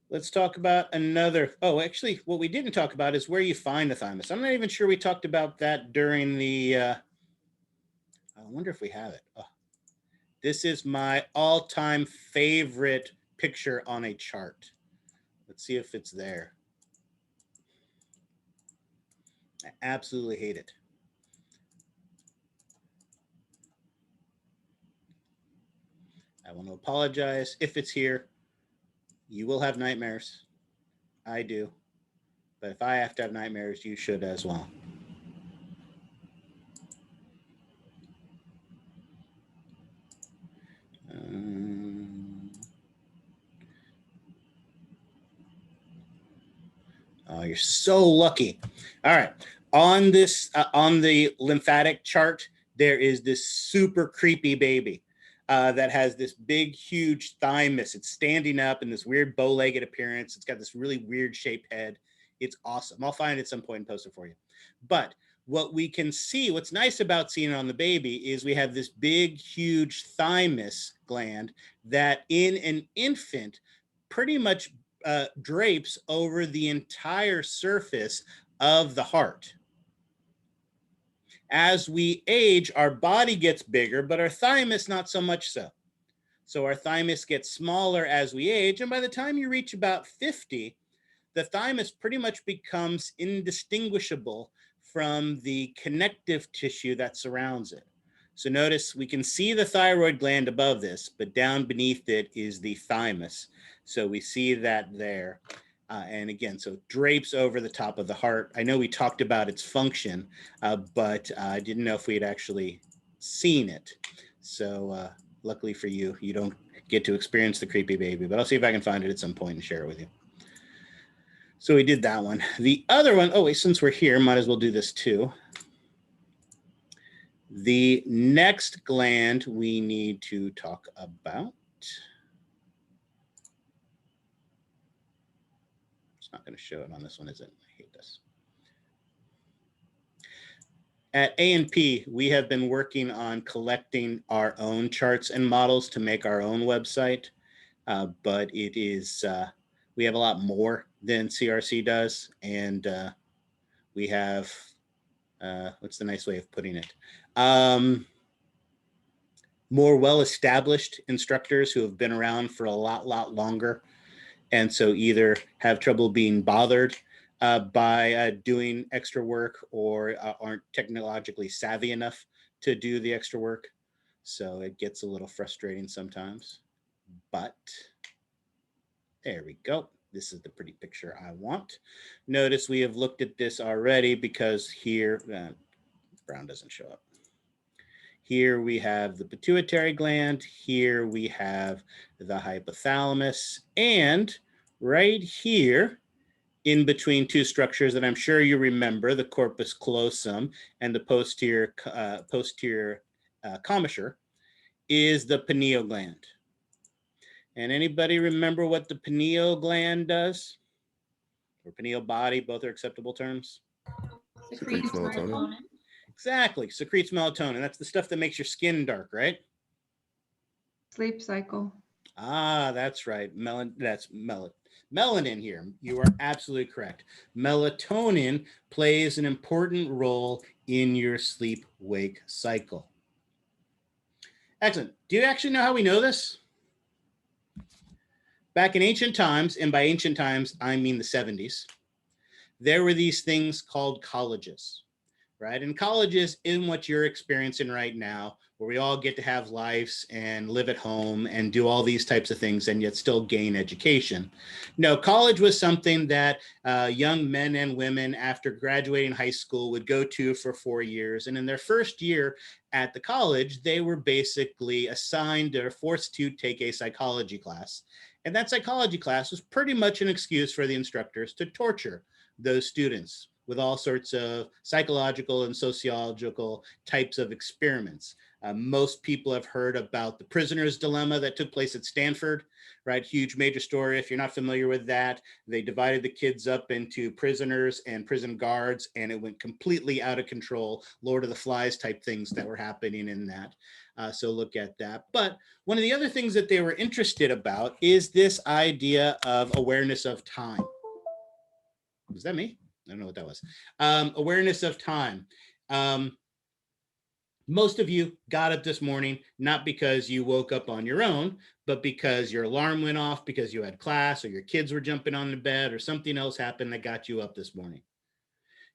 Let's talk about another. Oh, actually, what we didn't talk about is where you find the thymus. I'm not even sure we talked about that during the, I wonder if we have it. Oh, this is my all-time favorite picture on a chart. Let's see if it's there. I absolutely hate it. I want to apologize if it's here. You will have nightmares. I do. But if I have to have nightmares, you should as well. Oh, you're so lucky. All right. On this, on the lymphatic chart, there is this super creepy baby. that has this big, huge thymus. It's standing up in this weird bow-legged appearance. It's got this really weird shaped head. It's awesome. I'll find it at some point and post it for you. But what we can see, what's nice about seeing it on the baby is we have this big, huge thymus gland that in an infant pretty much drapes over the entire surface of the heart. As we age, our body gets bigger, but our thymus not so much so. So our thymus gets smaller as we age, and by the time you reach about 50, the thymus pretty much becomes indistinguishable from the connective tissue that surrounds it. So notice we can see the thyroid gland above this, but down beneath it is the thymus. So we see that there. And again, so it drapes over the top of the heart. I know we talked about its function, but I didn't know if we had actually seen it. So luckily for you, you don't get to experience the creepy baby, but I'll see if I can find it at some point and share it with you. So we did that one. The other one, oh wait, since we're here, might as well do this too. The next gland we need to talk about. It's not going to show it on this one, is it? I hate this. At A&P, we have been working on collecting our own charts and models to make our own website, but it is, we have a lot more than CRC does, and we have, what's the nice way of putting it? More well-established instructors who have been around for a lot longer, and so either have trouble being bothered by doing extra work or aren't technologically savvy enough to do the extra work. So it gets a little frustrating sometimes, but there we go. This is the pretty picture I want. Notice we have looked at this already because here, brown doesn't show up. Here we have the pituitary gland. Here we have the hypothalamus. And right here, in between two structures that I'm sure you remember, the corpus callosum and the posterior commissure, is the pineal gland. And anybody remember what the pineal gland does? Or pineal body, both are acceptable terms. Secretes melatonin. Exactly, secretes melatonin. That's the stuff that makes your skin dark, right? Sleep cycle. Ah, that's right. Melanin here. You are absolutely correct. Melatonin plays an important role in your sleep-wake cycle. Excellent. Do you actually know how we know this? Back in ancient times, and by ancient times, I mean the 70s, there were these things called colleges, right? And colleges in what you're experiencing right now, where we all get to have lives and live at home and do all these types of things and yet still gain education. No, college was something that young men and women after graduating high school would go to for 4 years. And in their first year at the college, they were basically assigned or forced to take a psychology class. And that psychology class was pretty much an excuse for the instructors to torture those students with all sorts of psychological and sociological types of experiments. Most people have heard about the prisoner's dilemma that took place at Stanford, right? Huge major story. If you're not familiar with that, they divided the kids up into prisoners and prison guards, and it went completely out of control. Lord of the Flies type things that were happening in that. So look at that. But one of the other things that they were interested about is this idea of awareness of time. Was that me? I don't know what that was. Awareness of time. Most of you got up this morning, not because you woke up on your own, but because your alarm went off, because you had class or your kids were jumping on the bed or something else happened that got you up this morning.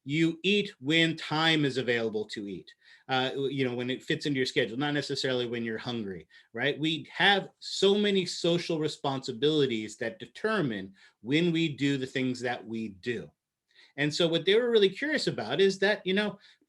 You eat when time is available to eat, when it fits into your schedule, not necessarily when you're hungry, right? We have so many social responsibilities that determine when we do the things that we do. And so what they were really curious about is that,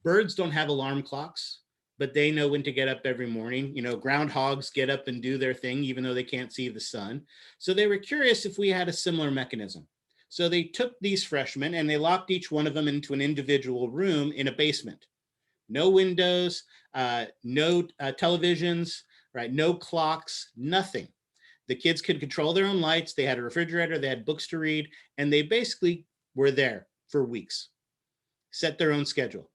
birds don't have alarm clocks, but they know when to get up every morning. Groundhogs get up and do their thing, even though they can't see the sun. So they were curious if we had a similar mechanism. So they took these freshmen and they locked each one of them into an individual room in a basement. No windows, no televisions, right? No clocks, nothing. The kids could control their own lights. They had a refrigerator, they had books to read, and they basically were there for weeks, set their own schedule.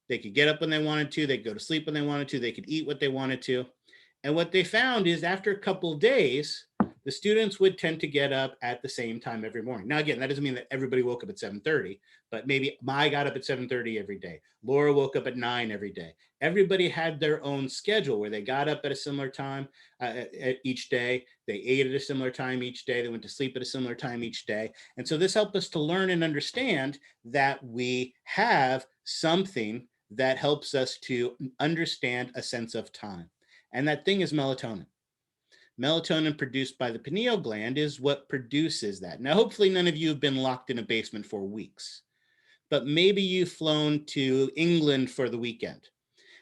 They could get up when they wanted to, they could go to sleep when they wanted to, they could eat what they wanted to. And what they found is after a couple of days, the students would tend to get up at the same time every morning. Now, again, that doesn't mean that everybody woke up at 7:30, but maybe I got up at 7:30 every day. Laura woke up at 9 every day. Everybody had their own schedule where they got up at a similar time each day. They ate at a similar time each day. They went to sleep at a similar time each day. And so this helped us to learn and understand that we have something that helps us to understand a sense of time. And that thing is melatonin. Melatonin produced by the pineal gland is what produces that. Now, hopefully none of you have been locked in a basement for weeks, but maybe you've flown to England for the weekend.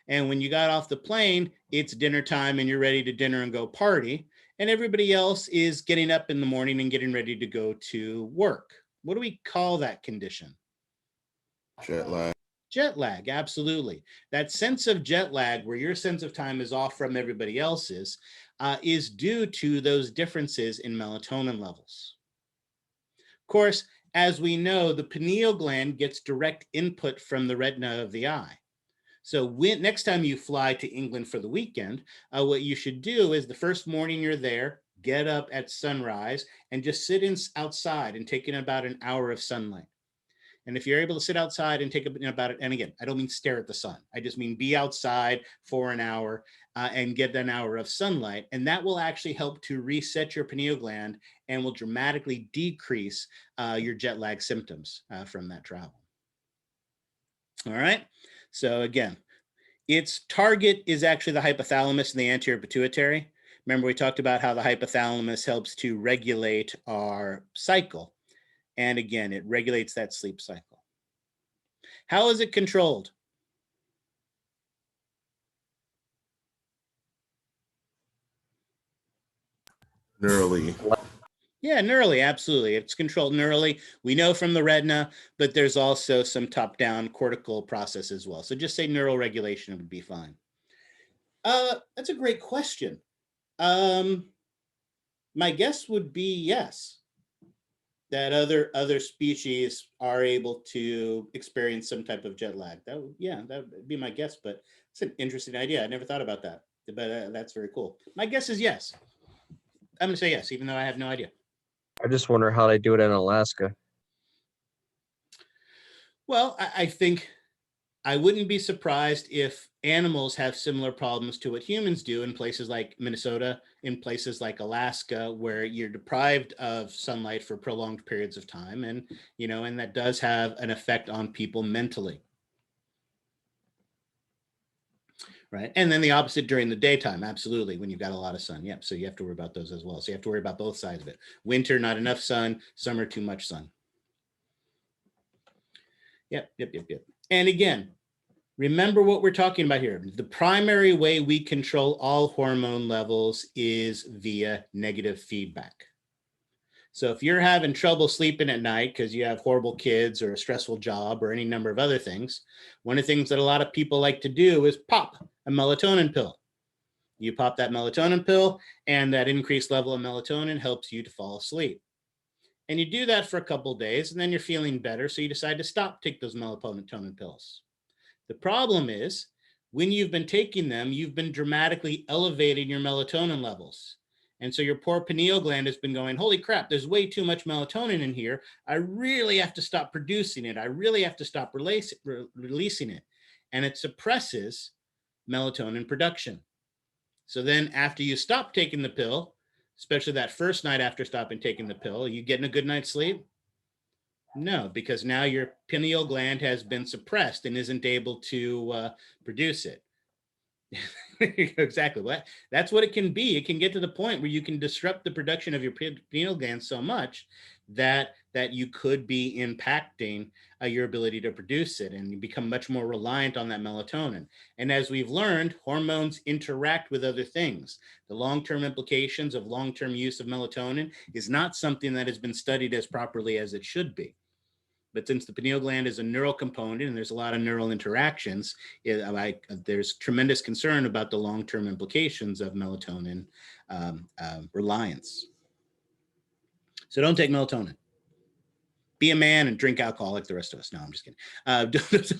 And when you got off the plane, it's dinner time and you're ready to dinner and go party. And everybody else is getting up in the morning and getting ready to go to work. What do we call that condition? Jet lag. Jet lag, absolutely. That sense of jet lag where your sense of time is off from everybody else's is due to those differences in melatonin levels. Of course, as we know, the pineal gland gets direct input from the retina of the eye. So next time you fly to England for the weekend, what you should do is the first morning you're there, get up at sunrise and just sit outside and take in about an hour of sunlight. And if you're able to sit outside and take about it, and again, I don't mean stare at the sun. I just mean be outside for an hour and get an hour of sunlight. And that will actually help to reset your pineal gland and will dramatically decrease your jet lag symptoms from that travel. All right. So again, its target is actually the hypothalamus and the anterior pituitary. Remember, we talked about how the hypothalamus helps to regulate our cycle. And again, it regulates that sleep cycle. How is it controlled? Neurally. Yeah, neurally, absolutely. It's controlled neurally. We know from the retina, but there's also some top-down cortical process as well. So just say neural regulation would be fine. That's a great question. My guess would be yes, that other species are able to experience some type of jet lag. That would be my guess, but it's an interesting idea. I never thought about that, but that's very cool. My guess is yes. I'm gonna say yes, even though I have no idea. I just wonder how they do it in Alaska. Well, I think I wouldn't be surprised if animals have similar problems to what humans do in places like Minnesota, in places like Alaska, where you're deprived of sunlight for prolonged periods of time. And, and that does have an effect on people mentally. Right. And then the opposite during the daytime. Absolutely. When you've got a lot of sun. Yep. So you have to worry about those as well. So you have to worry about both sides of it. Winter, not enough sun. Summer, too much sun. Yep. And again, remember what we're talking about here. The primary way we control all hormone levels is via negative feedback. So if you're having trouble sleeping at night because you have horrible kids or a stressful job or any number of other things, one of the things that a lot of people like to do is pop a melatonin pill. You pop that melatonin pill and that increased level of melatonin helps you to fall asleep. And you do that for a couple of days and then you're feeling better. So you decide to stop taking those melatonin pills. The problem is when you've been taking them, you've been dramatically elevating your melatonin levels. And so your poor pineal gland has been going, holy crap, there's way too much melatonin in here. I really have to stop producing it. I really have to stop releasing it. And it suppresses melatonin production. So then after you stop taking the pill, especially that first night after stopping taking the pill, are you getting a good night's sleep? No, because now your pineal gland has been suppressed and isn't able to produce it. Exactly. Well, that's what it can be. It can get to the point where you can disrupt the production of your pineal gland so much that you could be impacting your ability to produce it, and you become much more reliant on that melatonin. And as we've learned, hormones interact with other things. The long-term implications of long-term use of melatonin is not something that has been studied as properly as it should be. But since the pineal gland is a neural component and there's a lot of neural interactions, there's tremendous concern about the long-term implications of melatonin reliance. So don't take melatonin. Be a man and drink alcohol like the rest of us. No, I'm just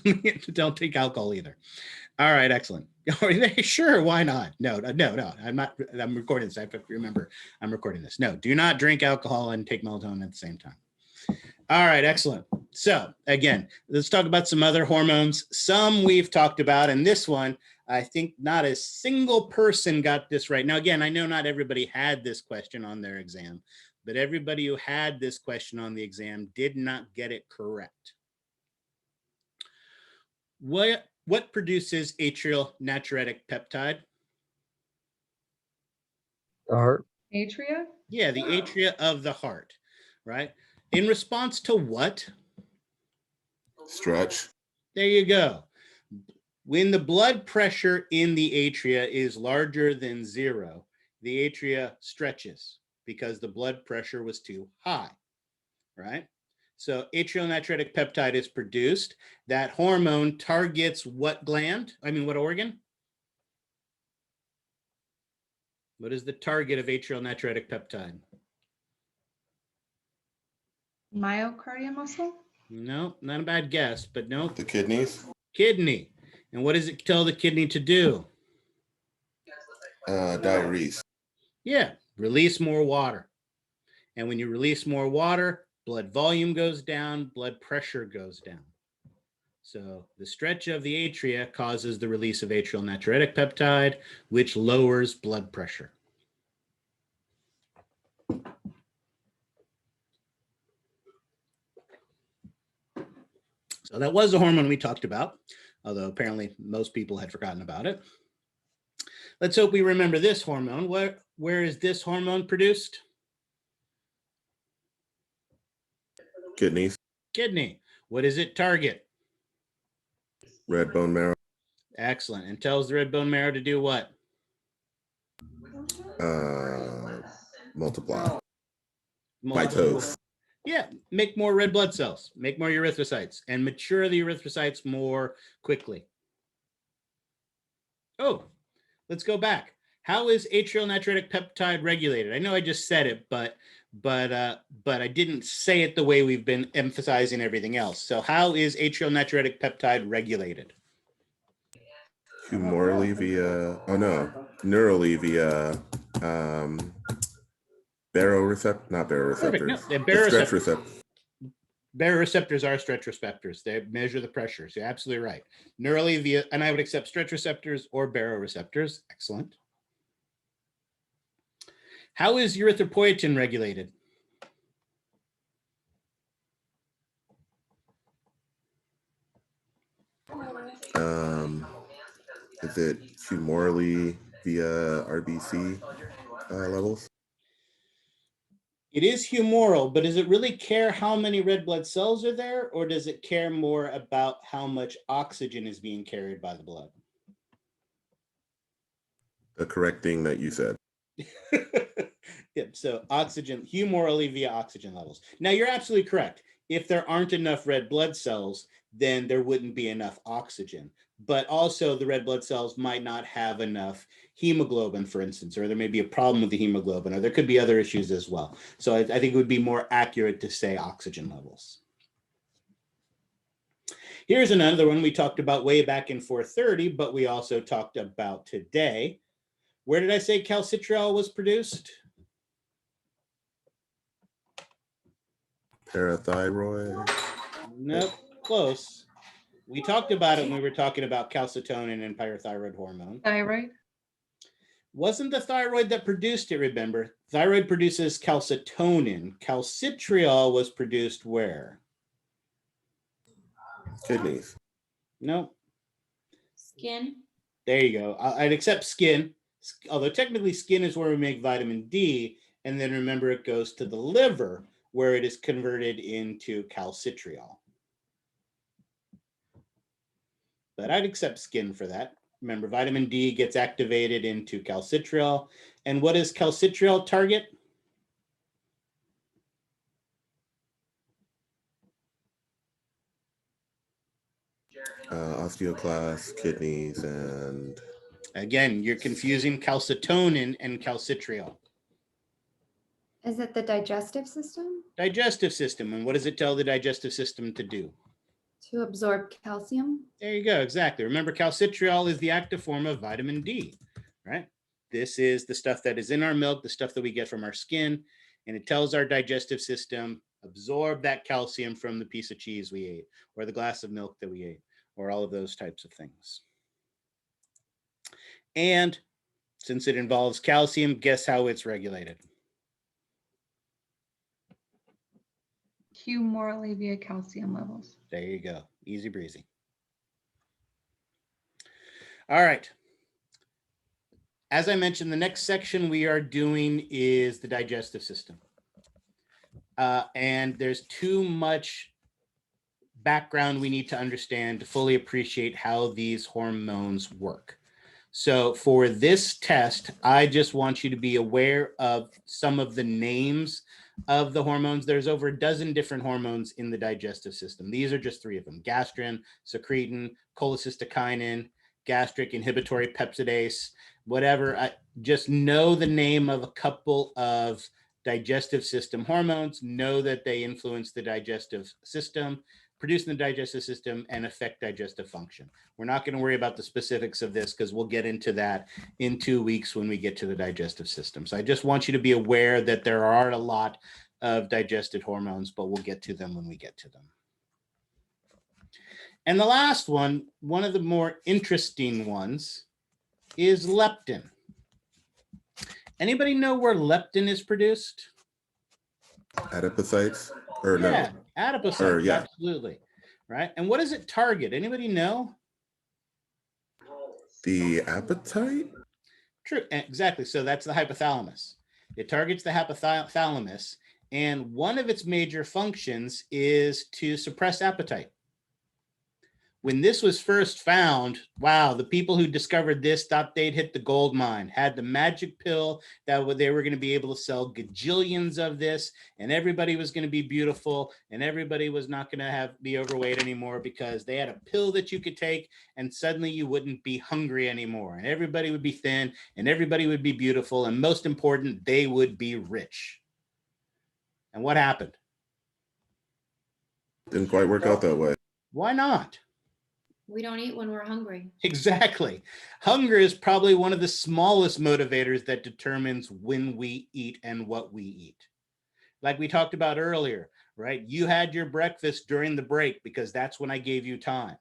kidding. Don't take alcohol either. All right, excellent. Sure, why not? No, I'm not. I'm recording this. I have to remember I'm recording this. No, do not drink alcohol and take melatonin at the same time. All right, excellent. So again, let's talk about some other hormones. Some we've talked about, and this one, I think not a single person got this right. Now, again, I know not everybody had this question on their exam, but everybody who had this question on the exam did not get it correct. What produces atrial natriuretic peptide? The heart. Atria? Yeah, the atria of the heart, right? In response to what? Stretch. There you go. When the blood pressure in the atria is larger than 0, the atria stretches because the blood pressure was too high, right? So atrial natriuretic peptide is produced. That hormone targets what gland? What organ? What is the target of atrial natriuretic peptide? Myocardial muscle? No, not a bad guess, but no. The kidneys. Kidney. And what does it tell the kidney to do? Diurese. Yeah, release more water. And when you release more water, blood volume goes down, blood pressure goes down. So the stretch of the atria causes the release of atrial natriuretic peptide, which lowers blood pressure. So that was the hormone we talked about, although apparently most people had forgotten about it. Let's hope we remember this hormone. Where is this hormone produced? Kidneys. Kidney. What does it target? Red bone marrow. Excellent. And tells the red bone marrow to do what? Multiply. Mitose. Yeah, make more red blood cells, make more erythrocytes, and mature the erythrocytes more quickly. Oh, let's go back. How is atrial natriuretic peptide regulated? I know I just said it, but I didn't say it the way we've been emphasizing everything else. So how is atrial natriuretic peptide regulated? Humorally neurally via baroreceptor, not baroreceptors. No, Stretch receptors. Baroreceptors are stretch receptors. They measure the pressure. So you're absolutely right. Neurally via, and I would accept stretch receptors or baroreceptors. Excellent. How is erythropoietin regulated? Is it humorally via RBC levels? It is humoral, but does it really care how many red blood cells are there, or does it care more about how much oxygen is being carried by the blood? The correct thing that you said. Yep, so oxygen, humorally via oxygen levels. Now you're absolutely correct. If there aren't enough red blood cells, then there wouldn't be enough oxygen. But also the red blood cells might not have enough hemoglobin, for instance, or there may be a problem with the hemoglobin, or there could be other issues as well. So I think it would be more accurate to say oxygen levels. Here's another one we talked about way back in 430, but we also talked about today. Where did I say calcitriol was produced? Parathyroid. Nope, close. We talked about it when we were talking about calcitonin and parathyroid hormone. Thyroid? Wasn't the thyroid that produced it, remember? Thyroid produces calcitonin. Calcitriol was produced where? Kidneys. Nope. Skin. There you go. I'd accept skin, although technically skin is where we make vitamin D, and then remember it goes to the liver where it is converted into calcitriol. But I'd accept skin for that. Remember, vitamin D gets activated into calcitriol. And what does calcitriol target? osteoclast, kidneys, and Again, you're confusing calcitonin and calcitriol. Is it the digestive system? Digestive system. And what does it tell the digestive system to do? To absorb calcium? There you go. Exactly. Remember, calcitriol is the active form of vitamin D, right? This is the stuff that is in our milk, the stuff that we get from our skin, and it tells our digestive system, absorb that calcium from the piece of cheese we ate, or the glass of milk that we ate, or all of those types of things. And since it involves calcium, guess how it's regulated? Humorally via calcium levels. There you go. Easy breezy. All right. As I mentioned, the next section we are doing is the digestive system. And there's too much background we need to understand to fully appreciate how these hormones work. So for this test, I just want you to be aware of some of the names of the hormones. There's over a dozen different hormones in the digestive system. These are just 3 of them: gastrin, secretin, cholecystokinin, gastric inhibitory peptidase, whatever. Just know the name of a couple of digestive system hormones, know that they influence the digestive system, produce in the digestive system, and affect digestive function. We're not going to worry about the specifics of this because we'll get into that in 2 weeks when we get to the digestive system. So I just want you to be aware that there are a lot of digestive hormones, but we'll get to them when we get to them. And the last one of the more interesting ones, is leptin. Anybody know where leptin is produced? adipocytes, or Yeah, no? adipocytes, Or, yeah. absolutely. Right. And what does it target? Anybody know? The appetite? True, exactly. So that's the hypothalamus. It targets the hypothalamus, and one of its major functions is to suppress appetite. When this was first found, wow, the people who discovered this thought they'd hit the gold mine, had the magic pill that they were going to be able to sell gajillions of this, and everybody was going to be beautiful, and everybody was not going to be overweight anymore because they had a pill that you could take, and suddenly you wouldn't be hungry anymore, and everybody would be thin, and everybody would be beautiful, and most important, they would be rich. And what happened? Didn't quite work out that way. Why not? We don't eat when we're hungry. Exactly. Hunger is probably one of the smallest motivators that determines when we eat and what we eat. Like we talked about earlier, right? You had your breakfast during the break because that's when I gave you time.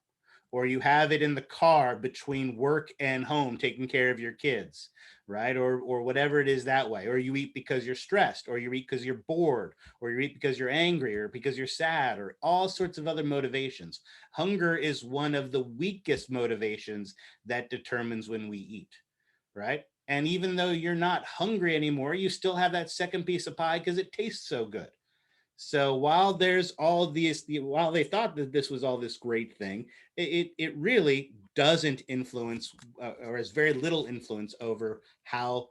Or you have it in the car between work and home, taking care of your kids, right? Or whatever it is that way. Or you eat because you're stressed, or you eat because you're bored, or you eat because you're angry, or because you're sad, or all sorts of other motivations. Hunger is one of the weakest motivations that determines when we eat, right? And even though you're not hungry anymore, you still have that second piece of pie because it tastes so good. So while there's all these, while they thought that this was all this great thing, it really doesn't influence or has very little influence over how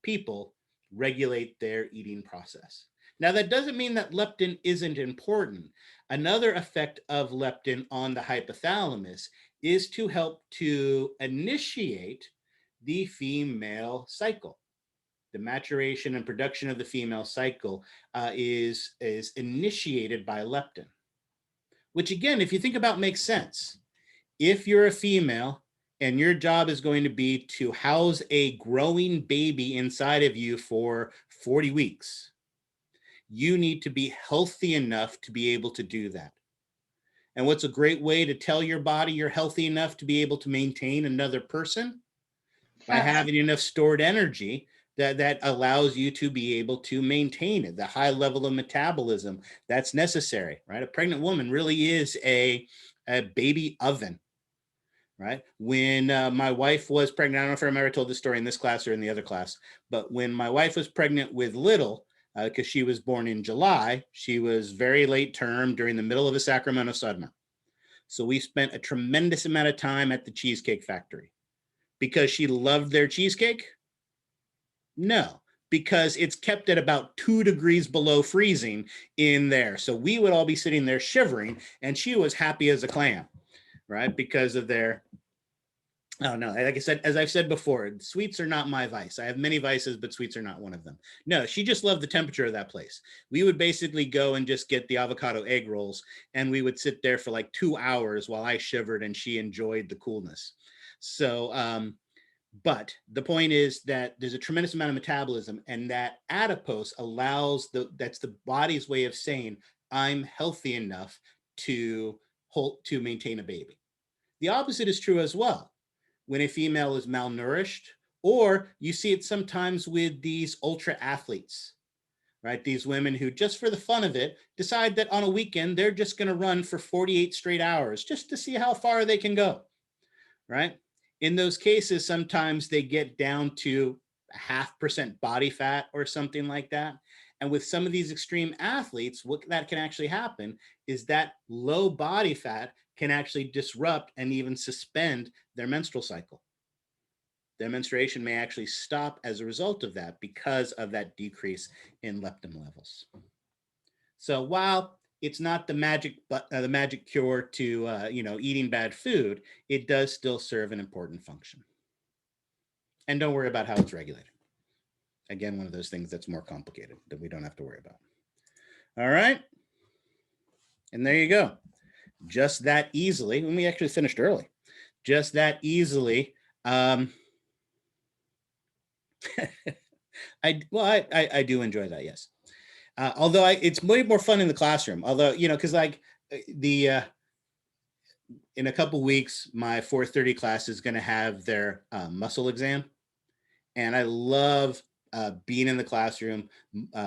people regulate their eating process. Now, that doesn't mean that leptin isn't important. Another effect of leptin on the hypothalamus is to help to initiate the female cycle. The maturation and production of the female cycle is initiated by leptin, which again, if you think about, makes sense. If you're a female and your job is going to be to house a growing baby inside of you for 40 weeks, you need to be healthy enough to be able to do that. And what's a great way to tell your body you're healthy enough to be able to maintain another person? By having enough stored energy that allows you to be able to maintain it, the high level of metabolism that's necessary, right? A pregnant woman really is a baby oven, right? When my wife was pregnant, I don't know if I ever told this story in this class or in the other class, but when my wife was pregnant with Little, because she was born in July, she was very late term during the middle of a Sacramento summer. So we spent a tremendous amount of time at the Cheesecake Factory. Because she loved their cheesecake? No, because it's kept at about 2 degrees below freezing in there. So we would all be sitting there shivering, and she was happy as a clam, right? Because of their, oh no, like I said, as I've said before, sweets are not my vice. I have many vices, but sweets are not one of them. No, she just loved the temperature of that place. We would basically go and just get the avocado egg rolls, and we would sit there for like 2 hours while I shivered and she enjoyed the coolness. So, but the point is that there's a tremendous amount of metabolism, and that adipose allows that's the body's way of saying, I'm healthy enough to maintain a baby. The opposite is true as well. When a female is malnourished, or you see it sometimes with these ultra athletes, right? These women who just for the fun of it decide that on a weekend, they're just going to run for 48 straight hours just to see how far they can go, right? In those cases, sometimes they get down to 0.5% body fat or something like that. And with some of these extreme athletes, what that can actually happen is that low body fat can actually disrupt and even suspend their menstrual cycle. Their menstruation may actually stop as a result of that because of that decrease in leptin levels. So while it's not the magic cure to eating bad food, it does still serve an important function. And don't worry about how it's regulated. Again, one of those things that's more complicated that we don't have to worry about. All right. And there you go. Just that easily, and we actually finished early, just that easily. I do enjoy that, yes. Although it's way more fun in the classroom. Although, because like in a couple weeks, my 4:30 class is going to have their muscle exam, and I love being in the classroom,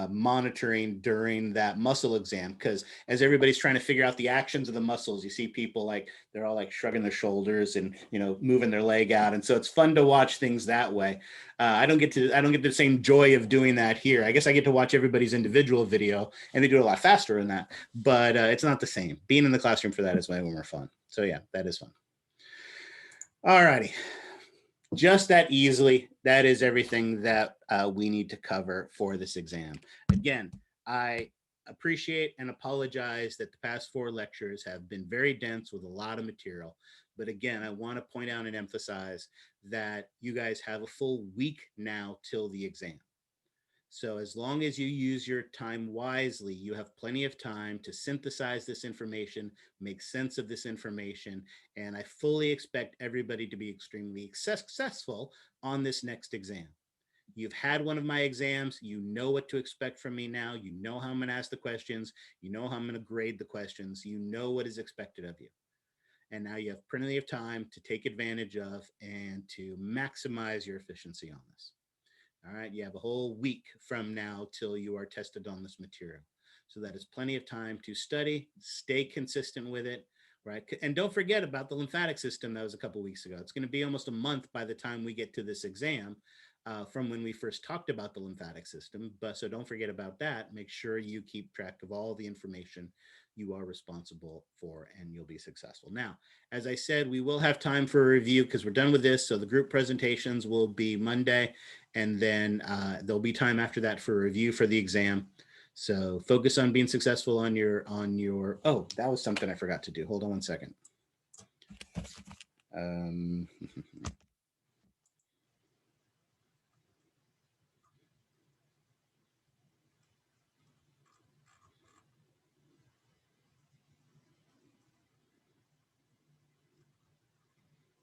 monitoring during that muscle exam, because as everybody's trying to figure out the actions of the muscles, you see people like they're all like shrugging their shoulders and moving their leg out, and so it's fun to watch things that way. I don't get the same joy of doing that here. I guess I get to watch everybody's individual video, and they do it a lot faster than that, but it's not the same. Being in the classroom for that is way more fun. So yeah, that is fun. All righty. Just that easily, that is everything that we need to cover for this exam. Again, I appreciate and apologize that the past 4 lectures have been very dense with a lot of material. But again, I want to point out and emphasize that you guys have a full week now till the exam. So as long as you use your time wisely, you have plenty of time to synthesize this information, make sense of this information, and I fully expect everybody to be extremely successful on this next exam. You've had one of my exams, you know what to expect from me now, you know how I'm going to ask the questions, you know how I'm going to grade the questions, you know what is expected of you. And now you have plenty of time to take advantage of and to maximize your efficiency on this. All right, you have a whole week from now till you are tested on this material. So that is plenty of time to study, stay consistent with it, right? And don't forget about the lymphatic system that was a couple of weeks ago. It's going to be almost a month by the time we get to this exam from when we first talked about the lymphatic system. But so don't forget about that. Make sure you keep track of all the information you are responsible for, and you'll be successful. Now, as I said, we will have time for a review because we're done with this. So the group presentations will be Monday, and then there'll be time after that for a review for the exam. So focus on being successful on your, oh, that was something I forgot to do. Hold on one second.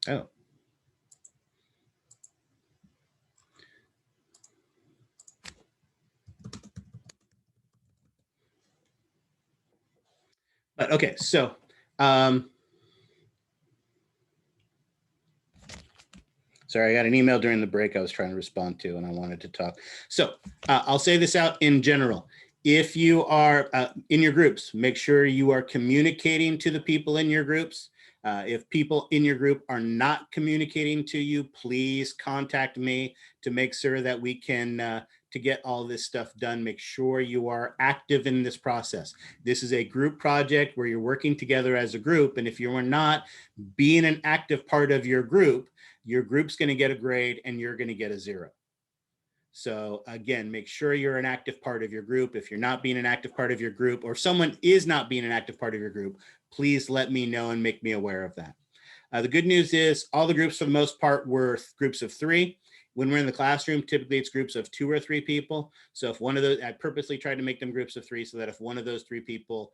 Oh. But okay, so sorry, I got an email during the break I was trying to respond to, and I wanted to talk. So I'll say this out in general. If you are in your groups, make sure you are communicating to the people in your groups. If people in your group are not communicating to you, please contact me to make sure that we can to get all this stuff done. Make sure you are active in this process. This is a group project where you're working together as a group. And if you are not being an active part of your group's going to get a grade and you're going to get a 0. So again, make sure you're an active part of your group. If you're not being an active part of your group, or if someone is not being an active part of your group, please let me know and make me aware of that. The good news is all the groups for the most part were groups of 3. When we're in the classroom, typically it's groups of 2 or 3 people. So if one of those, I purposely tried to make them groups of 3 so that if one of those 3 people,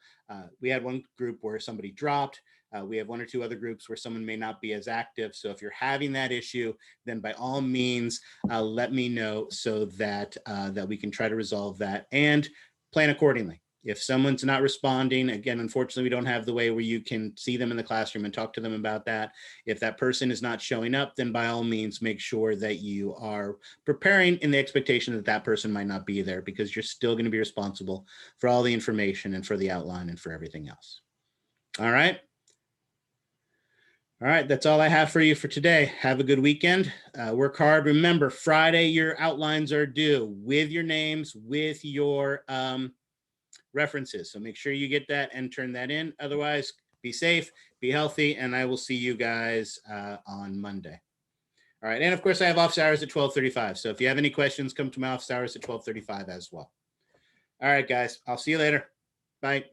we had one group where somebody dropped. We have 1 or 2 other groups where someone may not be as active. So if you're having that issue, then by all means, let me know so that that we can try to resolve that and plan accordingly. If someone's not responding, again, unfortunately, we don't have the way where you can see them in the classroom and talk to them about that. If that person is not showing up, then by all means, make sure that you are preparing in the expectation that that person might not be there, because you're still going to be responsible for all the information and for the outline and for everything else. All right. All right, that's all I have for you for today. Have a good weekend. Work hard. Remember, Friday, your outlines are due with your names, with your references. So make sure you get that and turn that in. Otherwise, be safe, be healthy, and I will see you guys on Monday. All right, and of course, I have office hours at 12:35. So if you have any questions, come to my office hours at 12:35 as well. All right, guys, I'll see you later. Bye.